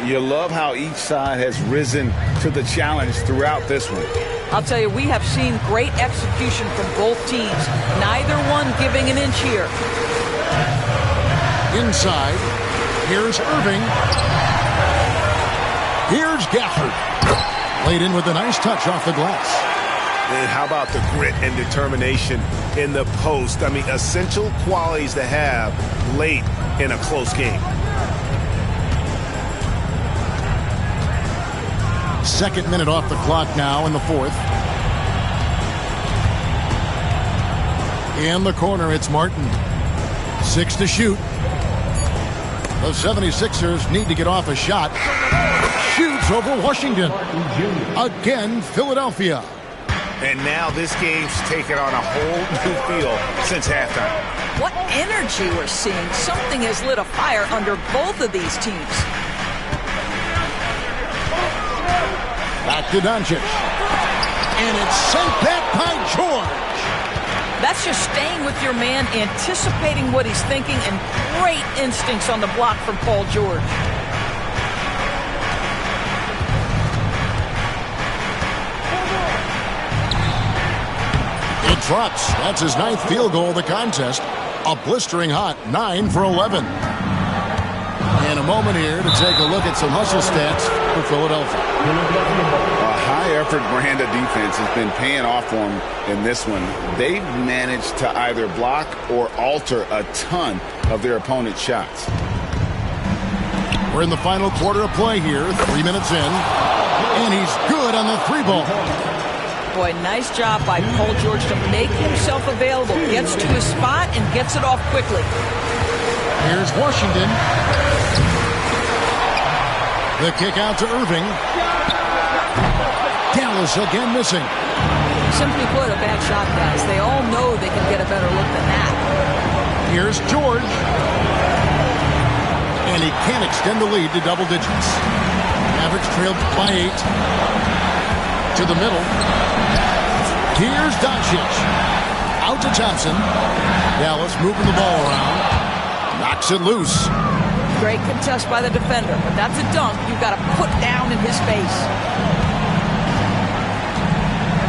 You love how each side has risen to the challenge throughout this one. I'll tell you, we have seen great execution from both teams. Neither one giving an inch here. Inside, here's Irving. Here's Gafford. Laid in with a nice touch off the glass. And how about the grit and determination in the post? I mean, essential qualities to have late in a close game. Second minute off the clock now in the fourth. In the corner, it's Martin. 6 to shoot. The 76ers need to get off a shot. Shoots over Washington. Again, Philadelphia. And now this game's taken on a whole new feel since halftime. What energy we're seeing. Something has lit a fire under both of these teams. Back to Doncic. And it's sent back by George. That's just staying with your man, anticipating what he's thinking, and great instincts on the block from Paul George. It drops. That's his 9th field goal of the contest. A blistering hot 9 for 11. And a moment here to take a look at some hustle stats for Philadelphia. A high-effort brand of defense has been paying off for them in this one. They've managed to either block or alter a ton of their opponent's shots. We're in the final quarter of play here, 3 minutes in, and he's good on the 3-ball. Boy, nice job by Paul George to make himself available. Gets to his spot and gets it off quickly. Here's Washington. The kick out to Irving. Dallas again missing. Simply put, a bad shot, guys. They all know they can get a better look than that. Here's George. And he can't extend the lead to double digits. Mavericks trailed by 8. To the middle. Here's Doncic. Out to Thompson. Dallas moving the ball around. Knocks it loose. Great contest by the defender, but that's a dunk you've got to put down in his face.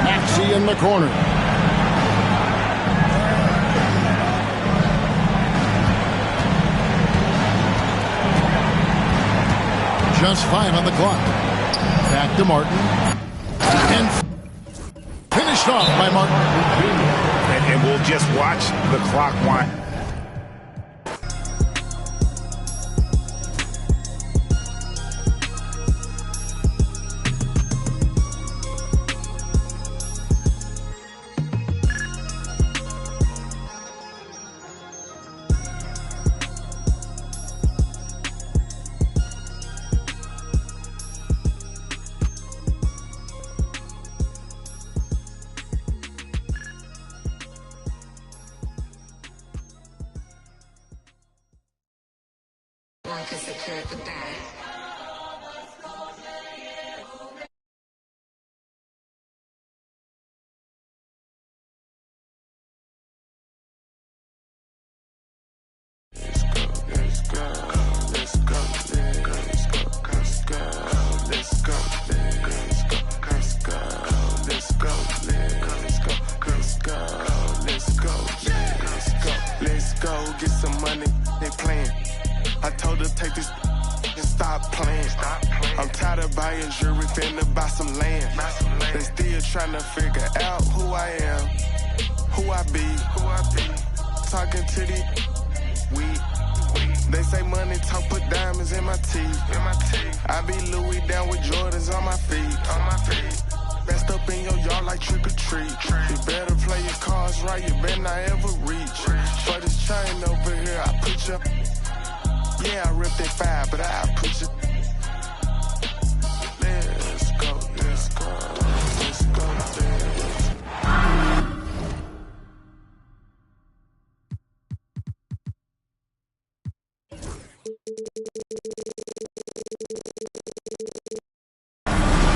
Maxey in the corner. Just 5 on the clock. Back to Martin. And finished off by Martin. And we'll just watch the clock wind.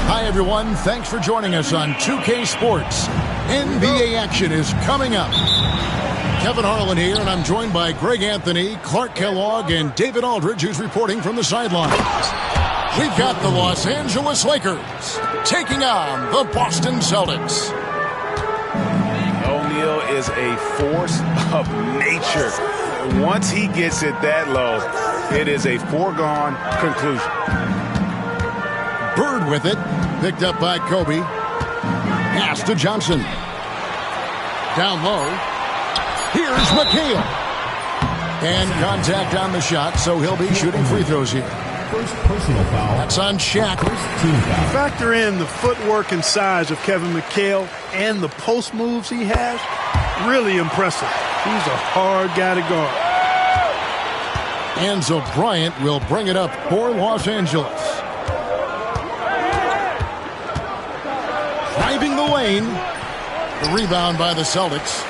Hi, everyone. Thanks for joining us on 2K Sports. NBA action is coming up. Kevin Harlan here, and I'm joined by Greg Anthony, Clark Kellogg, and David Aldridge, who's reporting from the sidelines. We've got the Los Angeles Lakers taking on the Boston Celtics. O'Neal is a force of nature. Once he gets it that low, it is a foregone conclusion. Bird with it. Picked up by Kobe. Pass to Johnson. Down low. Here's McHale. And contact on the shot, so he'll be shooting free throws here. First personal foul. That's on Shaq. Factor in the footwork and size of Kevin McHale and the post moves he has. Really impressive. He's a hard guy to guard. Enzo Bryant will bring it up for Los Angeles. Driving the lane. The rebound by the Celtics.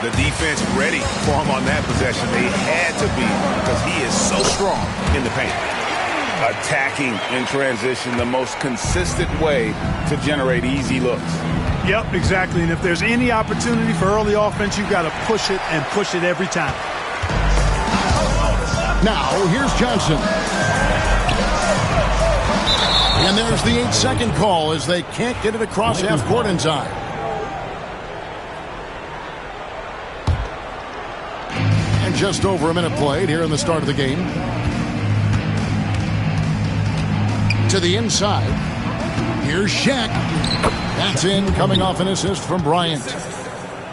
The defense ready for him on that possession. They had to be because he is so strong in the paint. Attacking in transition, the most consistent way to generate easy looks. Yep, exactly. And if there's any opportunity for early offense, you've got to push it and push it every time. Now, here's Johnson. And there's the 8-second call as they can't get it across half court in time. And just over a minute played here in the start of the game. To the inside. Here's Shaq. That's in, coming off an assist from Bryant.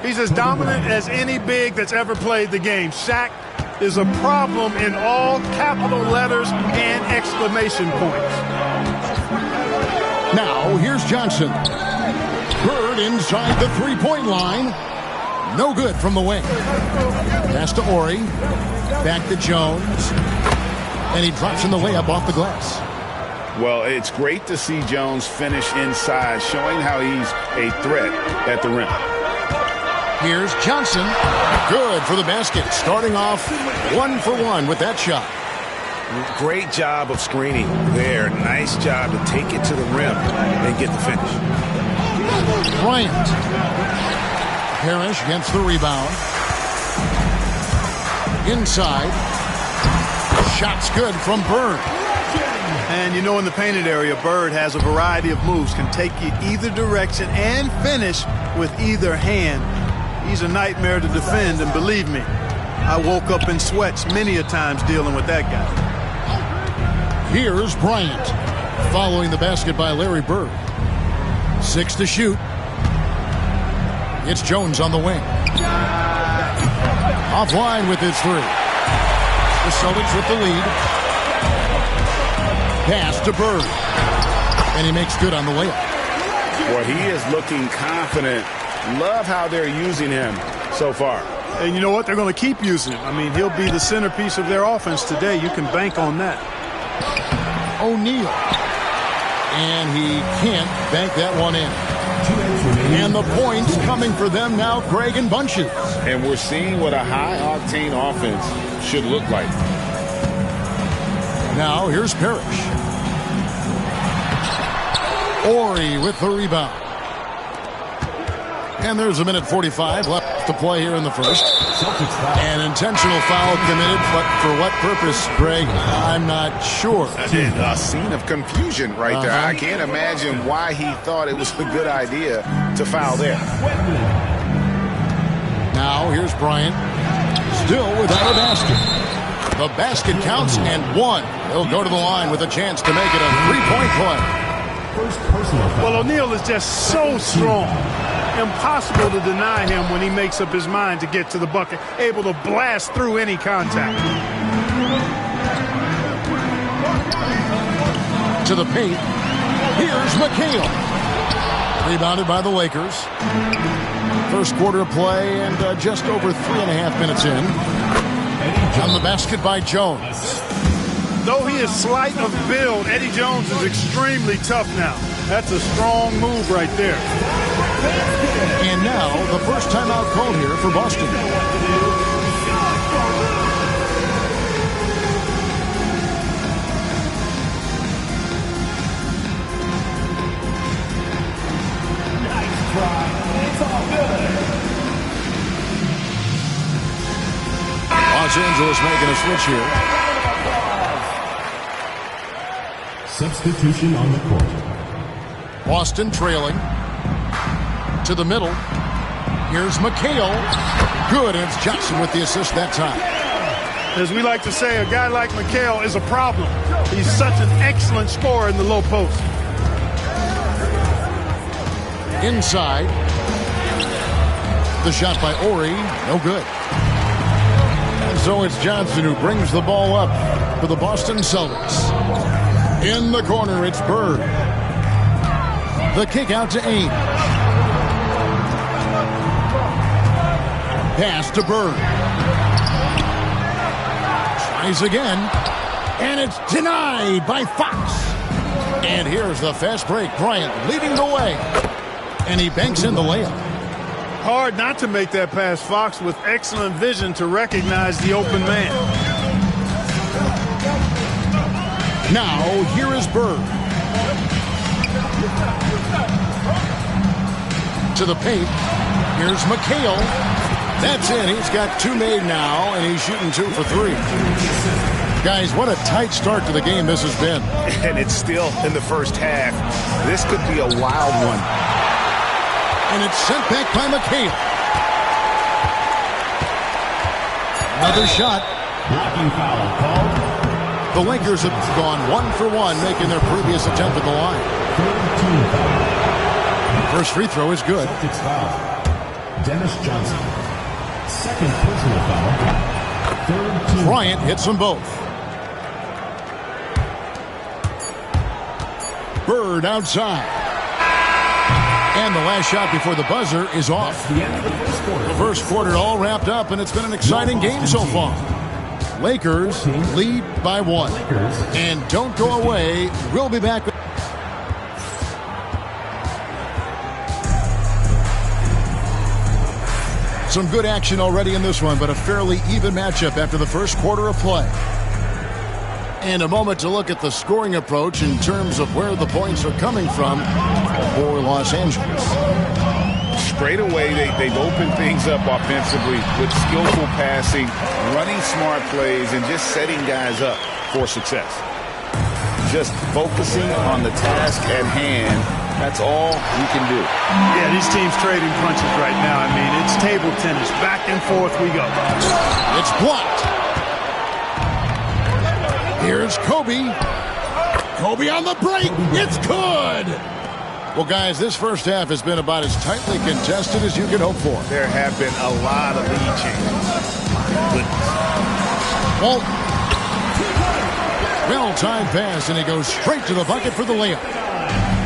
He's as dominant as any big that's ever played the game. Shaq is a problem in all capital letters and exclamation points. Now, here's Johnson. Bird inside the three-point line. No good from the wing. Pass to Ori. Back to Jones. And he drops in the layup off the glass. Well, it's great to see Jones finish inside, showing how he's a threat at the rim. Here's Johnson. Good for the basket. Starting off 1 for 1 with that shot. Great job of screening there. Nice job to take it to the rim and get the finish. Bryant. Parrish gets the rebound. Inside. Shot's good from Bird. And you know, in the painted area, Bird has a variety of moves. Can take you either direction and finish with either hand. He's a nightmare to defend, and believe me, I woke up in sweats many a times dealing with that guy. Here's Bryant. Following the basket by Larry Bird. 6 to shoot. It's Jones on the wing. Offline with his three. The Celtics with the lead. Pass to Bird. And he makes good on the layup. Well, he is looking confident. Love how they're using him so far. And you know what? They're going to keep using him. I mean, he'll be the centerpiece of their offense today. You can bank on that. O'Neal. And he can't bank that one in. And the points coming for them now, Craig, in bunches. And we're seeing what a high-octane offense should look like. Now, here's Parrish. Ori with the rebound. And there's 1:45 left to play here in the first. An intentional foul committed, but for what purpose, Greg, I'm not sure. A scene of confusion right there. I can't imagine why he thought it was a good idea to foul there. Now, here's Bryant. Still without a basket. The basket counts and one. He'll go to the line with a chance to make it a three-point play. Well, O'Neal is just so strong. Impossible to deny him when he makes up his mind to get to the bucket. Able to blast through any contact. To the paint. Here's McHale. Rebounded by the Lakers. First quarter of play and just over 3.5 minutes in. On the basket by Jones. Though he is slight of build, Eddie Jones is extremely tough now. That's a strong move right there. And now, the first timeout called here for Boston. Los Angeles making a switch here. Substitution on the court. Boston trailing. To the middle. Here's McHale. Good, and it's Johnson with the assist that time. As we like to say, a guy like McHale is a problem. He's such an excellent scorer in the low post. Inside. The shot by Ori. No good. And so it's Johnson who brings the ball up for the Boston Celtics. In the corner, it's Bird. The kick out to Ainge. Pass to Bird. Tries again. And it's denied by Fox. And here's the fast break. Bryant leading the way. And he banks in the layup. Hard not to make that pass. Fox with excellent vision to recognize the open man. Now, here is Bird. To the paint. Here's McHale. That's in. He's got two made now, and he's shooting 2 for 3. Guys, what a tight start to the game this has been. And it's still in the first half. This could be a wild one. And it's sent back by McHale. Another shot. Blocking foul called. The Lakers have gone 1 for 1, making their previous attempt at the line. First free throw is good. Celtics foul. Dennis Johnson. Second personal foul. Third team. Bryant hits them both. Bird outside. And the last shot before the buzzer is off. The end of the first quarter. The first quarter all wrapped up, and it's been an exciting game so far. Lakers lead by 1. And don't go away. We'll be back. Some good action already in this one, but a fairly even matchup after the first quarter of play. And a moment to look at the scoring approach in terms of where the points are coming from for Los Angeles. Straight away, they've opened things up offensively with skillful passing, running smart plays, and just setting guys up for success. Just focusing on the task at hand, that's all you can do. Yeah, these teams trading punches right now. I mean, it's table tennis. Back and forth we go. It's blocked. Here's Kobe. Kobe on the break. It's good. Well, guys, this first half has been about as tightly contested as you can hope for. There have been a lot of lead changes. Well-timed pass, and he goes straight to the bucket for the layup.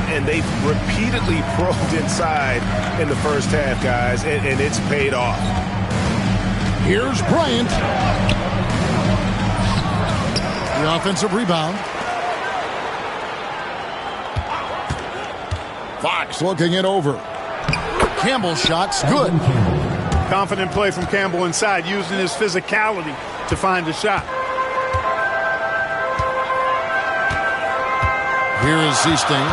And they've repeatedly probed inside in the first half, guys, and it's paid off. Here's Bryant. The offensive rebound. Fox looking it over. Campbell's shot's good. Confident play from Campbell inside, using his physicality to find the shot. Here is Seasting.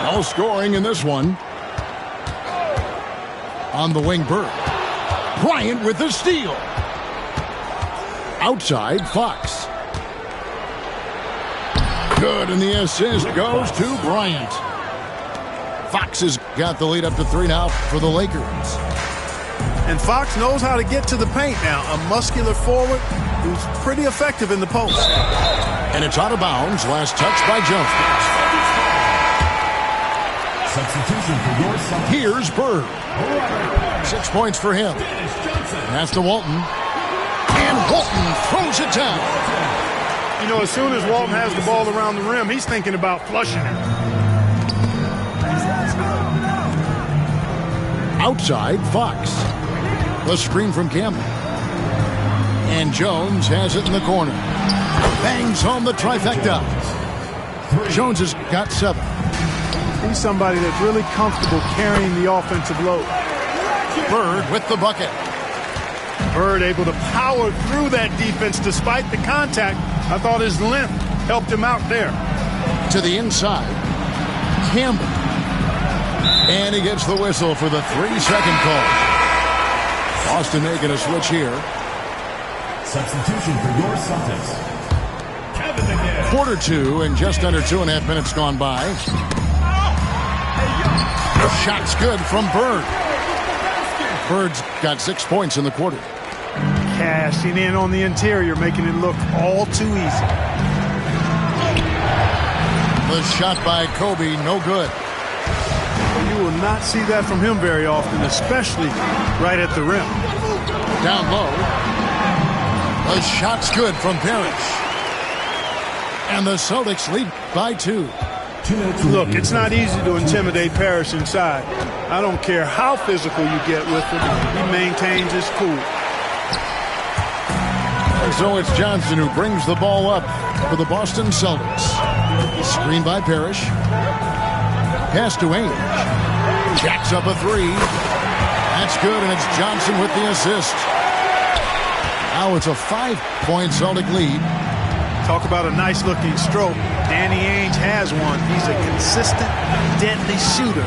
No scoring in this one. On the wing, Bird. Bryant with the steal. Outside, Fox. Good, and the assist goes to Bryant. Fox has got the lead up to 3 now for the Lakers. And Fox knows how to get to the paint now. A muscular forward who's pretty effective in the post. And it's out of bounds. Last touch by Jones. Substitution for your Celtics. Here's Bird. 6 points for him. Pass to Walton. And Walton throws it down. You know, as soon as Walton has the ball around the rim, he's thinking about flushing it. Outside, Fox. The screen from Campbell. And Jones has it in the corner. Bangs home the trifecta. Jones has got 7. He's somebody that's really comfortable carrying the offensive load. Bird with the bucket. Bird able to power through that defense despite the contact. I thought his length helped him out there. To the inside. Campbell. And he gets the whistle for the 3-second call. Boston making a switch here. Substitution for your Celtics. Kevin again. Quarter 2 and just under 2.5 minutes gone by. Shot's good from Bird. Bird's got 6 points in the quarter. Cashing in on the interior, making it look all too easy. The shot by Kobe, no good. You will not see that from him very often, especially right at the rim. Down low. The shot's good from Parrish. And the Celtics lead by 2. Look, it's not easy to intimidate Parrish inside. I don't care how physical you get with him. He maintains his cool. And so it's Johnson who brings the ball up for the Boston Celtics. Screen by Parrish. Pass to Ainge. Jacks up a 3. That's good, and it's Johnson with the assist. Now it's a 5-point Celtic lead. Talk about a nice-looking stroke. Danny Ainge has one. He's a consistent, deadly shooter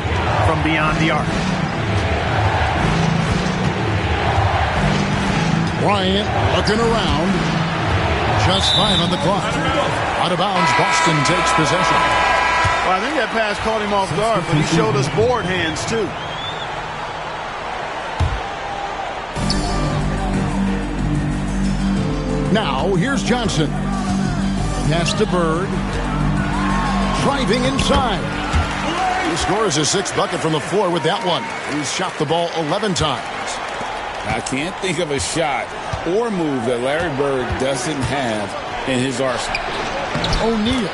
from beyond the arc. Bryant looking around. Just 5 on the clock. Out of bounds, Boston takes possession. Well, I think that pass caught him off guard, but he showed us board hands, too. Now, here's Johnson. Pass to Bird. Driving inside. He scores his 6th bucket from the floor with that one. He's shot the ball 11 times. I can't think of a shot or move that Larry Bird doesn't have in his arsenal. O'Neal.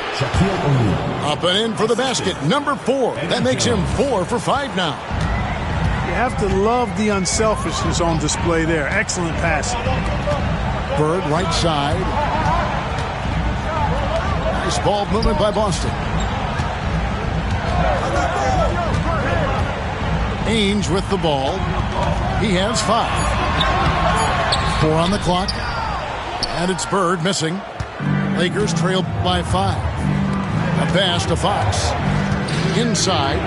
Up and in for the basket. Number 4. That makes him 4 for 5 now. You have to love the unselfishness on display there. Excellent passing. Bird right side. Nice ball movement by Boston. Ainge with the ball. He has 5. 4 on the clock. And it's Bird missing. Lakers trail by 5. A pass to Fox. Inside.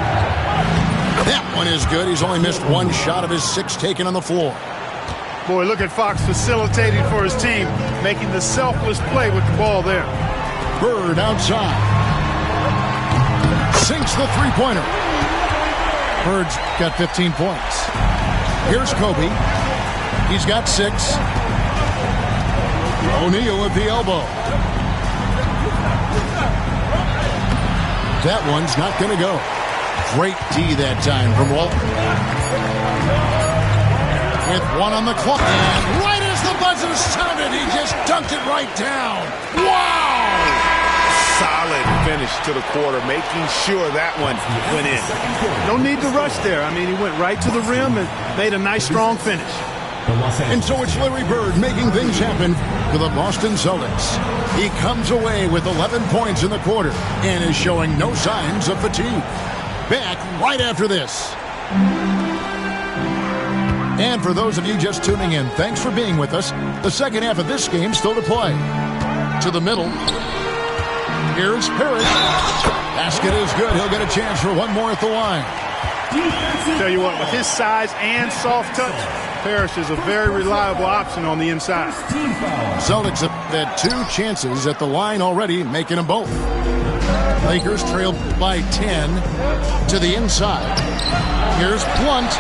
That one is good. He's only missed 1 shot of his 6 taken on the floor. Boy, look at Fox facilitating for his team, making the selfless play with the ball there. Bird outside. Sinks the three-pointer. Bird's got 15 points. Here's Kobe. He's got 6. O'Neal with the elbow. That one's not going to go. Great D that time from Walton. With 1 on the clock. And right as the buzzer sounded, he just dunked it right down. Wow! Solid finish to the quarter, making sure that one went in. No need to rush there. I mean, he went right to the rim and made a nice, strong finish. And so it's Larry Bird making things happen for the Boston Celtics. He comes away with 11 points in the quarter and is showing no signs of fatigue. Back right after this. And for those of you just tuning in, thanks for being with us. The second half of this game still to play. To the middle. Here's Parrish. Basket is good. He'll get a chance for 1 more at the line. Tell you what, with his size and soft touch, Parrish is a very reliable option on the inside. Celtics have had 2 chances at the line already, making them both. Lakers trail by 10 to the inside. Here's Blunt.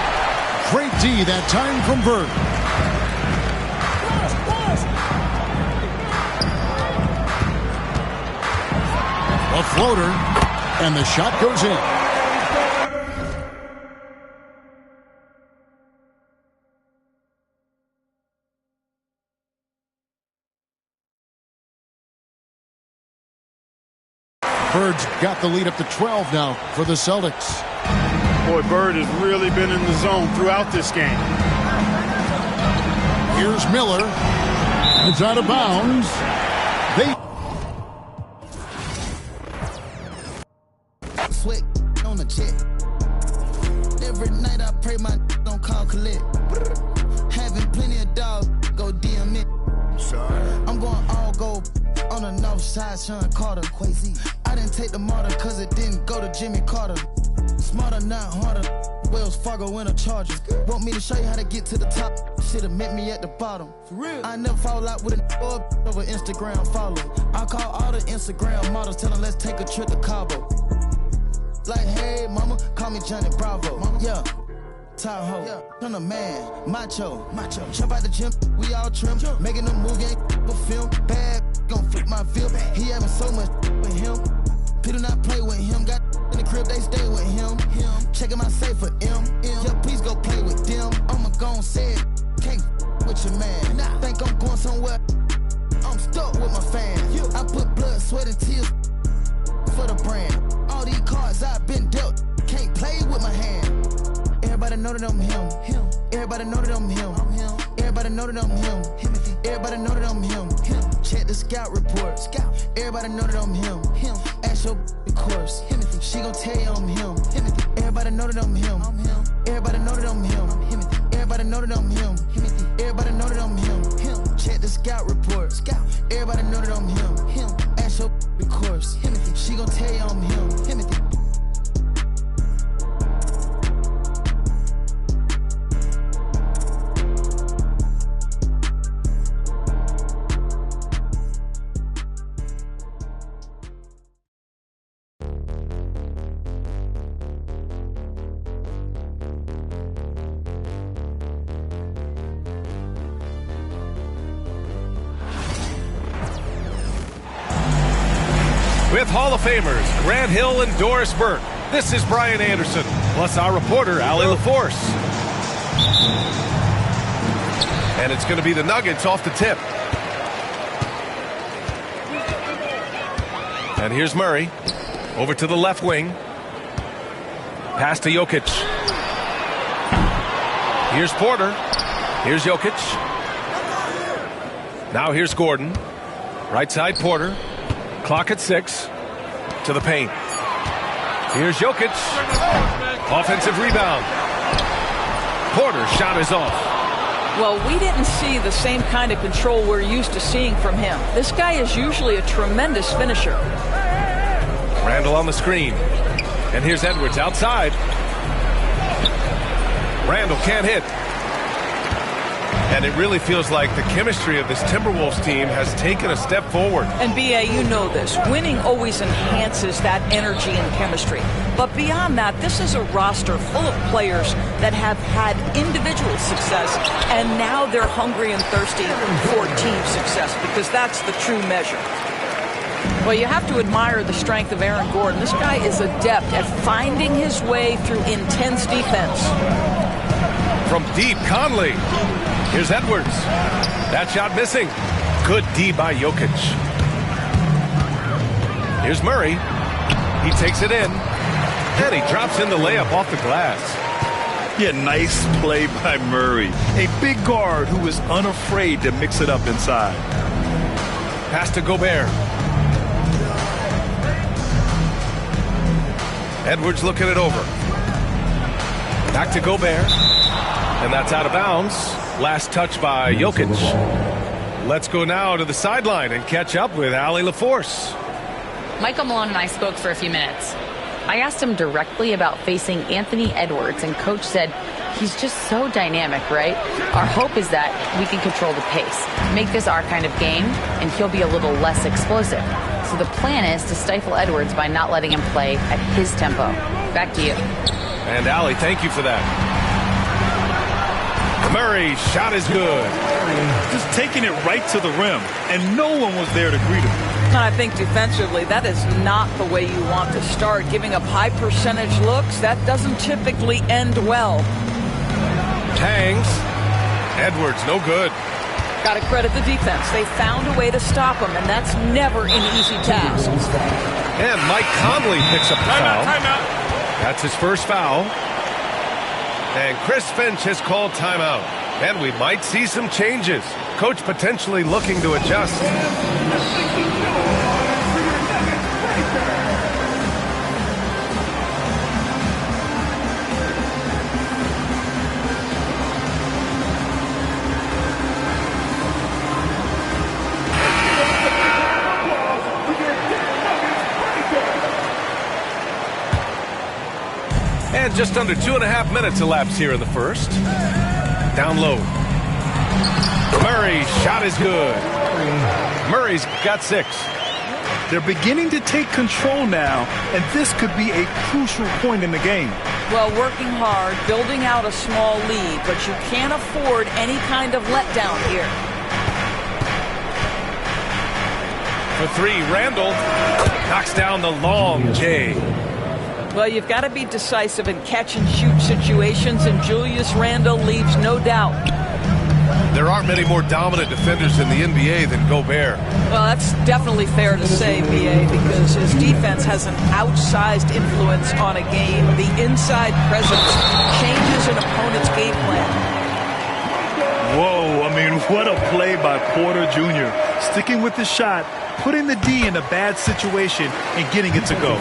Great D that time from Bird. A floater, and the shot goes in. Bird's got the lead up to 12 now for the Celtics. Boy, Bird has really been in the zone throughout this game. Here's Miller. It's out of bounds. Sweat on the jet. Every night I pray my don't call collect. Having plenty of dogs go DM it. I'm going all gold on the north side, Sean Carter. Crazy. I didn't take the martyr cause it didn't go to Jimmy Carter. Smarter, not harder. Wells Fargo in a Charger. Want me to show you how to get to the top? Should've met me at the bottom. For real. I never fall out with a over Instagram follow. I call all the Instagram models, tell them let's take a trip to Cabo. Like, hey, mama, call me Johnny Bravo. Mama. Yeah. Tahoe, yeah. Turn a man, macho. Jump out the gym, we all trim. Making a movie, ain't a film. Bad, gon' flip my film. He having so much with him. People not play with him. Got in the crib, they stay with him. Checking my safe for M. Yeah, please go play with them. I'ma gon' say it. Can't with your man. Think I'm going somewhere. I'm stuck with my fans. I put blood, sweat, and tears for the brand. All these cards I've been dealt. Can't play with my hand. Everybody know that I'm him. Everybody know that I'm him. Everybody know that I'm him. Everybody know that I'm him. Check the scout report. Everybody know that I'm him. Ask your of course. She gon' tell you I'm him. Everybody know that I'm him. Everybody know that I'm him. Everybody know that I'm him. Everybody know that I'm him. Check the scout report. Everybody know that I'm him. Ask your of course. She gon' tell you I'm him. With Hall of Famers Grant Hill and Doris Burke, this is Brian Anderson, plus our reporter, Allie LaForce. And it's going to be the Nuggets off the tip. And here's Murray. Over to the left wing. Pass to Jokic. Here's Porter. Here's Jokic. Now here's Gordon. Right side Porter. Clock at 6. To the paint. Here's Jokic. Offensive rebound. Porter's shot is off. Well, we didn't see the same kind of control we're used to seeing from him. This guy is usually a tremendous finisher. Randall on the screen. And here's Edwards outside. Randall can't hit. And it really feels like the chemistry of this Timberwolves team has taken a step forward. And B.A., you know this. Winning always enhances that energy and chemistry. But beyond that, this is a roster full of players that have had individual success, and now they're hungry and thirsty for team success, because that's the true measure. Well, you have to admire the strength of Aaron Gordon. This guy is adept at finding his way through intense defense. From deep, Conley. Here's Edwards. That shot missing. Good D by Jokic. Here's Murray. He takes it in. And he drops in the layup off the glass. Yeah, nice play by Murray. A big guard who is unafraid to mix it up inside. Pass to Gobert. Edwards looking it over. Back to Gobert. And that's out of bounds. Last touch by Jokic. Let's go now to the sideline and catch up with Allie LaForce. Michael Malone and I spoke for a few minutes. I asked him directly about facing Anthony Edwards, and Coach said he's just so dynamic, right? Our hope is that we can control the pace, make this our kind of game, and he'll be a little less explosive. So the plan is to stifle Edwards by not letting him play at his tempo. Back to you. And Allie, thank you for that. Murray's shot is good. Just taking it right to the rim, and no one was there to greet him. I think defensively, that is not the way you want to start. Giving up high percentage looks, that doesn't typically end well. Tangs. Edwards, no good. Got to credit the defense. They found a way to stop him, and that's never an easy task. And Mike Conley picks up the foul. Timeout. That's his first foul. And Chris Finch has called timeout. And we might see some changes. Coach potentially looking to adjust. And just under 2.5 minutes elapsed here in the first. Down low. Murray's shot is good. Murray's got 6. They're beginning to take control now, and this could be a crucial point in the game. Well, working hard, building out a small lead, but you can't afford any kind of letdown here. For 3, Randall knocks down the long J. Well, you've got to be decisive in catch-and-shoot situations, and Julius Randle leaves no doubt. There aren't many more dominant defenders in the NBA than Gobert. Well, that's definitely fair to say, B.A., because his defense has an outsized influence on a game. The inside presence changes an opponent's game plan. Whoa, I mean, what a play by Porter Jr. Sticking with the shot, putting the D in a bad situation, and getting it to go.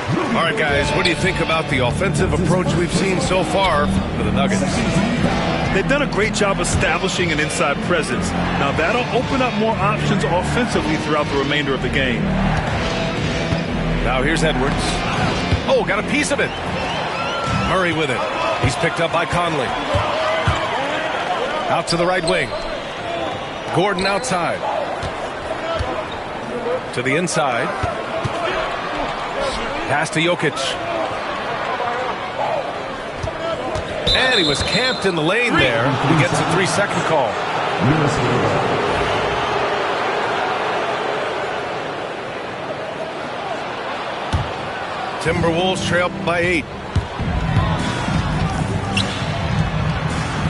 All right, guys, what do you think about the offensive approach we've seen so far for the Nuggets? They've done a great job establishing an inside presence. Now, that'll open up more options offensively throughout the remainder of the game. Now, here's Edwards. Oh, got a piece of it. Murray with it. He's picked up by Conley. Out to the right wing. Gordon outside. To the inside. Pass to Jokic. And he was camped in the lane there. He gets a 3-second call. Timberwolves trail by 8.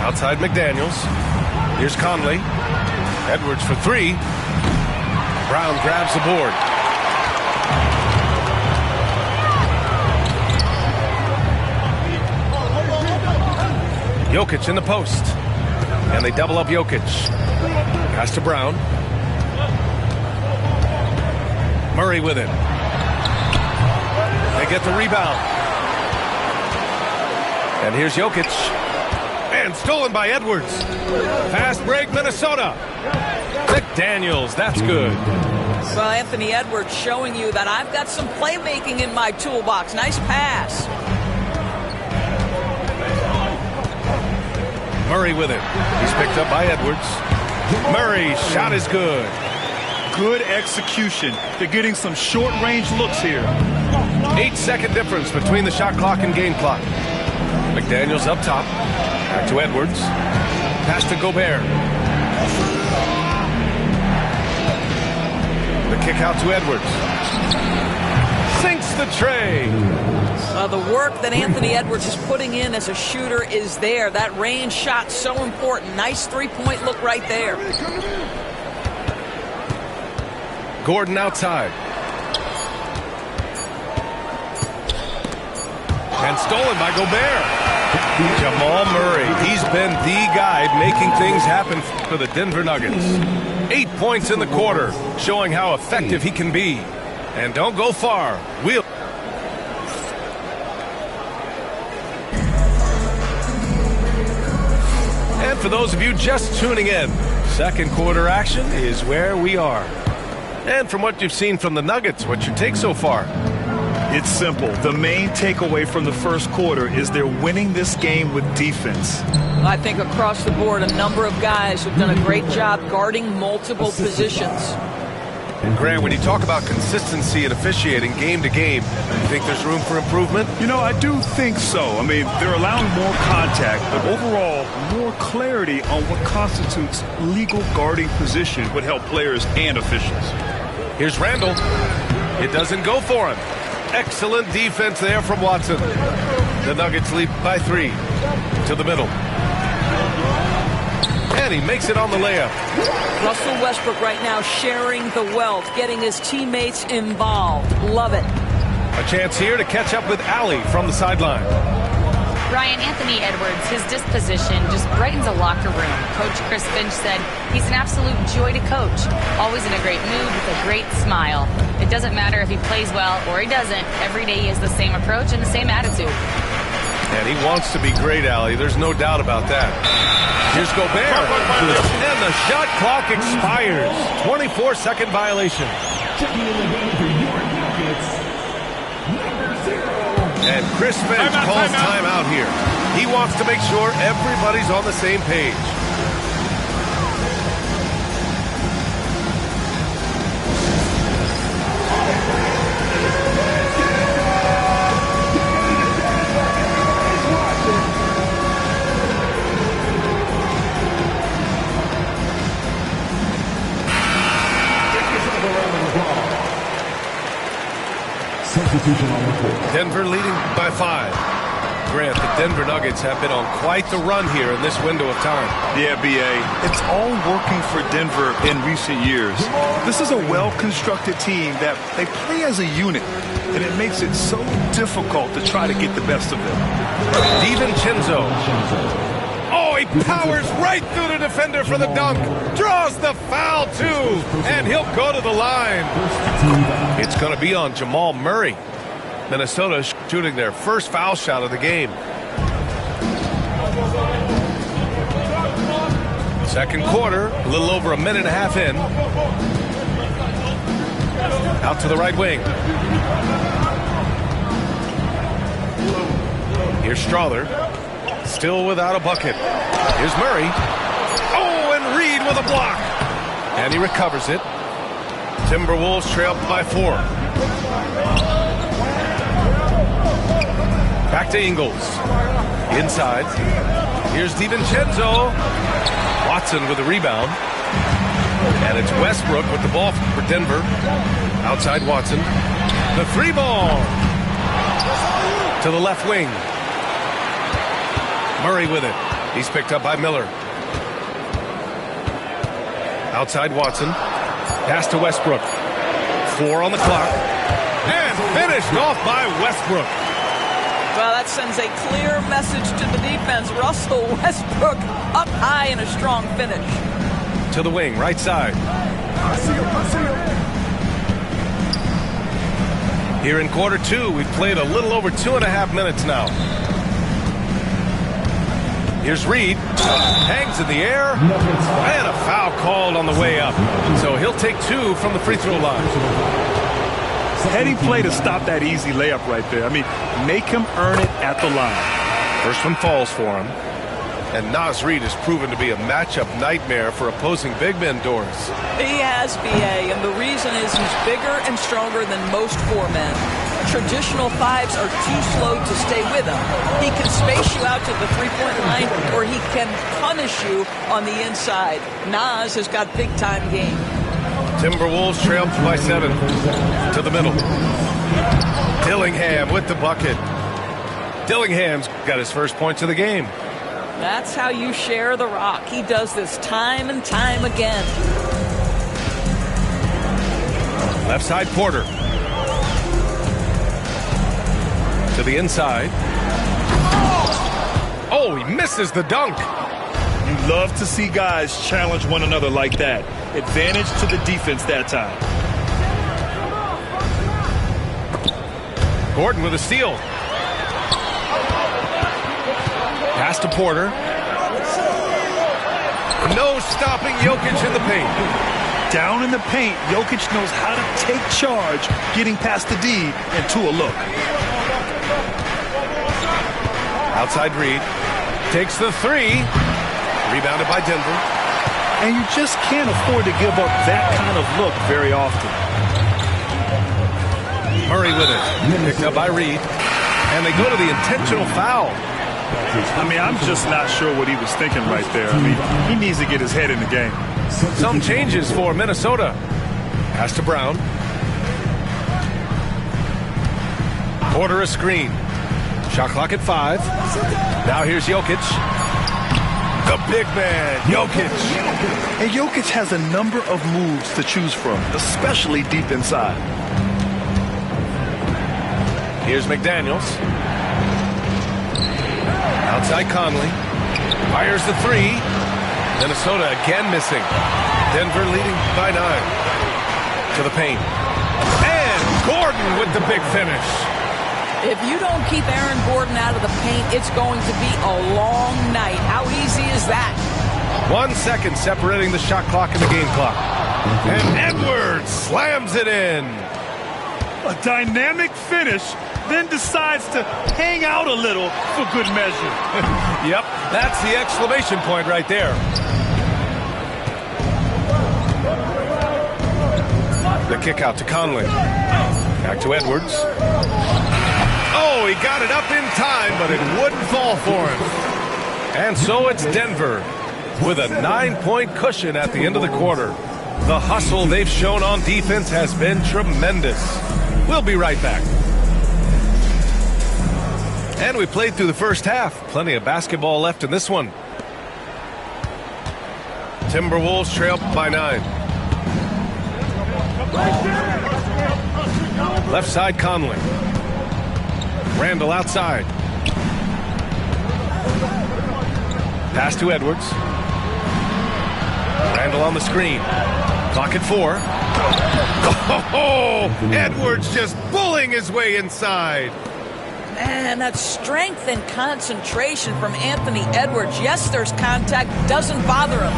Outside McDaniels. Here's Conley. Edwards for 3. Brown grabs the board. Jokic in the post. And they double up Jokic. Pass to Brown. Murray with it. They get the rebound. And here's Jokic. And stolen by Edwards. Fast break, Minnesota. McDaniels, that's good. Well, Anthony Edwards showing you that I've got some playmaking in my toolbox. Nice pass. Murray with it. He's picked up by Edwards. Murray's shot is good. Good execution. They're getting some short-range looks here. 8-second difference between the shot clock and game clock. McDaniels up top. Back to Edwards. Pass to Gobert. The kick out to Edwards. Sinks the tray. The work that Anthony Edwards is putting in as a shooter is there. That range shot so important. Nice three-point look right there. Gordon outside. And stolen by Gobert. Jamal Murray. He's been the guy making things happen for the Denver Nuggets. 8 points in the quarter, showing how effective he can be. And don't go far. And for those of you just tuning in, second quarter action is where we are. And from what you've seen from the Nuggets, what's your take so far? It's simple. The main takeaway from the first quarter is they're winning this game with defense. I think across the board, a number of guys have done a great job guarding multiple positions. And Grant, when you talk about consistency and officiating game to game, you think there's room for improvement? You know, I do think so. I mean, they're allowing more contact, but overall, more clarity on what constitutes legal guarding position would help players and officials. Here's Randall. It doesn't go for him. Excellent defense there from Watson. The Nuggets lead by 3 to the middle. And he makes it on the layup. Russell Westbrook right now sharing the wealth, getting his teammates involved. Love it. A chance here to catch up with Allie from the sideline. Ryan, Anthony Edwards, his disposition just brightens a locker room. Coach Chris Finch said he's an absolute joy to coach. Always in a great mood with a great smile. It doesn't matter if he plays well or he doesn't. Every day he has the same approach and the same attitude. And he wants to be great, Allie. There's no doubt about that. Here's Gobert. And the shot clock expires. 24-second violation. And Chris Finch calls timeout here. He wants to make sure everybody's on the same page. Denver leading by 5. Grant, the Denver Nuggets have been on quite the run here in this window of time. Yeah, B.A., it's all working for Denver in recent years. This is a well-constructed team that they play as a unit, and it makes it so difficult to try to get the best of them. DiVincenzo. Oh, he powers right through the defender for the dunk. Draws the foul, too, and he'll go to the line. It's going to be on Jamal Murray. Minnesota shooting their first foul shot of the game. Second quarter, a little over a minute and a half in. Out to the right wing. Here's Strawther. Still without a bucket. Here's Murray. Oh, and Reed with a block. And he recovers it. Timberwolves trail by 4. Back to Ingles. Inside. Here's DiVincenzo. Watson with the rebound. And it's Westbrook with the ball for Denver. Outside Watson. The 3 ball. To the left wing. Murray with it. He's picked up by Miller. Outside Watson. Pass to Westbrook. 4 on the clock. And finished off by Westbrook. Well, that sends a clear message to the defense. Russell Westbrook up high in a strong finish. To the wing, right side. Here in quarter 2, we've played a little over 2.5 minutes now. Here's Reed. Hangs in the air. And a foul called on the way up. So he'll take 2 from the free throw line. Heady play to stop that easy layup right there. I mean, make him earn it at the line. First one falls for him. And Naz Reid has proven to be a matchup nightmare for opposing big men, Doris. He has, B.A., and the reason is he's bigger and stronger than most 4 men. Traditional 5s are too slow to stay with him. He can space you out to the three-point line, or he can punish you on the inside. Naz has got big-time game. Timberwolves trailed by 7. To the middle. Dillingham with the bucket. Dillingham's got his first points of the game. That's how you share the rock. He does this time and time again. Left side, Porter. To the inside. Oh, he misses the dunk. You love to see guys challenge one another like that. Advantage to the defense that time. Gordon with a steal. Pass to Porter. No stopping Jokic in the paint. Down in the paint, Jokic knows how to take charge, getting past the D and to a look. Outside Reed. Takes the 3. Rebounded by Denver. And you just can't afford to give up that kind of look very often. Murray with it. Picked up by Reed. And they go to the intentional foul. I mean, I'm just not sure what he was thinking right there. I mean, he needs to get his head in the game. Some changes for Minnesota. Pass to Brown. Porter a screen. Shot clock at 5. Now here's Jokic. The big man, Jokic. And Jokic has a number of moves to choose from, especially deep inside. Here's McDaniels. Outside Conley. Fires the 3. Minnesota again missing. Denver leading by 9. To the paint. And Gordon with the big finish. If you don't keep Aaron Gordon out of the paint, it's going to be a long night. How easy is that? 1 second separating the shot clock and the game clock. And Edwards slams it in. A dynamic finish, then decides to hang out a little for good measure. Yep, that's the exclamation point right there. The kick out to Conley. Back to Edwards. Oh, he got it up in time, but it wouldn't fall for him. And so it's Denver with a 9-point cushion at the end of the quarter. The hustle they've shown on defense has been tremendous. We'll be right back. And we played through the first half. Plenty of basketball left in this one. Timberwolves trail by 9. Left side, Conley. Randall outside. Pass to Edwards. Randall on the screen. Clock at 4. Oh, Edwards just bullying his way inside. Man, that strength and concentration from Anthony Edwards. Yes, there's contact. Doesn't bother him.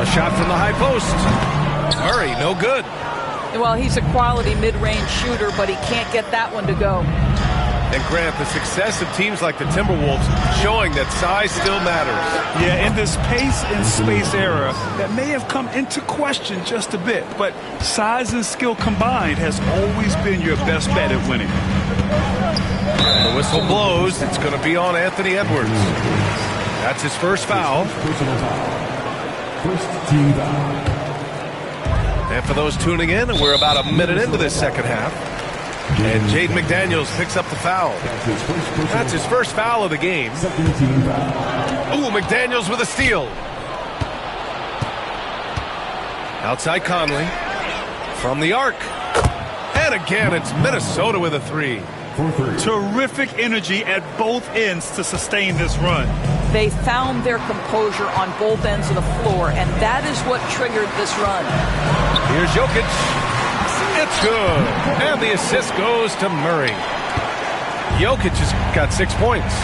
A shot from the high post. Murray, no good. Well, he's a quality mid-range shooter, but he can't get that one to go. And Grant, the success of teams like the Timberwolves showing that size still matters. Yeah, in this pace and space era, that may have come into question just a bit, but size and skill combined has always been your best bet at winning. And the whistle blows. It's going to be on Anthony Edwards. That's his first foul. First team foul. And for those tuning in, we're about a minute into this second half. And Jaden McDaniels picks up the foul. That's his first foul of the game. Ooh, McDaniels with a steal. Outside Conley. From the arc. And again, it's Minnesota with a three. Terrific energy at both ends to sustain this run. They found their composure on both ends of the floor, and that is what triggered this run. Here's Jokic. It's good. And the assist goes to Murray. Jokic has got 6 points.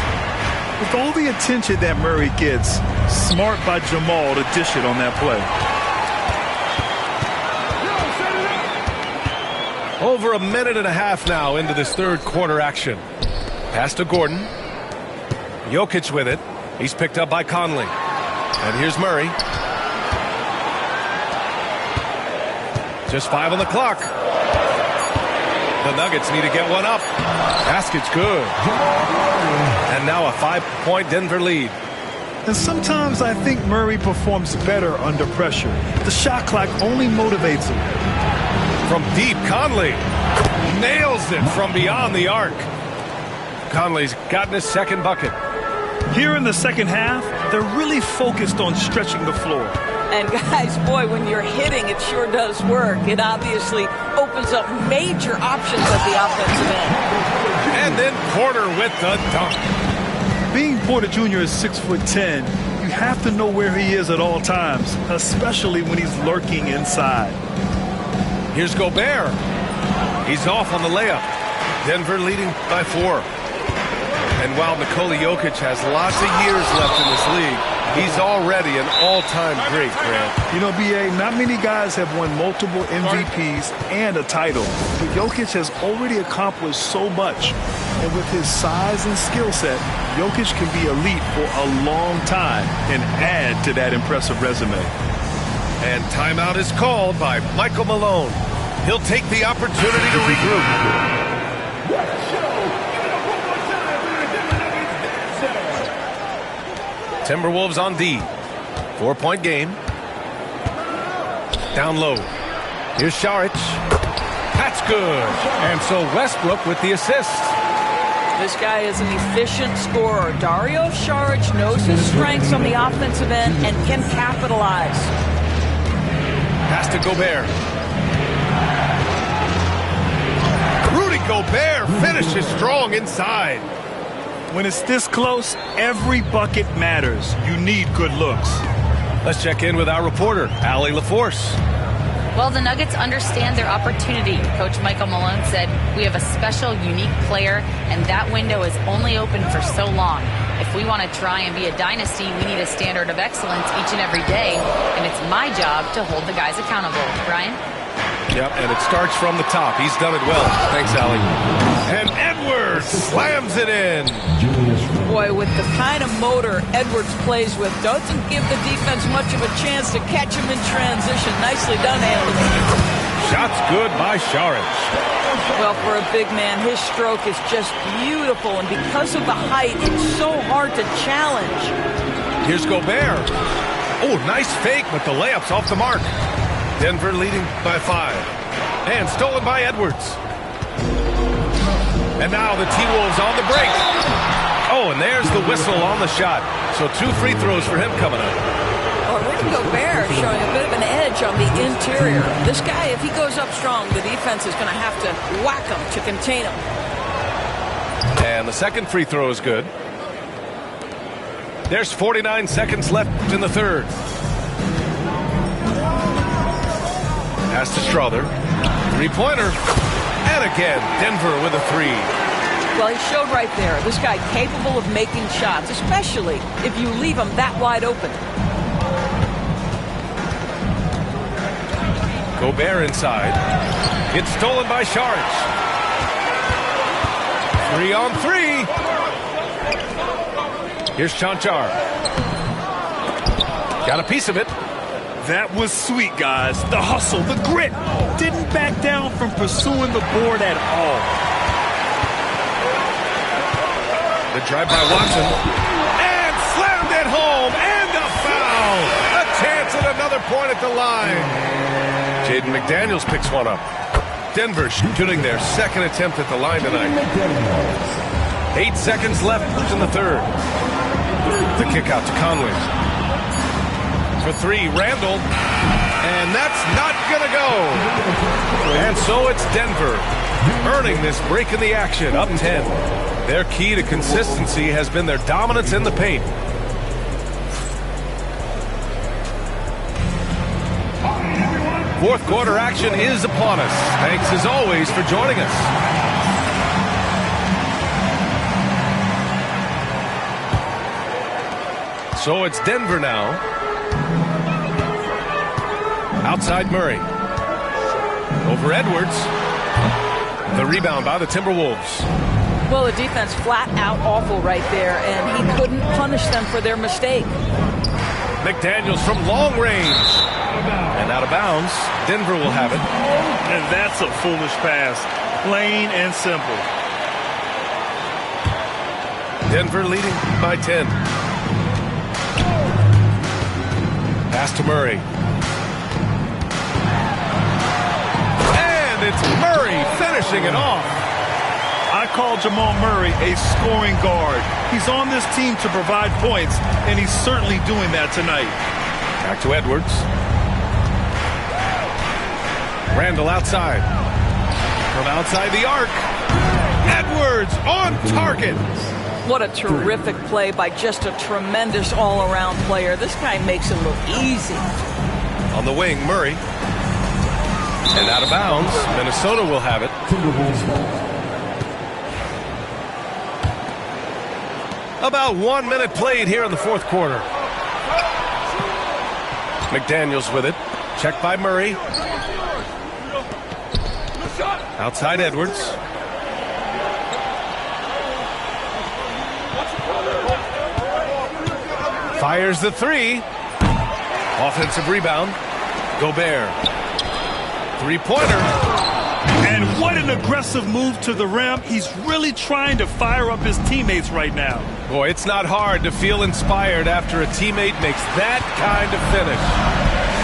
With all the attention that Murray gets, smart by Jamal to dish it on that play. Over a minute and a half now into this third quarter action. Pass to Gordon. Jokic with it. He's picked up by Conley. And here's Murray. Just 5 on the clock. The Nuggets need to get one up. Basket's good. And now a 5-point Denver lead. And sometimes I think Murray performs better under pressure. The shot clock only motivates him. From deep, Conley nails it from beyond the arc. Conley's gotten his second bucket. Here in the second half, they're really focused on stretching the floor. And guys, boy, when you're hitting, it sure does work. It obviously opens up major options at the offensive end. And then Porter with the dunk. Being Porter Jr. is 6'10", you have to know where he is at all times, especially when he's lurking inside. Here's Gobert. He's off on the layup. Denver leading by 4. And while Nikola Jokic has lots of years left in this league, he's already an all-time great, Grant. You know, B.A., not many guys have won multiple MVPs and a title. But Jokic has already accomplished so much. And with his size and skill set, Jokic can be elite for a long time and add to that impressive resume. And timeout is called by Michael Malone. He'll take the opportunity to regroup. Timberwolves on D. 4-point game. Down low. Here's Saric. That's good. And so Westbrook with the assist. This guy is an efficient scorer. Dario Saric knows his strengths on the offensive end and can capitalize. Pass to Gobert. Rudy Gobert finishes strong inside. When it's this close, every bucket matters. You need good looks. Let's check in with our reporter, Allie LaForce. Well, the Nuggets understand their opportunity. Coach Michael Malone said, we have a special, unique player, and that window is only open for so long. If we want to try and be a dynasty, we need a standard of excellence each and every day, and it's my job to hold the guys accountable. Brian? Yep, and it starts from the top. He's done it well. Thanks, Allie. And Edwards slams it in. Boy, with the kind of motor Edwards plays with, doesn't give the defense much of a chance to catch him in transition. Nicely done, Anthony. Shots good by Saric. Well, for a big man, his stroke is just beautiful, and because of the height, it's so hard to challenge. Here's Gobert. Oh, nice fake, but the layup's off the mark. Denver leading by 5. And stolen by Edwards. And now the T-Wolves on the break. Oh, and there's the whistle on the shot. So 2 free throws for him coming up. Well, Rudy Gobert showing a bit of an edge on the interior. This guy, if he goes up strong, the defense is going to have to whack him to contain him. And the second free throw is good. There's 49 seconds left in the third. Pass to Strother. 3-pointer. And again, Denver with a 3. Well, he showed right there. This guy capable of making shots, especially if you leave him that wide open. Gobert inside. It's stolen by Saric. 3-on-3. Here's Chanchar. Got a piece of it. That was sweet, guys. The hustle, the grit. Didn't back down from pursuing the board at all. The drive by Watson. And slammed it home. And a foul. A chance at another point at the line. Jaden McDaniels picks one up. Denver shooting their second attempt at the line tonight. 8 seconds left in the third. The kick out to Conley. For three, Randall. And that's not going to go. And so it's Denver earning this break in the action, up 10. Their key to consistency has been their dominance in the paint. Fourth quarter action is upon us. Thanks as always for joining us. So it's Denver now. Outside Murray. Over Edwards. The rebound by the Timberwolves. Well, the defense flat out awful right there, and he couldn't punish them for their mistake. McDaniels from long range. And out of bounds. Denver will have it. And that's a foolish pass. Plain and simple. Denver leading by 10. Pass to Murray. And it's Murray finishing it off. I call Jamal Murray a scoring guard. He's on this team to provide points, and he's certainly doing that tonight. Back to Edwards. Randall outside. From outside the arc. Edwards on target. What a terrific play by just a tremendous all-around player. This guy makes it look easy. On the wing, Murray. And out of bounds. Minnesota will have it. About 1 minute played here in the fourth quarter. McDaniels with it. Checked by Murray. Outside Edwards. Fires the three. Offensive rebound. Gobert. Three-pointer. And what an aggressive move to the rim. He's really trying to fire up his teammates right now. Boy, it's not hard to feel inspired after a teammate makes that kind of finish.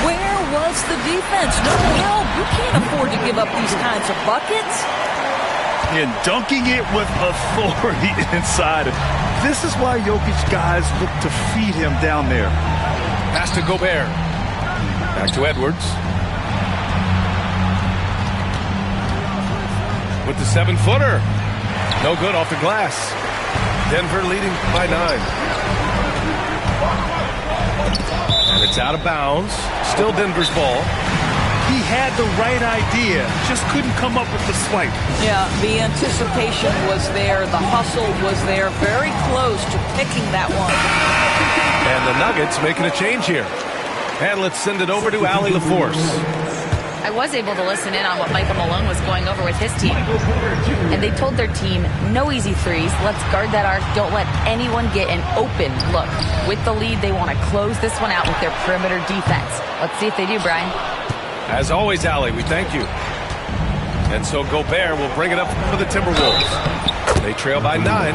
Where was the defense? No help. You can't afford to give up these kinds of buckets. And dunking it with authority inside. This is why Jokic guys look to feed him down there. Pass to Gobert. Back to Edwards. With the 7-footer. No good off the glass. Denver leading by 9. And it's out of bounds. Still Denver's ball. He had the right idea, just couldn't come up with the swipe. Yeah, the anticipation was there. The hustle was there. Very close to picking that one. And the Nuggets making a change here. And let's send it over to Allie LaForce. I was able to listen in on what Michael Malone was going over with his team. And they told their team, no easy threes. Let's guard that arc. Don't let anyone get an open look. With the lead, they want to close this one out with their perimeter defense. Let's see if they do, Brian. As always, Allie, we thank you. And so Gobert will bring it up for the Timberwolves. They trail by 9.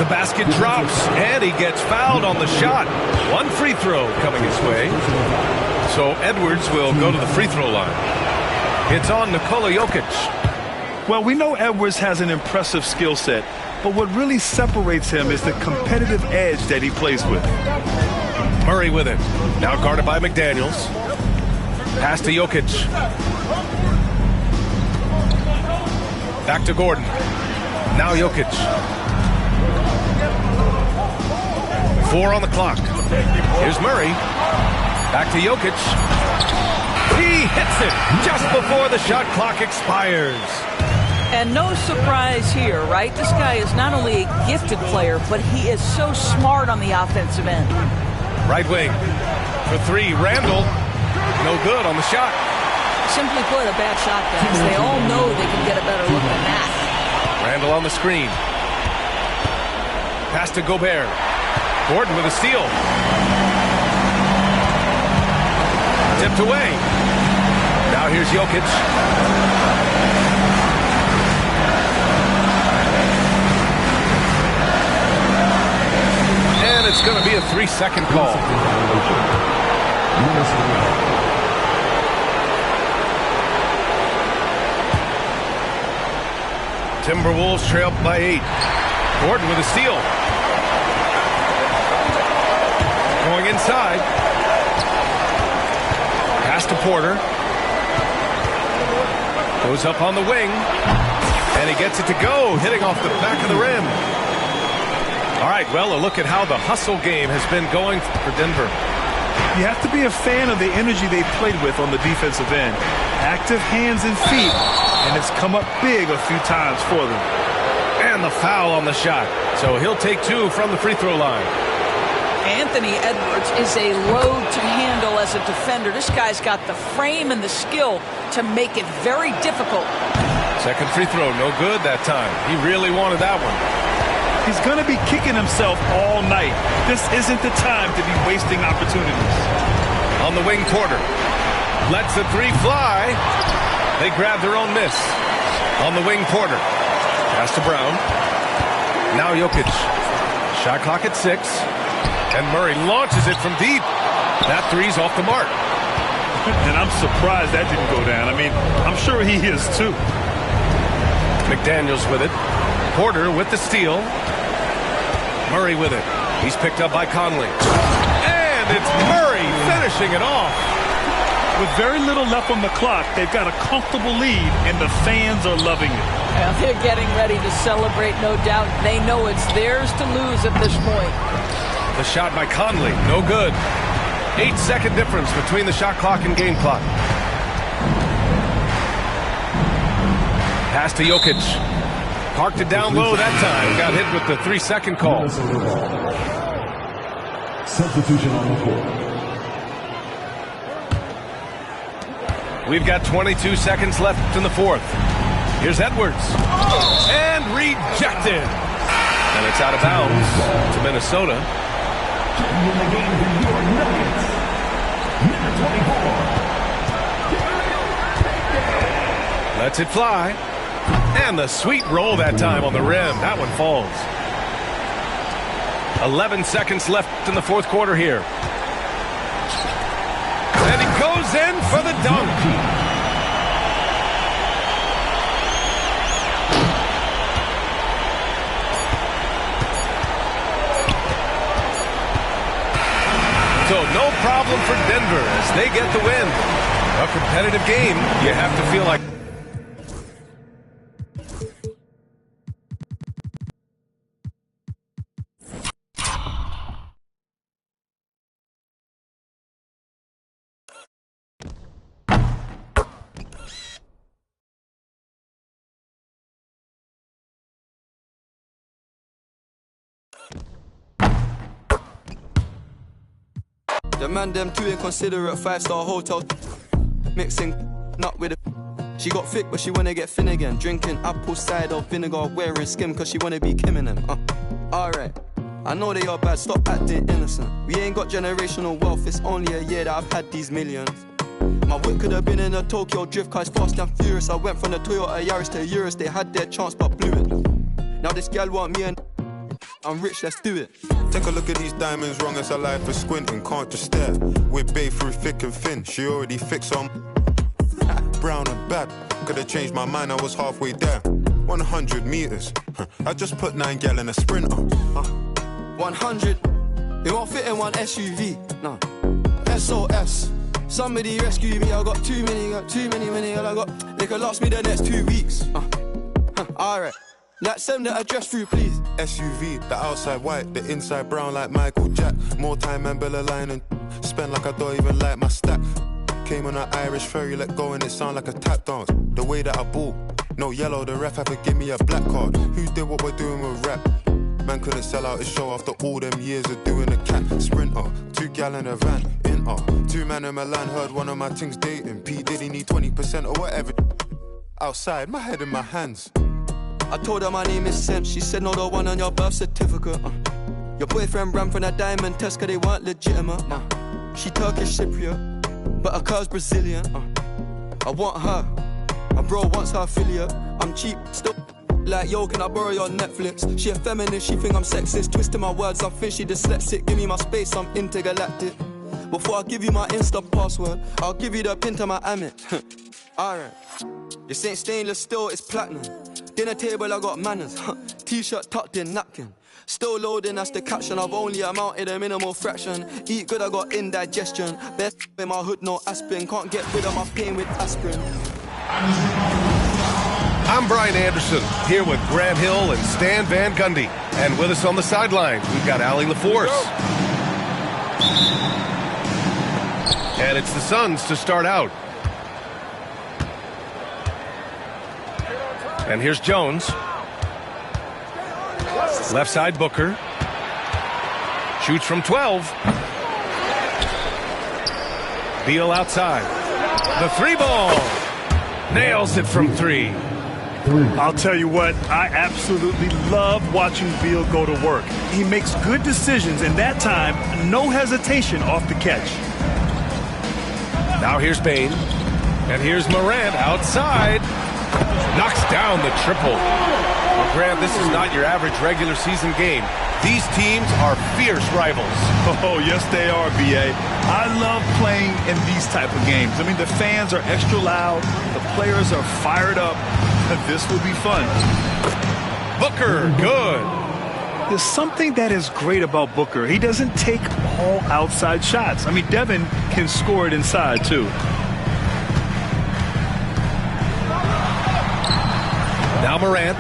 The basket drops, and he gets fouled on the shot. One free throw coming his way. So Edwards will go to the free throw line. It's on Nikola Jokic. Well, we know Edwards has an impressive skill set, but what really separates him is the competitive edge that he plays with. Murray with it. Now guarded by McDaniels. Pass to Jokic. Back to Gordon. Now Jokic. 4 on the clock. Here's Murray. Back to Jokic. He hits it just before the shot clock expires. And no surprise here, right? This guy is not only a gifted player, but he is so smart on the offensive end. Right wing. For 3, Randall. No good on the shot. Simply put, a bad shot, guys. They all know they can get a better look than that. Randall on the screen. Pass to Gobert. Gordon with a steal. Tipped away. Now here's Jokic. And it's going to be a 3-second call. Timberwolves trail by 8. Gordon with a steal. Going inside. Pass to Porter. Goes up on the wing. And he gets it to go, hitting off the back of the rim. All right, well, a look at how the hustle game has been going for Denver. You have to be a fan of the energy they played with on the defensive end. Active hands and feet, and it's come up big a few times for them. And the foul on the shot. So he'll take 2 from the free throw line. Anthony Edwards is a load to handle as a defender. This guy's got the frame and the skill to make it very difficult. Second free throw, no good that time. He really wanted that one. He's going to be kicking himself all night. This isn't the time to be wasting opportunities. On the wing, Porter lets the 3 fly. They grab their own miss. On the wing, Porter. Pass to Brown. Now Jokic. Shot clock at 6. And Murray launches it from deep. That 3's off the mark. And I'm surprised that didn't go down. I mean, I'm sure he is too. McDaniels with it. Porter with the steal. Murray with it. He's picked up by Conley. And it's Murray finishing it off. With very little left on the clock, they've got a comfortable lead, and the fans are loving it. Well, they're getting ready to celebrate, no doubt. They know it's theirs to lose at this point. The shot by Conley, no good. 8-second difference between the shot clock and game clock. Pass to Jokic. Parked it down low that time. Got hit with the 3-second call. Substitution on the court. We've got 22 seconds left in the fourth. Here's Edwards. And rejected. And it's out of bounds to Minnesota. In the game for your Nuggets, number 24. Lets it fly. And the sweet roll that time on the rim. That one falls. 11 seconds left in the fourth quarter here. And he goes in for the dunk. So no problem for Denver as they get the win. A competitive game, you have to feel like. The man them too inconsiderate, 5-star hotel mixing nut with it. She got thick but she wanna get thin again. Drinking apple cider vinegar, wearing skim cause she wanna be Kim in them. Alright, I know they are bad, stop acting innocent. We ain't got generational wealth, it's only a year that I've had these millions. My whip could have been in a Tokyo drift car, it's fast and furious. I went from the Toyota Yaris to Urus, they had their chance but blew it. Now this gal want me and I'm rich, let's do it. Take a look at these diamonds, wrong as a life for squinting, can't just stare. We're babe through thick and thin, she already fixed on brown and bad. Could've changed my mind, I was halfway there. 100 meters, I just put 9 gal in a sprinter. 100, it won't fit in one SUV, no. SOS, somebody rescue me, I got too many, I got, they could last me the next 2 weeks. Alright. Like, send the address through, please. SUV, the outside white, the inside brown like Michael Jack. More time and Bella line and spend like I don't even like my stack. Came on an Irish ferry, let go and it sound like a tap dance. The way that I ball, no yellow, the ref had to give me a black card. Who did what we're doing with rap? Man couldn't sell out his show after all them years of doing a cat. Sprinter, 2 gal in a van, in 2 man in Milan, heard one of my things dating. P Diddy need 20% or whatever. Outside, my head in my hands. I told her my name is Sam. She said no, the one on your birth certificate. Your boyfriend ran from that diamond test cause they weren't legitimate. She Turkish Cypriot, but her car's Brazilian. I want her, my bro wants her affiliate. I'm cheap, still like, yo, can I borrow your Netflix? She a feminist, she think I'm sexist. Twisting my words, I think she dyslexic. Give me my space, I'm intergalactic. Before I give you my Insta password, I'll give you the pin to my Amex. Alright, this ain't stainless steel, it's platinum. Dinner table, I got manners. T-shirt tucked in, napkin. Still loading, that's the caption. I've only amounted a minimal fraction. Eat good, I got indigestion. Best in my hood, no aspirin. Can't get rid of my pain with aspirin. I'm Brian Anderson, here with Grant Hill and Stan Van Gundy. And with us on the sideline, we've got Allie LaForce. And it's the Suns to start out. And here's Jones. Left side, Booker. Shoots from 12. Beal outside. The three ball. Nails it from 3. I'll tell you what, I absolutely love watching Beal go to work. He makes good decisions, and that time, no hesitation off the catch. Now here's Bane. And here's Morant outside. Knocks down the triple. Well, Grant, this is not your average regular season game. These teams are fierce rivals. Oh, yes, they are, B.A. I love playing in these type of games. I mean, the fans are extra loud. The players are fired up. This will be fun. Booker, good. There's something that is great about Booker. He doesn't take all outside shots. I mean, Devin can score it inside, too. Now Morant.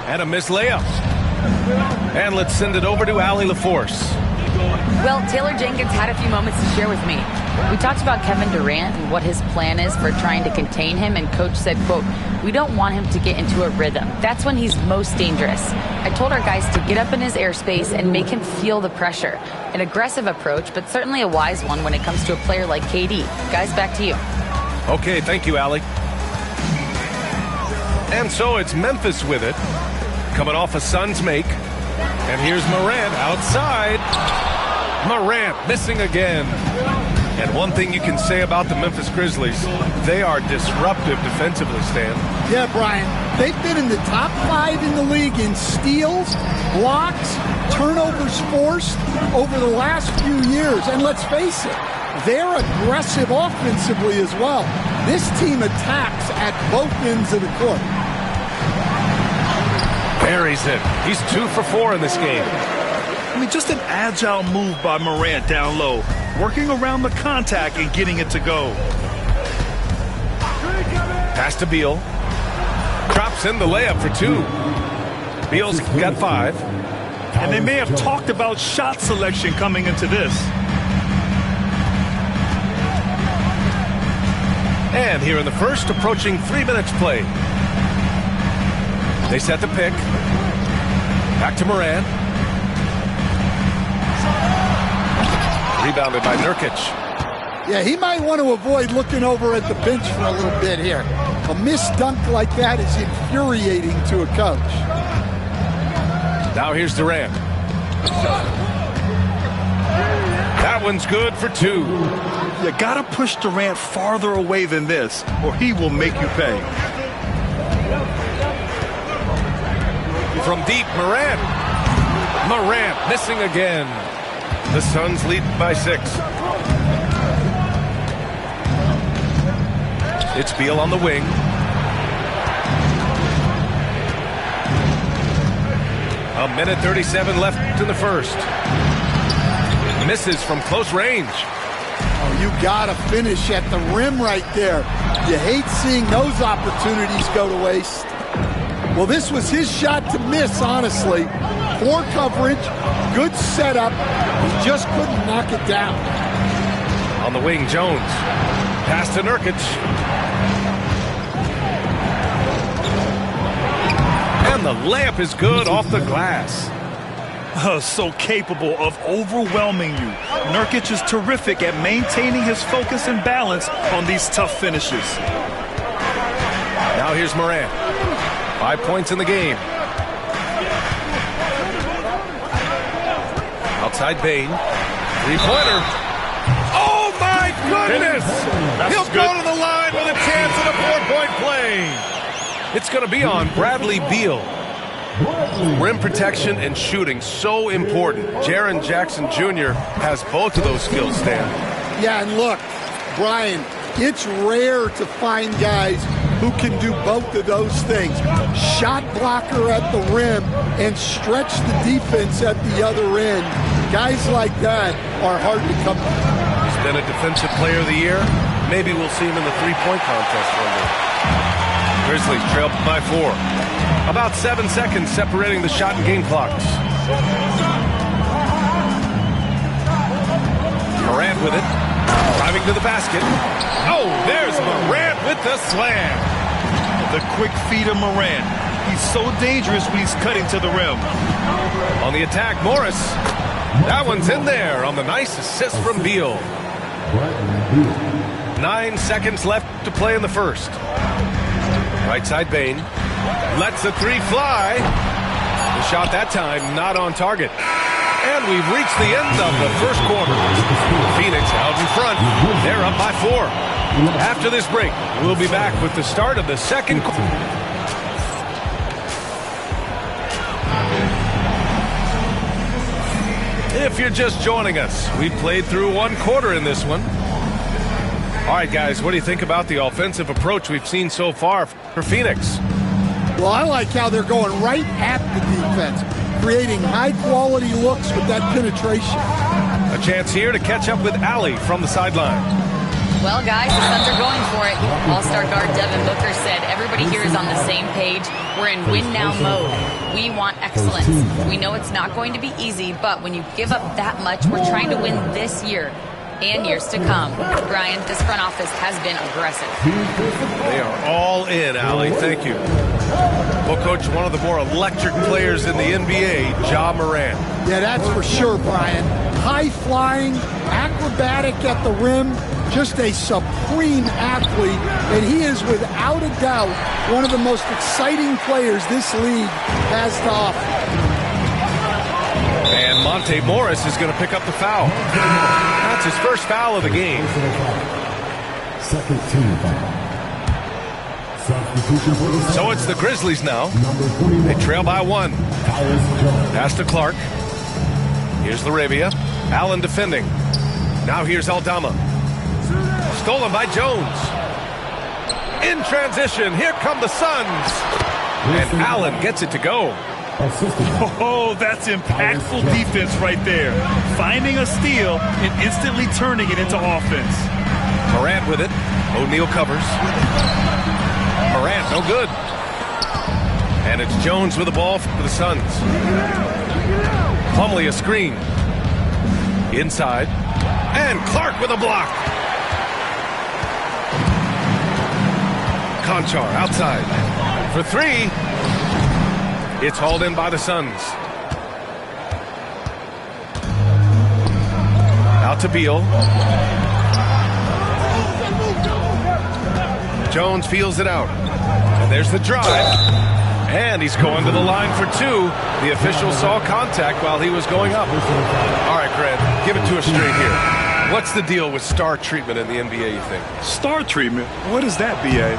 And a missed layup. And let's send it over to Allie LaForce. Well, Taylor Jenkins had a few moments to share with me. We talked about Kevin Durant and what his plan is for trying to contain him, and Coach said, quote, "We don't want him to get into a rhythm. That's when he's most dangerous." I told our guys to get up in his airspace and make him feel the pressure. An aggressive approach, but certainly a wise one when it comes to a player like KD. Guys, back to you. Okay, thank you, Allie. And so it's Memphis with it. Coming off a Suns make. And here's Morant outside. Morant missing again. And one thing you can say about the Memphis Grizzlies, they are disruptive defensively, Stan. Yeah, Brian. They've been in the top 5 in the league in steals, blocks, turnovers forced over the last few years. And let's face it, they're aggressive offensively as well. This team attacks at both ends of the court. Buries it. He's 2 for 4 in this game. I mean, just an agile move by Morant down low, working around the contact and getting it to go. Pass to Beal. Drops in the layup for 2. Beal's got 5. And they may have talked about shot selection coming into this. And here in the first, approaching 3 minutes played. They set the pick. Back to Morant. Rebounded by Nurkic. Yeah, he might want to avoid looking over at the bench for a little bit here. A missed dunk like that is infuriating to a coach. Now here's Durant. That one's good for 2. You gotta push Durant farther away than this, or he will make you pay. From deep, Morant. Morant missing again. The Suns lead by 6. It's Beal on the wing. A minute 37 left in the first. Misses from close range. Oh, you got to finish at the rim right there. You hate seeing those opportunities go to waste. Well, this was his shot to miss, honestly. Poor coverage, good setup. He just couldn't knock it down. On the wing, Jones. Pass to Nurkic. And the layup is good off the glass. So capable of overwhelming you. Nurkic is terrific at maintaining his focus and balance on these tough finishes. Now here's Morant. 5 points in the game. Outside Bane. 3-pointer. Oh, my goodness! He'll go to the line with a chance at a 4-point play. It's going to be on Bradley Beal. Rim protection and shooting, so important. Jaren Jackson Jr. has both of those skills, Stan. Yeah, and look, Brian, it's rare to find guys who can do both of those things. Shot blocker at the rim and stretch the defense at the other end. Guys like that are hard to come by. He's been a defensive player of the year. Maybe we'll see him in the three-point contest one day. Grizzlies trail by 4. About 7 seconds separating the shot and game clocks. Morant with it. Driving to the basket. Oh, there's Morant with the slam. The quick feed of Morant. He's so dangerous when he's cutting to the rim. On the attack, Morris. That one's in there on the nice assist from Beal. 9 seconds left to play in the first. Right side, Bane. Lets the three fly. The shot that time not on target. And we've reached the end of the first quarter. Phoenix out in front. They're up by 4. After this break, we'll be back with the start of the second quarter. If you're just joining us, we played through 1 quarter in this one. All right, guys, what do you think about the offensive approach we've seen so far for Phoenix? Well, I like how they're going right at the defense, creating high-quality looks with that penetration. A chance here to catch up with Allie from the sideline. Well, guys, the Suns are going for it. All-star guard Devin Booker said everybody here is on the same page. We're in win-now mode. We want excellence. We know it's not going to be easy, but when you give up that much, we're trying to win this year and years to come. Brian, this front office has been aggressive. They are all in, Allie. Thank you. Well, Coach, one of the more electric players in the NBA, Ja Morant. Yeah, that's for sure, Brian. High-flying, acrobatic at the rim, just a supreme athlete, and he is without a doubt one of the most exciting players this league has to offer. And Monte Morris is going to pick up the foul. That's his first foul of the game. Second team foul. So it's the Grizzlies now. They trail by 1. Pass to Clark. Here's Laravia. Allen defending. Now here's Aldama. Stolen by Jones. In transition, here come the Suns. And Allen gets it to go. Oh, that's impactful defense right there. Finding a steal and instantly turning it into offense. Morant with it. O'Neal covers. Morant, no good. And it's Jones with the ball for the Suns. Plumlee a screen. Inside. And Clark with a block. Conchar outside. For 3. It's hauled in by the Suns. Out to Beal. Jones feels it out. And there's the drive. And he's going to the line for 2. The official saw contact while he was going up. All right, Grant, give it to us straight here. What's the deal with star treatment in the NBA, you think? Star treatment? What is that, B.A.?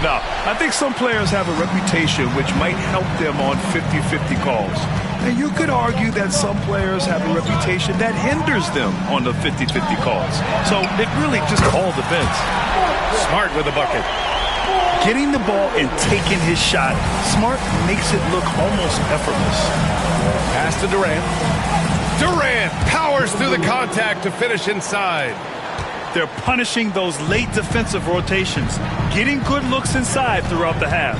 No, I think some players have a reputation which might help them on 50-50 calls. And you could argue that some players have a reputation that hinders them on the 50-50 calls. So it really just all depends. Smart with the bucket. Getting the ball and taking his shot, Smart makes it look almost effortless. Pass to Durant. Durant powers through the contact to finish inside. They're punishing those late defensive rotations, getting good looks inside throughout the half.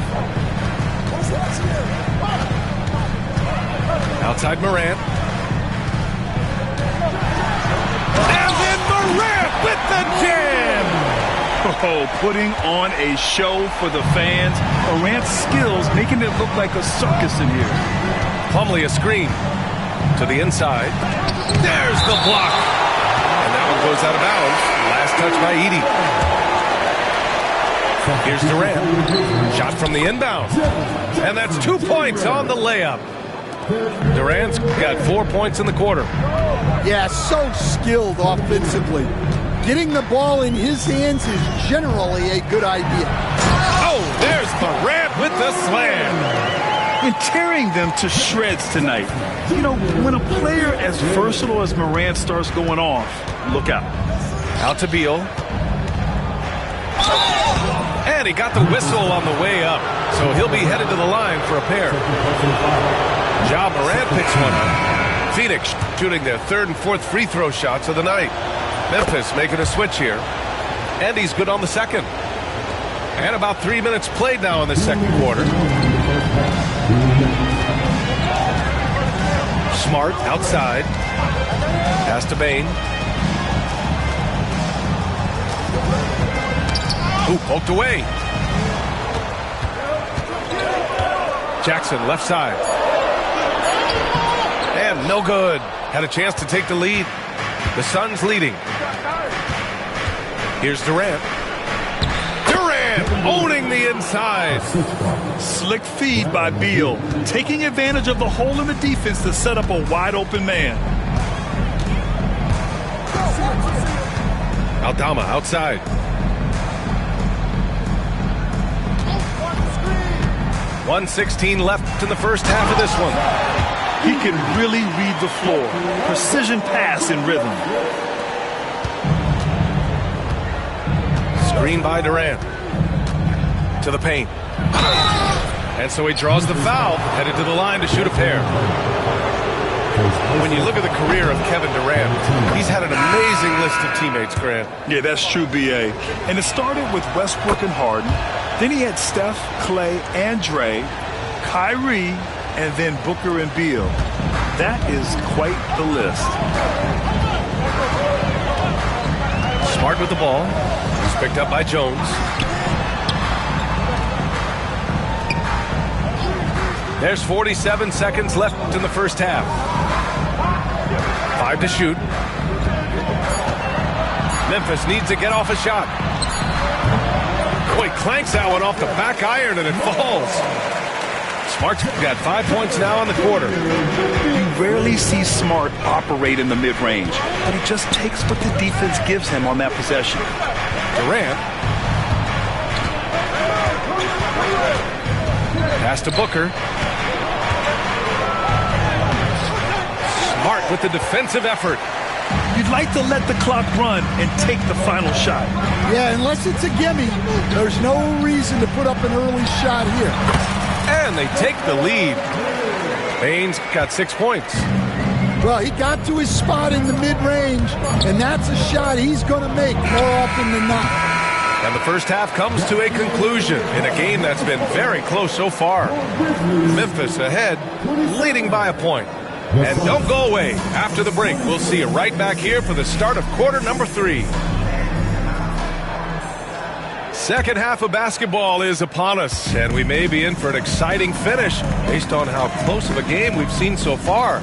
Outside Morant. And then Morant with the jam! Oh, putting on a show for the fans. Morant's skills making it look like a circus in here. Plumlee a screen to the inside. There's the block. And that one goes out of bounds. Last touch by Edey. Here's Durant. Shot from the inbound. And that's 2 points on the layup. Durant's got 4 points in the quarter. Yeah, so skilled offensively. Getting the ball in his hands is generally a good idea. Oh, there's Morant with the slam. And tearing them to shreds tonight. You know, when a player as versatile as Morant starts going off, look out. Out to Beal. And he got the whistle on the way up. So he'll be headed to the line for a pair. Ja Morant picks one up. Phoenix shooting their third and fourth free throw shots of the night. Memphis making a switch here. And he's good on the second. And about 3 minutes played now in the second quarter. Smart outside. Pass to Bane. Ooh, poked away. Jackson left side. And no good. Had a chance to take the lead. The Suns leading. Here's Durant. Durant owning the inside. Slick feed by Beal, taking advantage of the hole in the defense to set up a wide open man. Aldama outside. .116 left in the first half of this one. He can really read the floor. Precision pass in rhythm. Screen by Durant. To the paint. And so he draws the foul, headed to the line to shoot a pair. When you look at the career of Kevin Durant, he's had an amazing list of teammates, Grant. Yeah, that's true, B.A. And it started with Westbrook and Harden. Then he had Steph, Clay, and Dre, Kyrie, and then Booker and Beal. That is quite the list. Smart with the ball. He's picked up by Jones. There's 47 seconds left in the first half. 5 to shoot. Memphis needs to get off a shot. Boy, clanks that one off the back iron and it falls. Smart's got 5 points now in the quarter. You rarely see Smart operate in the mid-range, but he just takes what the defense gives him on that possession. Durant. Pass to Booker. Smart with the defensive effort. You'd like to let the clock run and take the final shot. Yeah, unless it's a gimme, there's no reason to put up an early shot here. And they take the lead. Bane's got 6 points. Well, he got to his spot in the mid-range, and that's a shot he's going to make more often than not. And the first half comes to a conclusion in a game that's been very close so far. Memphis ahead, leading by a point. And don't go away. After the break, we'll see you right back here for the start of quarter number 3. Second half of basketball is upon us, and we may be in for an exciting finish based on how close of a game we've seen so far.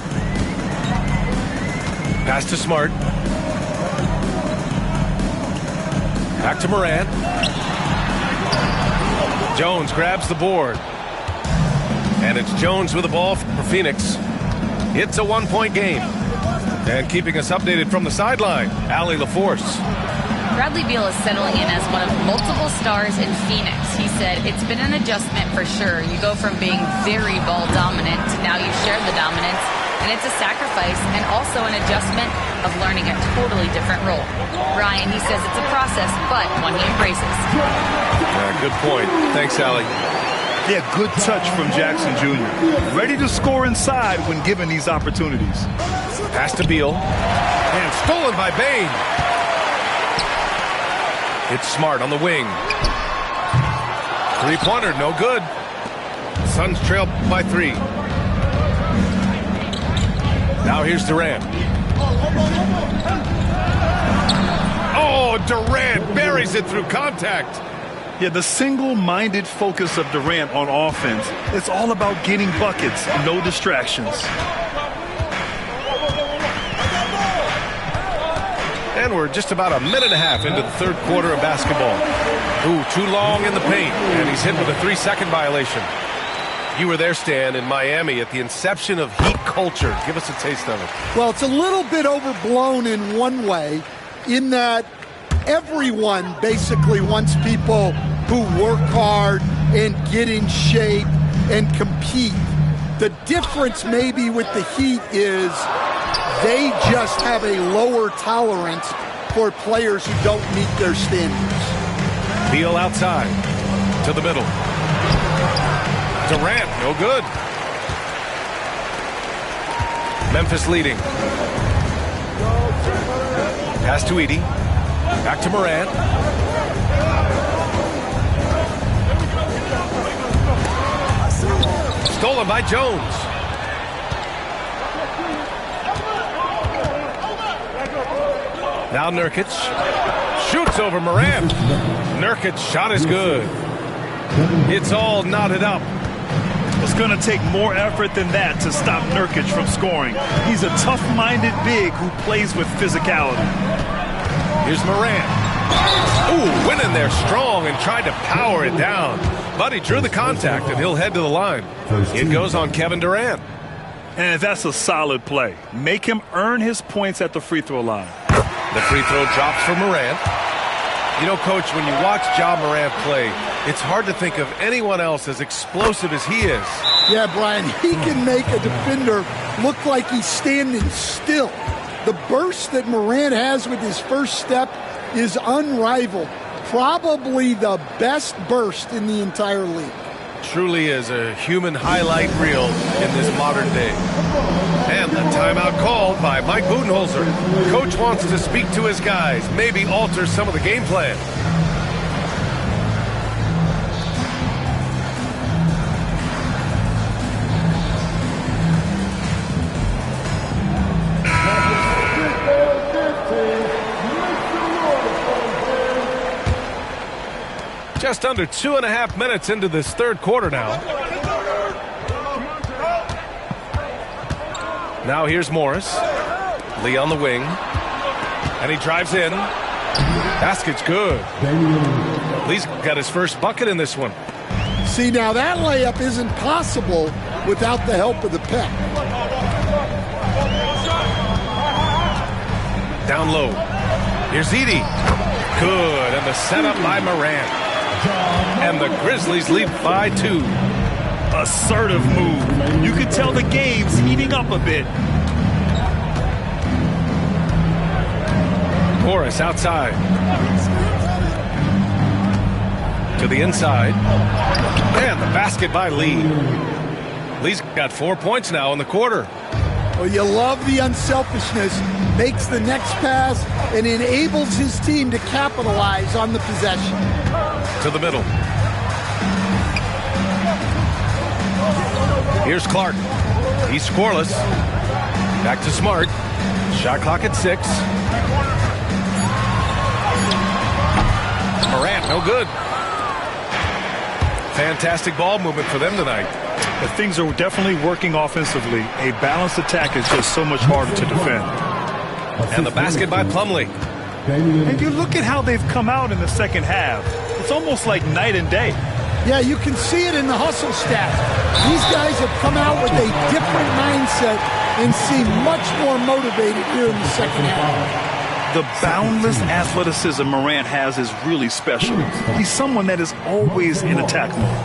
Pass to Smart. Back to Morant. Jones grabs the board. And it's Jones with the ball for Phoenix. It's a 1-point game. And keeping us updated from the sideline, Allie LaForce. Bradley Beal is settling in as one of multiple stars in Phoenix. He said, it's been an adjustment for sure. You go from being very ball dominant to now you share the dominance. And it's a sacrifice and also an adjustment of learning a totally different role. Ryan, he says it's a process, but one he embraces. Good point. Thanks, Allie. Yeah, good touch from Jackson Jr. Ready to score inside when given these opportunities. Pass to Beal. And stolen by Bane. It's Smart on the wing. Three-pointer, no good. Suns trail by 3. Now here's Durant. Oh, Durant buries it through contact. Yeah, the single-minded focus of Durant on offense, it's all about getting buckets, no distractions. And we're just about a minute and a half into the third quarter of basketball. Ooh, too long in the paint, and he's hit with a 3-second violation. You were there, Stan, in Miami at the inception of Heat culture. Give us a taste of it. Well, it's a little bit overblown in one way, in that everyone basically wants people who work hard and get in shape and compete. The difference maybe with the Heat is they just have a lower tolerance for players who don't meet their standards. Beal outside. To the middle. Durant, no good. Memphis leading. Pass to Edey. Back to Morant. Stolen by Jones. Now Nurkic. Shoots over Morant. Nurkic's shot is good. It's all knotted up. It's going to take more effort than that to stop Nurkic from scoring. He's a tough-minded big who plays with physicality. Here's Morant. Ooh, went in there strong and tried to power it down. But he drew the contact, and he'll head to the line. It goes on Kevin Durant. And that's a solid play. Make him earn his points at the free throw line. The free throw drops for Morant. You know, Coach, when you watch Ja Morant play, it's hard to think of anyone else as explosive as he is. Yeah, Brian, he can make a defender look like he's standing still. The burst that Morant has with his first step is unrivaled. Probably the best burst in the entire league. Truly is a human highlight reel in this modern day. And the timeout called by Mike Budenholzer. Coach wants to speak to his guys, maybe alter some of the game plan. Just under 2.5 minutes into this third quarter now. Now here's Morris. Lee on the wing. And he drives in. Basket's good. Lee's got his first bucket in this one. See, now that layup isn't possible without the help of the pick. Down low. Here's Edey. Good. And the setup by Morant. And the Grizzlies lead by 2. Assertive move. You can tell the game's heating up a bit. Morris outside. To the inside. And the basket by Lee. Lee's got 4 points now in the quarter. Well, you love the unselfishness. Makes the next pass and enables his team to capitalize on the possession. To the middle. Here's Clark. He's scoreless. Back to Smart. Shot clock at 6. Morant, no good. Fantastic ball movement for them tonight. But things are definitely working offensively. A balanced attack is just so much harder to defend. And the basket by Plumlee. And you look at how they've come out in the second half. It's almost like night and day. Yeah, you can see it in the hustle stats. These guys have come out with a different mindset and seem much more motivated here in the second half. The boundless athleticism Morant has is really special. He's someone that is always in attack mode.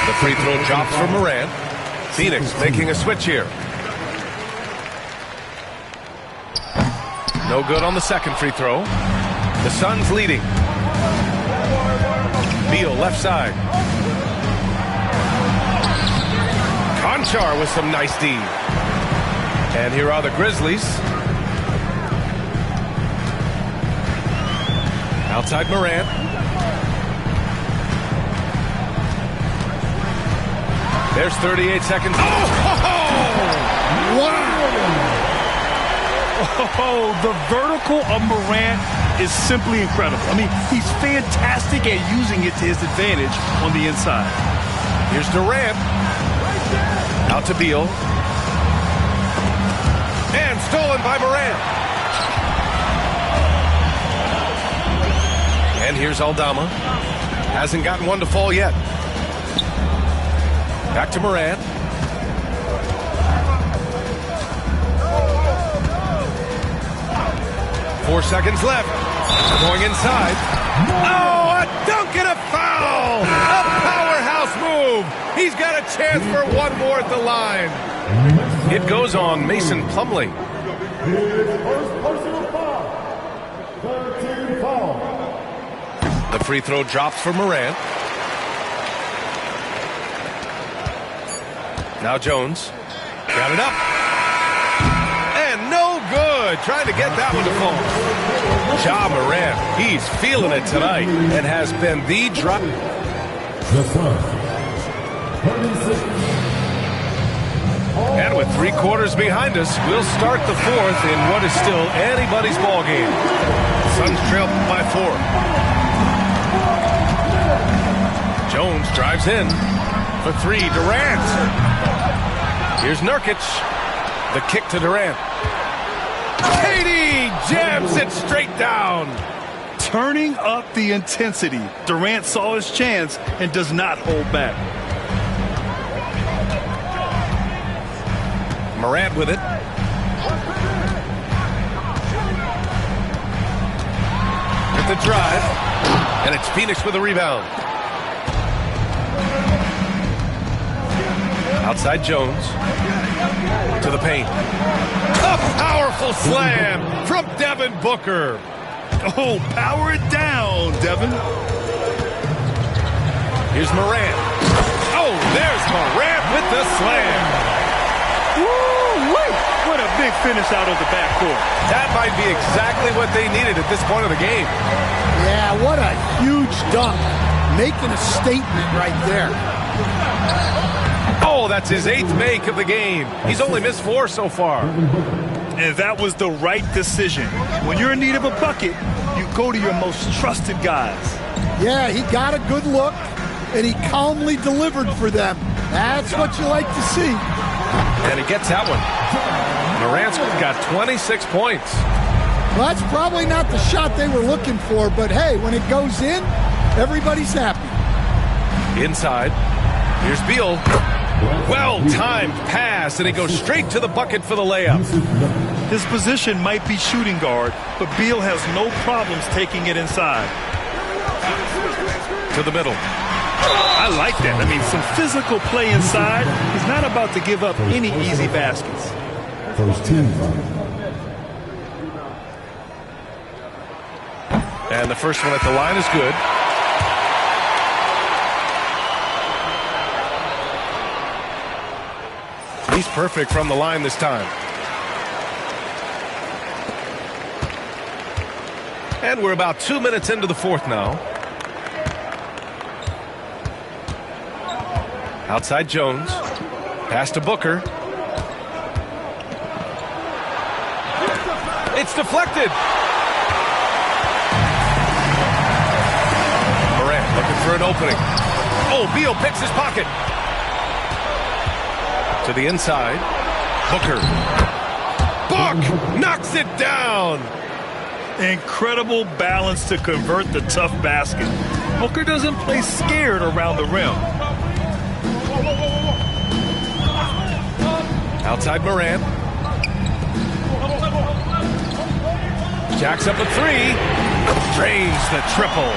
The free throw drops for Morant. Phoenix making a switch here. No good on the second free throw. The Suns leading. Beal left side. Conchar with some nice D. And here are the Grizzlies. Outside Morant. There's 38 seconds. Wow! Oh, the vertical of Morant is simply incredible. I mean, he's fantastic at using it to his advantage on the inside. Here's Durant. Out to Beal. And stolen by Morant. And here's Aldama. Hasn't gotten one to fall yet. Back to Morant. Four seconds left. Going inside. Oh, a dunk and a foul! A powerhouse move! He's got a chance for one more at the line. It goes on Mason Plumlee. The free throw drops for Morant. Now Jones. Got it up. And no good. Trying to get that one to fall. Ja Morant, he's feeling it tonight and has been the drop. And with 3 quarters behind us, we'll start the fourth in what is still anybody's ball game. Suns trail by 4. Jones drives in for 3. Durant. Here's Nurkic. The kick to Durant. KD jams it straight down. Turning up the intensity. Durant saw his chance and does not hold back. Morant with it. With the drive. And it's Phoenix with a rebound. Outside Jones. To the paint. A powerful slam from Devin Booker. Oh, power it down, Devin. Here's Morant. Oh, there's Morant with the slam. Woo-wee. What a big finish out of the backcourt. That might be exactly what they needed at this point of the game. Yeah, what a huge dunk. Making a statement right there. Oh, that's his 8th make of the game. He's only missed 4 so far. And that was the right decision. When you're in need of a bucket, you go to your most trusted guys. Yeah, he got a good look, and he calmly delivered for them. That's what you like to see. And he gets that one. Morant's got 26 points. Well, that's probably not the shot they were looking for, but hey, when it goes in, everybody's happy. Inside. Here's Beal. Well-timed pass, and he goes straight to the bucket for the layup. His position might be shooting guard, but Beal has no problems taking it inside. To the middle. I like that. I mean, some physical play inside. He's not about to give up any easy baskets. First team. And the first one at the line is good. He's perfect from the line this time. And we're about 2 minutes into the fourth now. Outside Jones. Pass to Booker. It's deflected. Morant looking for an opening. Oh, Beal picks his pocket. To the inside. Booker. Book knocks it down. Incredible balance to convert the tough basket. Booker doesn't play scared around the rim. Outside Morant. Jacks up a 3. Drains the triple.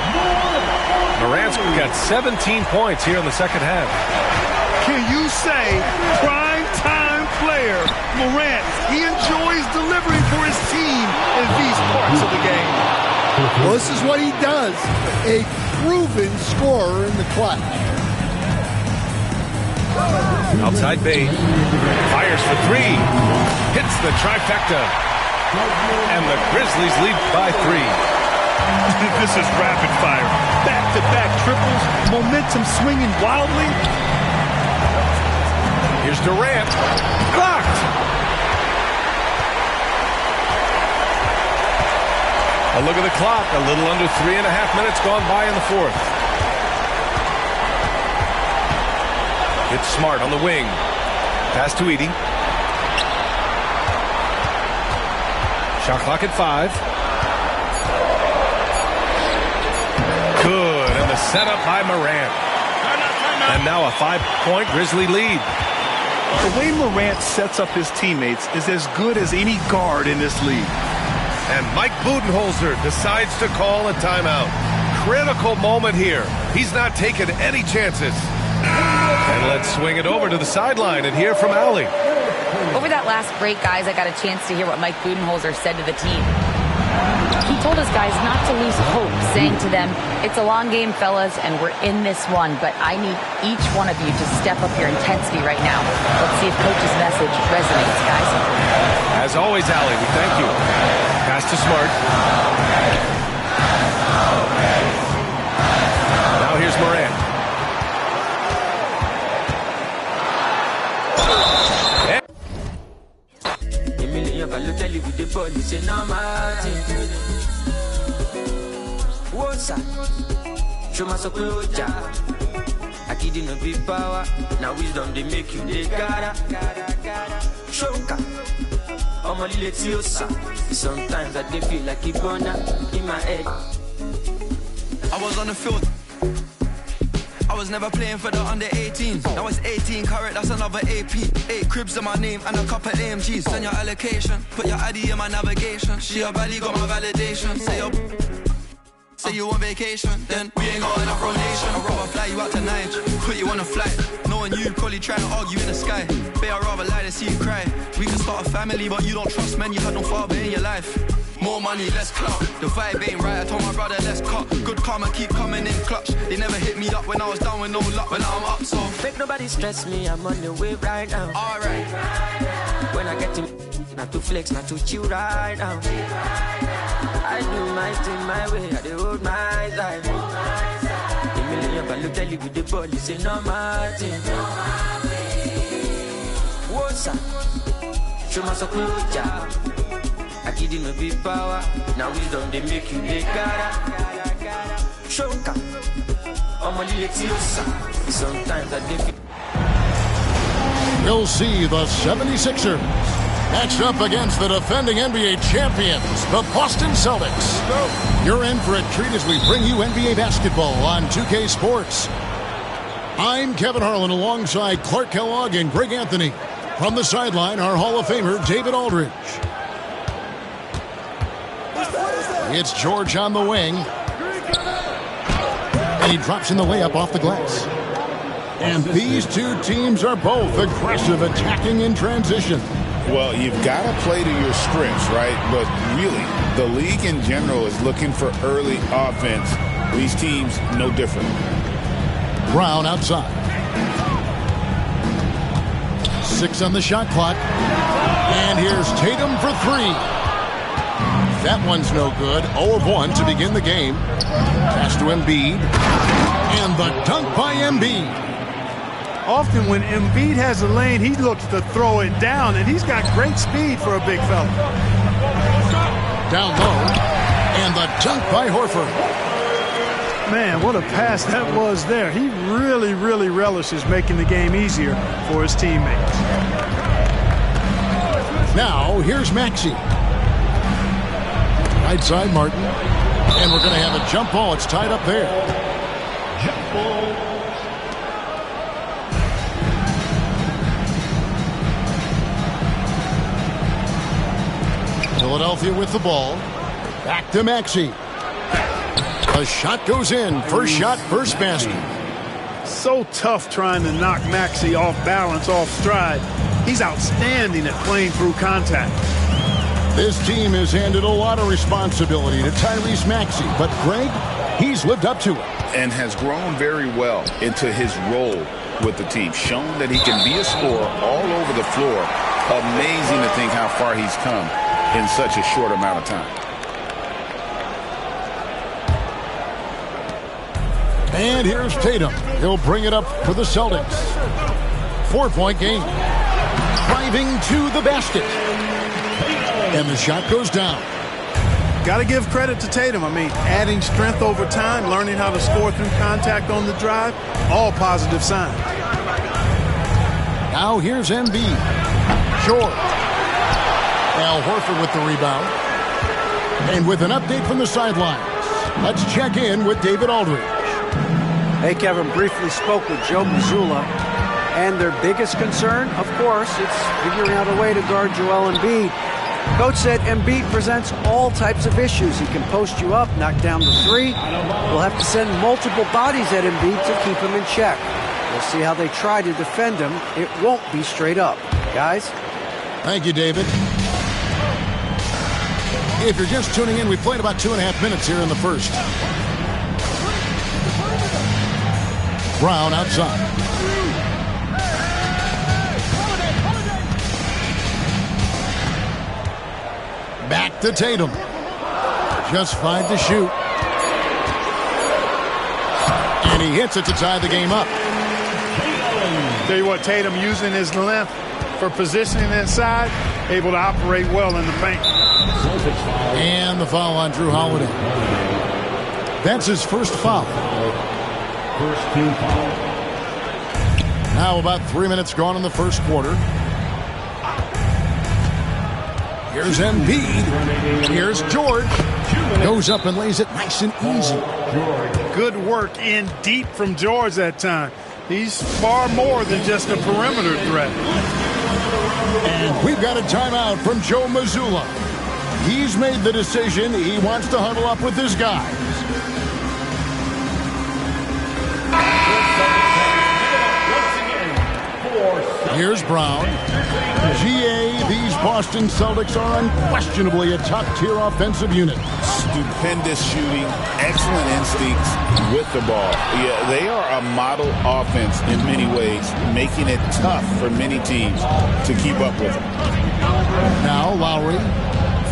Morant's got 17 points here in the second half. Can you say prime time player Morant? He enjoys delivering for his team in these parts of the game. Well, this is what he does. A proven scorer in the clutch. Outside Bane. Fires for 3. Hits the trifecta. And the Grizzlies lead by 3. This is rapid fire. Back-to-back triples. Momentum swinging wildly. Here's Durant. Blocked. A look at the clock. A little under 3.5 minutes gone by in the fourth. It's Smart on the wing. Pass to Edey. Shot clock at 5. Good. And the setup by Morant. And now a 5-point Grizzly lead. The way Morant sets up his teammates is as good as any guard in this league. And Mike Budenholzer decides to call a timeout. Critical moment here. He's not taking any chances. And let's swing it over to the sideline and hear from Allie. Over that last break, guys, I got a chance to hear what Mike Budenholzer said to the team. He told his guys not to lose hope, saying to them, "It's a long game, fellas, and we're in this one, but I need each one of you to step up your intensity right now." Let's see if Coach's message resonates, guys. As always, Allie, we thank you. Pass to Smart. Now here's Morant. I didn't know big power. Now wisdom they make you they gotta. Shoka. I'm a little sometimes I dey feel like Ibona in my head. I was on the field. I was never playing for the under 18s. Now it's 18 carat, that's another AP. 8 cribs in my name and a couple AMGs. Send your allocation, put your ID in my navigation. She a baddie, got my validation. Say you on vacation, then we ain't got enough rotation. I'd rather fly you out to Niger, put you on a flight. Knowing you probably try to argue in the sky. Babe, I'd rather lie than see you cry. We can start a family, but you don't trust men, you had no father in your life. More money, less clout. The vibe ain't right, I told my brother, let's cut. Good karma keep coming in clutch. They never hit me up when I was down with no luck, but now I'm up, so make nobody stress me, I'm on the way right now. Alright. When I get to not to flex, not to chill right now. I do my thing my way, I do hold my life. The million value tell you with the ball, you say no my thing. What's up? Show my job. I didn't know big power. Now wisdom they make you they gotta. Shoka. I'm a little sometimes I think. You'll see the 76ers matched up against the defending NBA champions, the Boston Celtics. You're in for a treat as we bring you NBA basketball on 2K Sports. I'm Kevin Harlan alongside Clark Kellogg and Greg Anthony. From the sideline, our Hall of Famer, David Aldridge. It's George on the wing. And he drops in the layup off the glass. And these two teams are both aggressive, attacking in transition. Well, you've got to play to your strengths, right? But really, the league in general is looking for early offense. These teams, no different. Brown outside. 6 on the shot clock. And here's Tatum for 3. That one's no good. 0 of 1 to begin the game. Pass to Embiid. And the dunk by Embiid. Often when Embiid has a lane, he looks to throw it down, and he's got great speed for a big fella. Down low. And the dunk by Horford. Man, what a pass that was there. He really, really relishes making the game easier for his teammates. Now, here's Maxey. Right side, Martin. And we're going to have a jump ball. It's tied up there. Jump ball. Philadelphia with the ball. Back to Maxey. The shot goes in. First shot, first basket. So tough trying to knock Maxey off balance, off stride. He's outstanding at playing through contact. This team has handed a lot of responsibility to Tyrese Maxey, but Greg, he's lived up to it. And has grown very well into his role with the team. Shown that he can be a scorer all over the floor. Amazing to think how far he's come in such a short amount of time. And here's Tatum. He'll bring it up for the Celtics. 4-point game. Driving to the basket. And the shot goes down. Got to give credit to Tatum. I mean, adding strength over time, learning how to score through contact on the drive, all positive signs. Now here's Embiid. Short. Al Horford with the rebound. And with an update from the sidelines, let's check in with David Aldridge. Hey, Kevin, briefly spoke with Joe Mazzulla, and their biggest concern, of course, it's figuring out a way to guard Joel Embiid. Coach said Embiid presents all types of issues. He can post you up, knock down the three. We'll have to send multiple bodies at Embiid to keep him in check. We'll see how they try to defend him. It won't be straight up. Guys? Thank you, David. If you're just tuning in, we played about 2.5 minutes here in the first. Brown outside. Back to Tatum. Just 5 to shoot. And he hits it to tie the game up. Tell you what, Tatum using his length for positioning inside, able to operate well in the paint. And the foul on Drew Holiday. That's his first foul. First team foul. Now about 3 minutes gone in the first quarter. Here's Embiid. Here's George. Goes up and lays it nice and easy. Good work in deep from George that time. He's far more than just a perimeter threat. And we've got a timeout from Joe Mazzulla. He's made the decision. He wants to huddle up with his guys. Here's Brown. GA, these Boston Celtics are unquestionably a top-tier offensive unit. Stupendous shooting, excellent instincts with the ball. Yeah, they are a model offense in many ways, making it tough for many teams to keep up with them. Now Lowry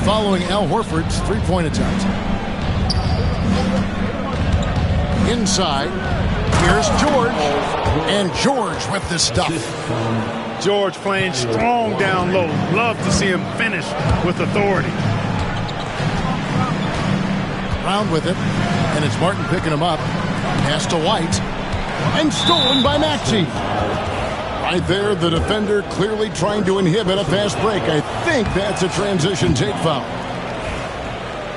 following Al Horford's three-point attempt. Inside, here's George. And George with the stuff. George playing strong down low. Love to see him finish with authority. Brown with it. And it's Martin picking him up. Pass to White. And stolen by Maxey. Right there, the defender clearly trying to inhibit a fast break. I think that's a transition take foul.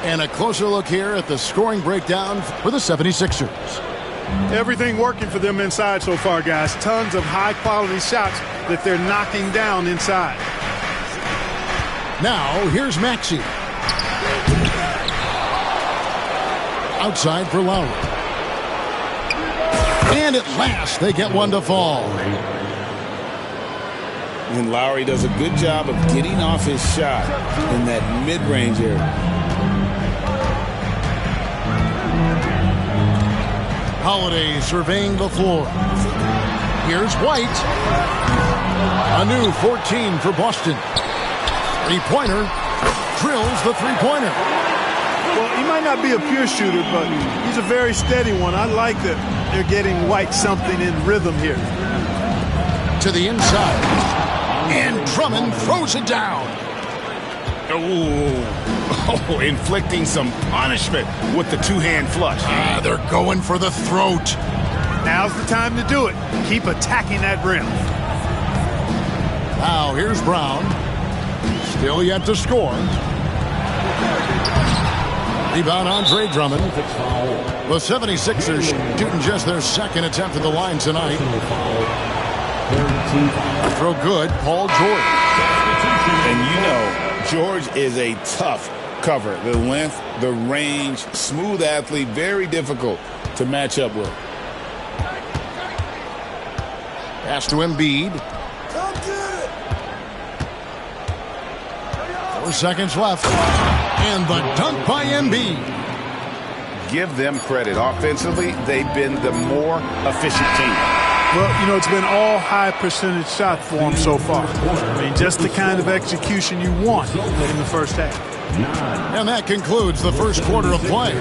And a closer look here at the scoring breakdown for the 76ers. Everything working for them inside so far, guys. Tons of high-quality shots that they're knocking down inside. Now, here's Maxey. Outside for Lowry. And at last, they get one to fall. And Lowry does a good job of getting off his shot in that mid-range area. Holiday surveying the floor. Here's White. A new 14 for Boston. Three-pointer. Drills the three-pointer. Well, he might not be a pure shooter, but he's a very steady one. I like that they're getting White something in rhythm here. To the inside. And Drummond throws it down. Oh, inflicting some punishment with the two-hand flush. They're going for the throat. Now's the time to do it. Keep attacking that rim. Now here's Brown. Still yet to score. Rebound Andre Drummond. The 76ers shooting just their second attempt at the line tonight. Throw good, Paul George. And you know, George is a tough cover. The length, the range, smooth athlete, very difficult to match up with. Pass to Embiid. 4 seconds left. And the dunk by Embiid. Give them credit. Offensively, they've been the more efficient team. Well, you know, it's been all high percentage shots for them so far. I mean, just the kind of execution you want in the first half. And that concludes the first quarter of play.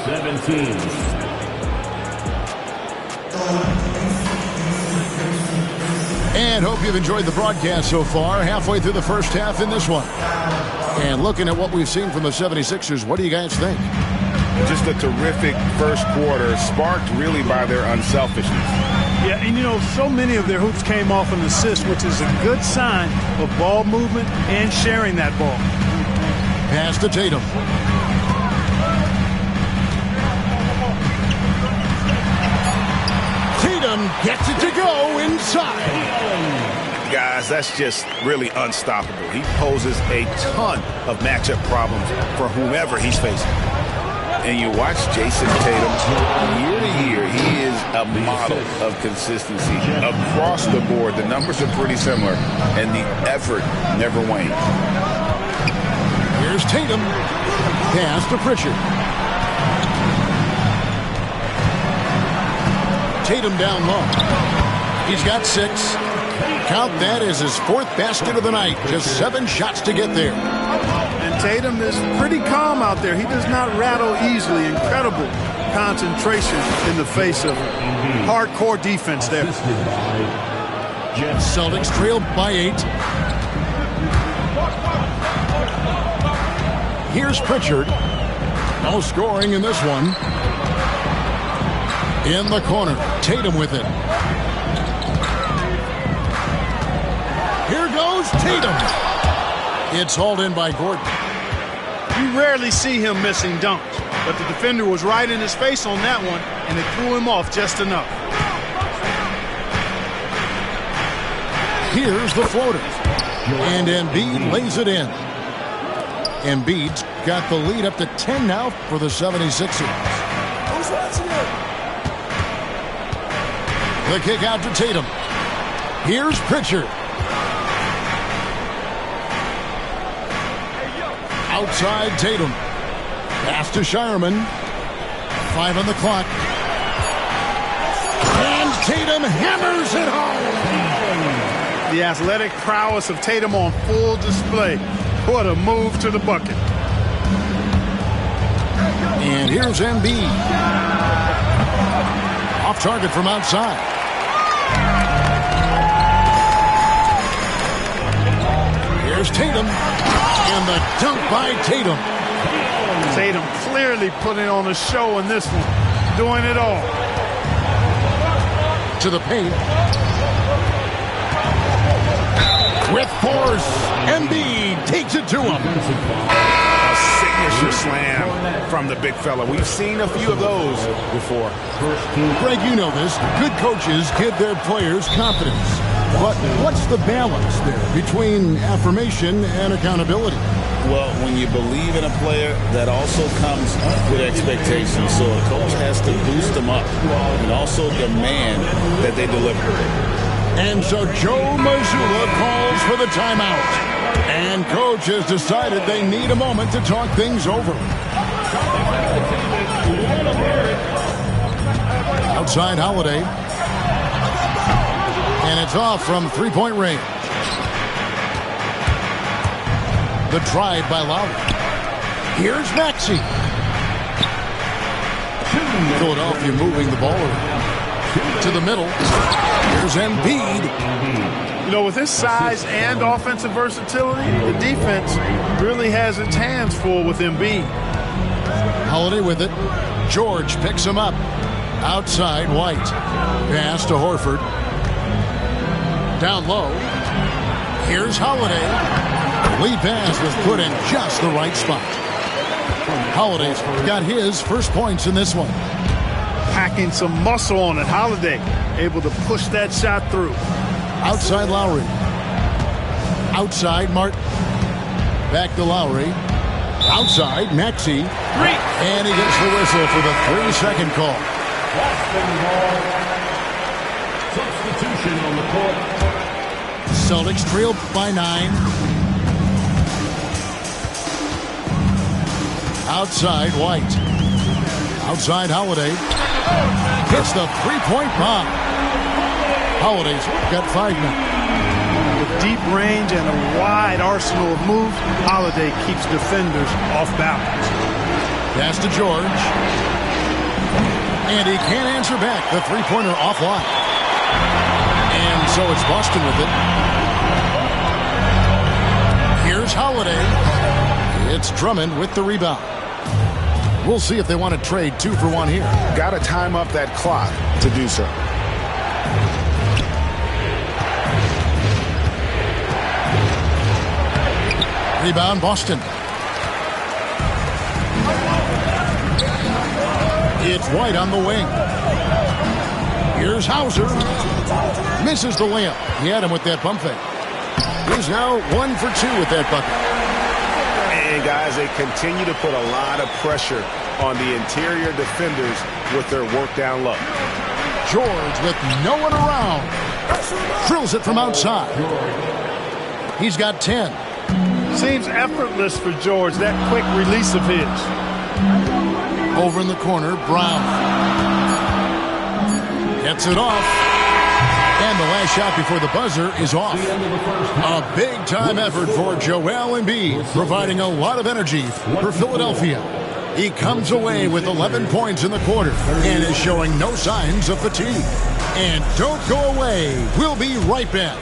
17. And hope you've enjoyed the broadcast so far. Halfway through the first half in this one. And looking at what we've seen from the 76ers, what do you guys think? Just a terrific first quarter, sparked really by their unselfishness. Yeah, and you know, so many of their hoops came off an assist, which is a good sign of ball movement and sharing that ball. Pass to Tatum. Tatum gets it to go inside. Guys, that's just really unstoppable. He poses a ton of matchup problems for whomever he's facing. And you watch Jason Tatum, year to year, he is a model of consistency. Across the board, the numbers are pretty similar, and the effort never wanes. Here's Tatum. Pass to Pritchard. Tatum down low. He's got 6. Count that as his 4th basket of the night. Just 7 shots to get there. And Tatum is pretty calm out there. He does not rattle easily. Incredible concentration in the face of hardcore defense there. Celtics trail by 8. Here's Pritchard. No scoring in this one. In the corner, Tatum with it. Here goes Tatum. It's hauled in by Gordon. You rarely see him missing dunks, but the defender was right in his face on that one, and it threw him off just enough. Here's the floater. And Embiid lays it in. Embiid's got the lead up to 10 now for the 76ers. The kick out to Tatum. Here's Pritchard. Outside Tatum. Pass to Shireman. 5 on the clock. And Tatum hammers it home. The athletic prowess of Tatum on full display. What a move to the bucket. And here's Embiid. Off target from outside. Here's Tatum. And the dunk by Tatum. Tatum clearly putting on a show in this one. Doing it all. To the paint. With force. Embiid takes it to him. A signature slam from the big fella. We've seen a few of those before. Greg, you know this. Good coaches give their players confidence. But what's the balance there between affirmation and accountability? Well, when you believe in a player, that also comes with expectations. So a coach has to boost them up and also demand that they deliver. And so Joe Mazzulla calls for the timeout. And coach has decided they need a moment to talk things over. Outside Holiday. And it's off from three-point range. The drive by Lowry. Here's Maxey. Philadelphia moving the ball around. To the middle. Here's Embiid. You know, with his size and offensive versatility, the defense really has its hands full with Embiid. Holiday with it. George picks him up. Outside White. Pass to Horford. Down low. Here's Holiday. Lead pass was put in just the right spot. Holiday's got his first points in this one. Packing some muscle on it. Holiday able to push that shot through. Outside Lowry. Outside Martin. Back to Lowry. Outside Maxey. And he gets the whistle for the 3-second call. Substitution on the court. Celtics trail by 9. Outside White. Outside Holiday. Hits the three-point bomb. Holiday's got 5 now. With deep range and a wide arsenal of moves, Holiday keeps defenders off balance. Pass to George. And he can't answer back. The three-pointer offline. And so it's Boston with it. Here's Holiday. It's Drummond with the rebound. We'll see if they want to trade 2 for 1 here. Got to time up that clock to do so. Rebound, Boston. It's White on the wing. Here's Hauser. Misses the layup. He had him with that pump fake. He's now 1 for 2 with that bucket. And guys, they continue to put a lot of pressure on the interior defenders with their work down low. George with no one around. Drills it from outside. He's got 10. Seems effortless for George, that quick release of his. Over in the corner, Brown. Gets it off. And the last shot before the buzzer is off. A big-time effort for Joel Embiid, providing a lot of energy for Philadelphia. He comes away with 11 points in the quarter and is showing no signs of fatigue. And don't go away. We'll be right back.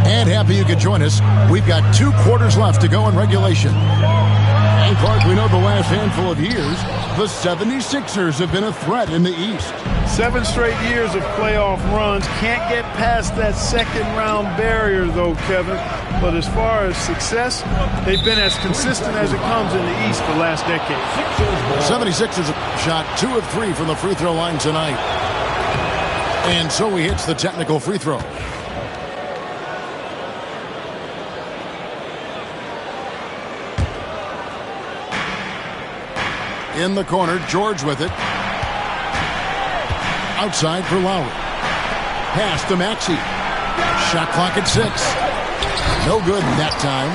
And happy you could join us. We've got 2 quarters left to go in regulation. And Clark, we know the last handful of years, the 76ers have been a threat in the East. 7 straight years of playoff runs. Can't get past that second-round barrier, though, Kevin. But as far as success, they've been as consistent as it comes in the East for the last decade. 76ers shot 2 of 3 from the free throw line tonight. And so he hits the technical free throw. In the corner, George with it. Outside for Lowry. Pass to Maxey. Shot clock at 6. No good that time.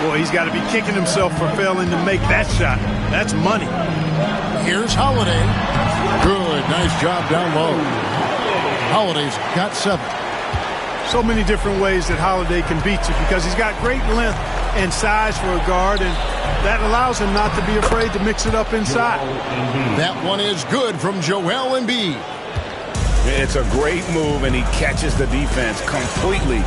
Boy, he's got to be kicking himself for failing to make that shot. That's money. Here's Holiday. Good, nice job down low. Holiday's got 7. So many different ways that Holiday can beat you because he's got great length and size for a guard, and that allows him not to be afraid to mix it up inside. That one is good from Joel Embiid. It's a great move, and he catches the defense completely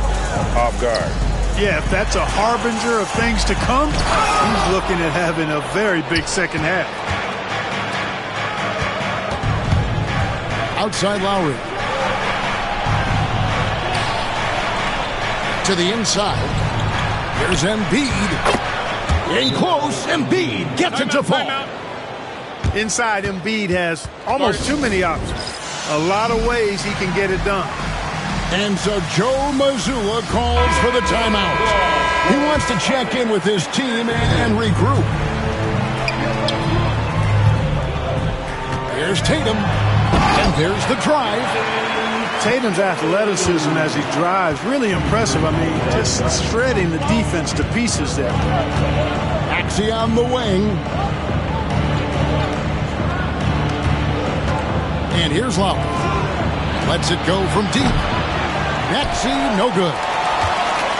off guard. Yeah, if that's a harbinger of things to come, he's looking at having a very big second half. Outside Lowry. To the inside. Here's Embiid. In close, Embiid gets it to fall. Inside, Embiid has almost too many options. A lot of ways he can get it done. And so Joe Mazzulla calls for the timeout. He wants to check in with his team and regroup. Here's Tatum. And there's the drive. Tatum's athleticism as he drives, really impressive. I mean, just shredding the defense to pieces there. Maxey on the wing. And here's Lowry. Lets it go from deep. Maxey, no good.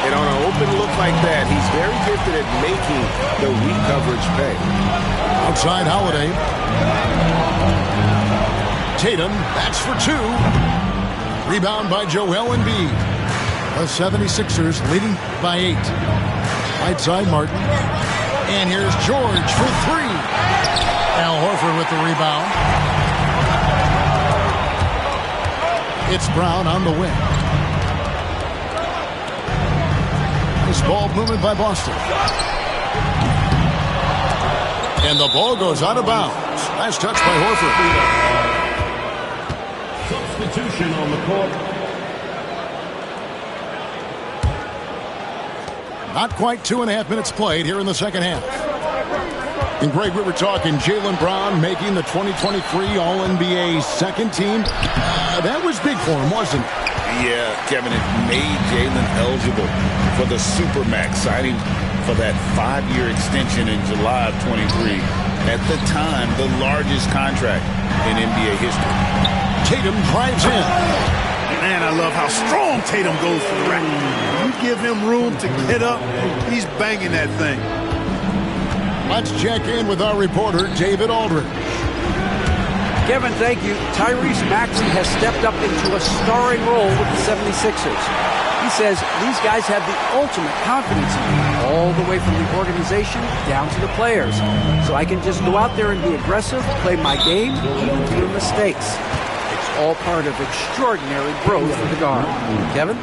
And on an open look like that, he's very gifted at making the weak coverage pay. Outside Holiday. Tatum, that's for 2. Rebound by Joel Embiid. The 76ers leading by 8. Right side, Martin. And here's George for 3. Al Horford with the rebound. It's Brown on the wing. Nice ball movement by Boston. And the ball goes out of bounds. Nice touch by Horford. Substitution on the court. Not quite 2.5 minutes played here in the second half. And Greg, we were talking Jaylen Brown making the 2023 All-NBA second team. That was big for him, wasn't it? Yeah, Kevin, it made Jaylen eligible for the Supermax, signing for that 5-year extension in July of 23. At the time, the largest contract in NBA history. Tatum drives in. Man, I love how strong Tatum goes for the rack. You give him room to get up, he's banging that thing. Let's check in with our reporter, David Aldridge. Kevin, thank you. Tyrese Maxey has stepped up into a starring role with the 76ers. He says these guys have the ultimate confidence in me, all the way from the organization down to the players. So I can just go out there and be aggressive, play my game, even through mistakes. It's all part of extraordinary growth for the guard. Kevin?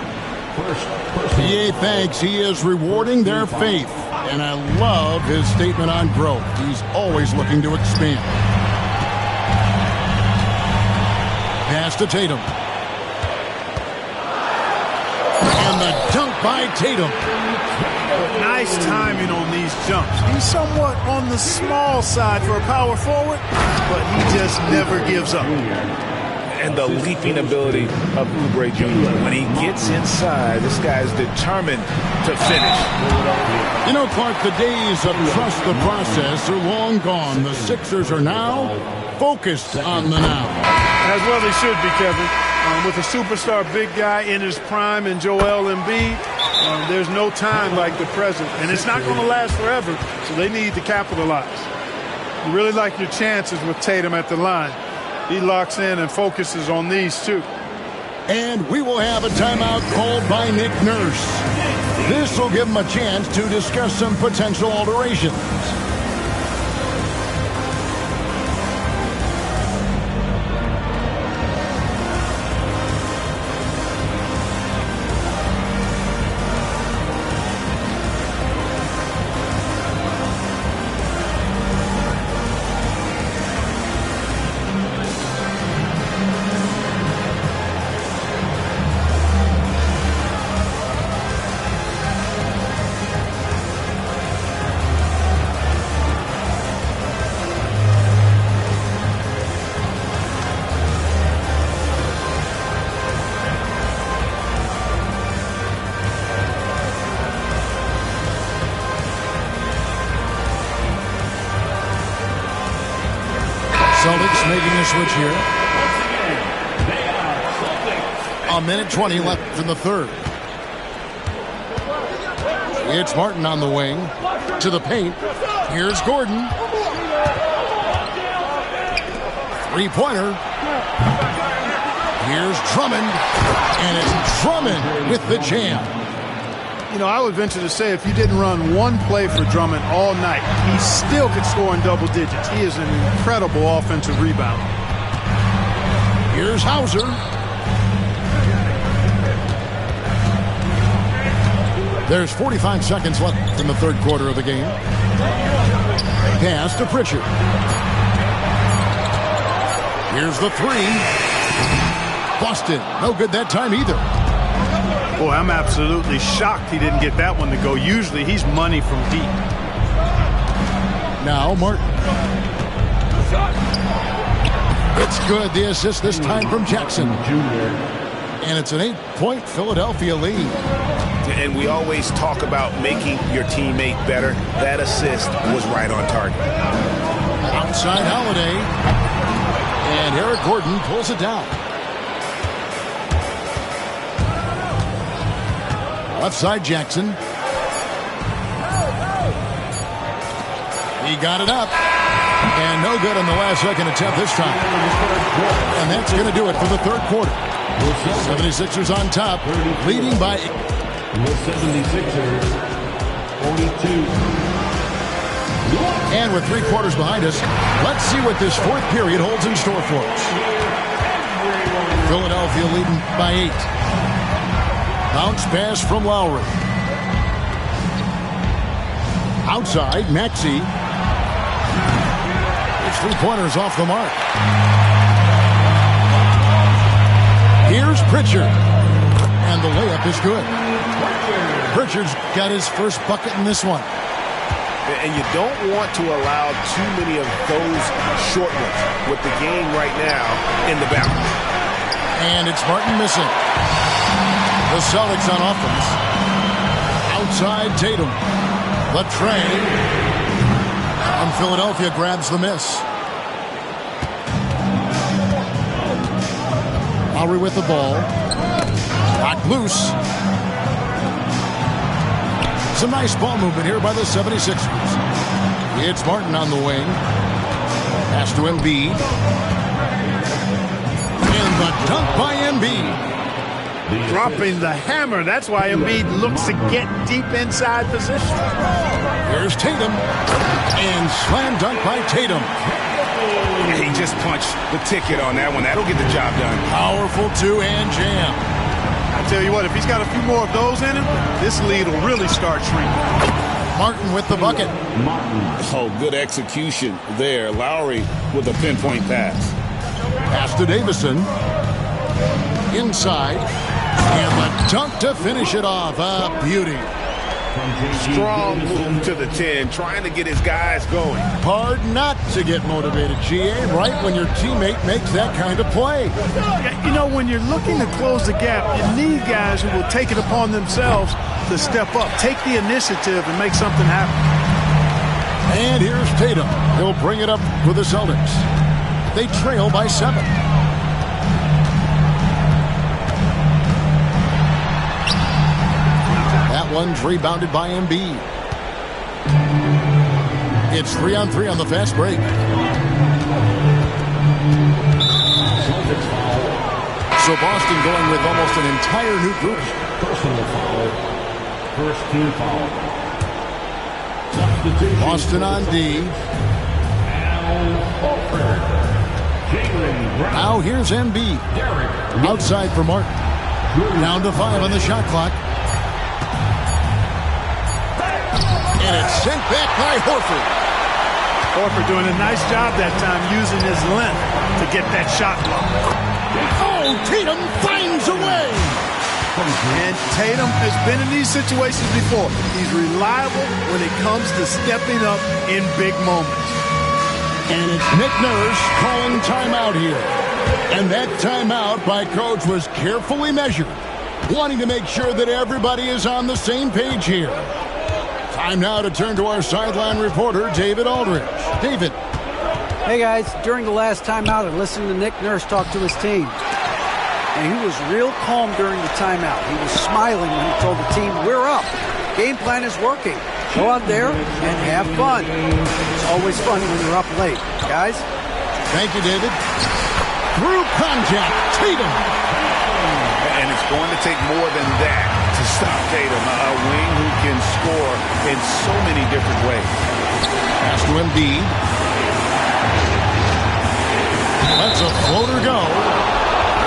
PA thanks. He is rewarding their faith. And I love his statement on growth. He's always looking to expand. Pass to Tatum. And the dunk by Tatum. Nice timing on these jumps. He's somewhat on the small side for a power forward, but he just never gives up. and the leaping ability of Oubre Jr. When he gets inside, this guy's determined to finish. You know, Clark, the days of trust the process are long gone. The Sixers are now focused on the now. As well they should be, Kevin. With a superstar big guy in his prime and Joel Embiid, there's no time like the present. And it's not going to last forever, so they need to capitalize. You really like your chances with Tatum at the line. He locks in and focuses on these two. And we will have a timeout called by Nick Nurse. This will give him a chance to discuss some potential alterations. Celtics making a switch here. 1:20 left in the third. It's Martin on the wing. To the paint. Here's Gordon. Three-pointer. Here's Drummond. And it's Drummond with the jam. You know, I would venture to say if you didn't run one play for Drummond all night, he still could score in double digits. He is an incredible offensive rebounder. Here's Hauser. There's 45 seconds left in the third quarter of the game. Pass to Pritchard. Here's the three. Busted. No good that time either. Boy, I'm absolutely shocked he didn't get that one to go. Usually he's money from deep. Now Martin. It's good. The assist this time from Jackson. And it's an 8-point Philadelphia lead. And we always talk about making your teammate better. That assist was right on target. Outside Holiday. And Eric Gordon pulls it down. Left side Jackson. He got it up. And no good on the last second attempt this time. And that's going to do it for the third quarter. 76ers on top, leading by... The 76ers, 42. And with 3 quarters behind us, let's see what this fourth period holds in store for us. Philadelphia leading by 8. Bounce pass from Lowry. Outside, Maxey. His 3-pointers off the mark. Here's Pritchard. And the layup is good. Pritchard's got his first bucket in this one. And you don't want to allow too many of those short ones with the game right now in the balance. And it's Martin missing. The Celtics on offense. Outside Tatum. Latrey. And Philadelphia grabs the miss. Lowry with the ball. Knocked loose. Some nice ball movement here by the 76ers. It's Martin on the wing. Pass to Embiid. And the dunk by Embiid. Dropping the hammer. That's why Embiid looks to get deep inside position. Here's Tatum. And slam dunk by Tatum. He just punched the ticket on that one. That'll get the job done. Powerful two-hand jam. I tell you what, if he's got a few more of those in him, this lead will really start shrinking. Martin with the bucket. Oh, good execution there. Lowry with a pinpoint pass. Pass to Davison. Inside. And the dunk to finish it off. A beauty. Strong move to the 10, trying to get his guys going. Hard not to get motivated, GA, right when your teammate makes that kind of play. You know, when you're looking to close the gap, you need guys who will take it upon themselves to step up, take the initiative, and make something happen. And here's Tatum. He'll bring it up for the Celtics. They trail by 7. That one's rebounded by Embiid. It's 3-on-3 on the fast break. So Boston going with almost an entire new group. Personal foul. First team foul. Boston on D. Now here's Embiid. Outside for Martin. Down to 5 on the shot clock. And it's sent back by Horford. Horford doing a nice job that time using his length to get that shot block. Oh, Tatum finds a way. And Tatum has been in these situations before. He's reliable when it comes to stepping up in big moments. And it's Nick Nurse calling timeout here. And that timeout by Coach was carefully measured, wanting to make sure that everybody is on the same page here. Time now to turn to our sideline reporter, David Aldridge. David. Hey, guys. During the last timeout, I listened to Nick Nurse talk to his team. And he was real calm during the timeout. He was smiling when he told the team, we're up. Game plan is working. Go out there and have fun. It's always fun when you're up late. Guys? Thank you, David. Through contact, Tatum. And it's going to take more than that to stop Tatum, a wing who can score in so many different ways. Pass to Embiid. Let's a floater go.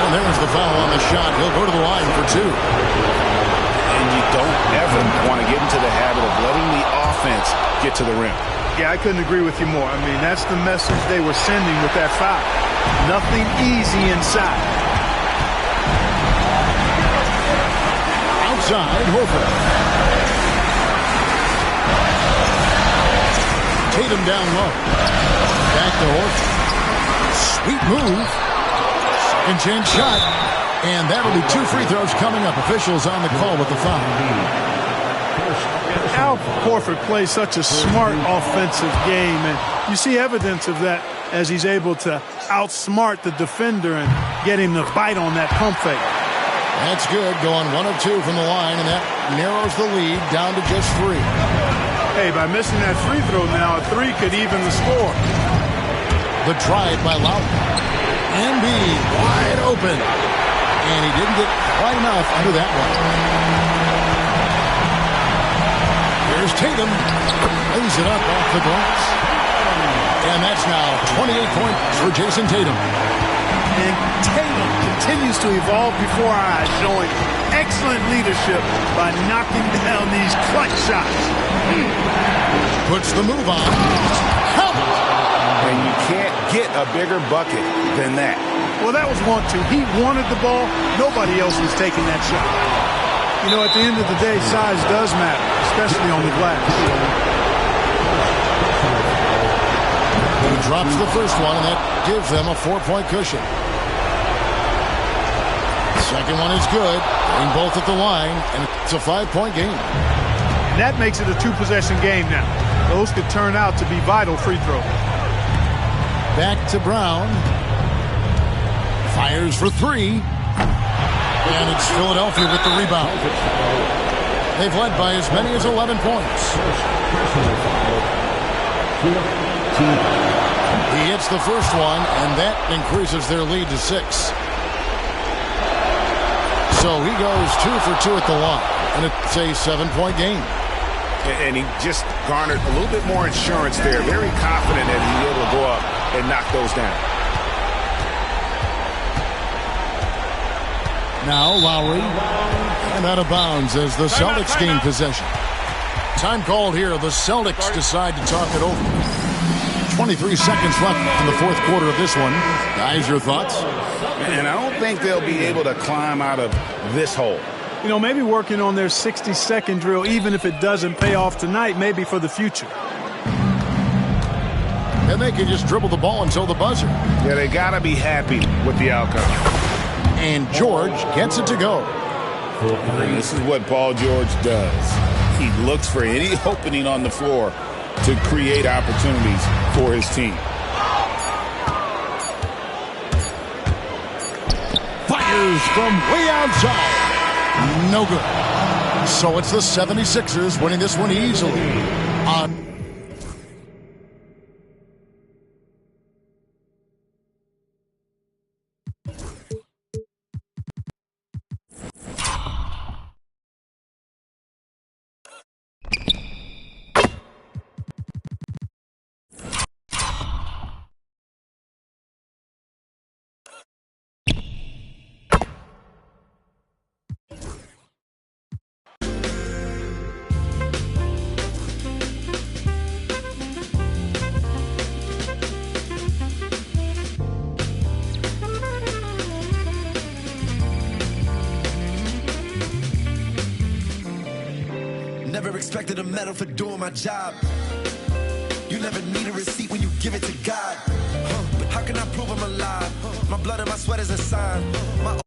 And there's the foul on the shot. He'll go to the line for 2. And you don't ever want to get into the habit of letting the offense get to the rim. Yeah, I couldn't agree with you more. I mean, that's the message they were sending with that foul. Nothing easy inside. Outside, Horford. Tatum down low. Back to Horford. Sweet move. Second chance shot. And that'll be 2 free throws coming up. Officials on the call with the foul. Al Horford plays such a smart offensive game, and you see evidence of that as he's able to outsmart the defender and get him to bite on that pump fake. That's good. Going 1 of 2 from the line, and that narrows the lead down to just 3. Hey, by missing that free throw now, a 3 could even the score. The drive by Lowry. Embiid wide open. And he didn't get quite enough under that one. Here's Tatum. Lays it up off the glass. And that's now 28 points for Jason Tatum. And Tatum continues to evolve before our eyes, showing excellent leadership by knocking down these clutch shots. Puts the move on. Help! And you can't get a bigger bucket than that. Well, that was 1-2. He wanted the ball. Nobody else was taking that shot. You know, at the end of the day, size does matter, especially on the glass. He drops the first one, and that gives them a 4-point cushion. Second one is good. Getting both at the line, and it's a 5-point game. And that makes it a 2-possession game now. Those could turn out to be vital free throws. Back to Brown. Fires for 3. And it's Philadelphia with the rebound. They've led by as many as 11 points. He hits the first one, and that increases their lead to 6. So he goes 2 for 2 at the line, and it's a 7-point game. And he just garnered a little bit more insurance there. Very confident that he'll be able to go up and knock those down. Now Lowry, and out of bounds as the Celtics gain possession. Time called here. The Celtics decide to talk it over. 23 seconds left in the fourth quarter of this one. Guys, your thoughts? And I don't think they'll be able to climb out of this hole. You know, maybe working on their 60-second drill, even if it doesn't pay off tonight, maybe for the future. And they can just dribble the ball until the buzzer. Yeah, they got to be happy with the outcome. And George gets it to go. This is what Paul George does. He looks for any opening on the floor to create opportunities for his team. Fires from way outside. No good. So it's the 76ers winning this one easily. Never expected a medal for doing my job. You never need a receipt when you give it to God. But how can I prove I'm alive? My blood and my sweat is a sign. My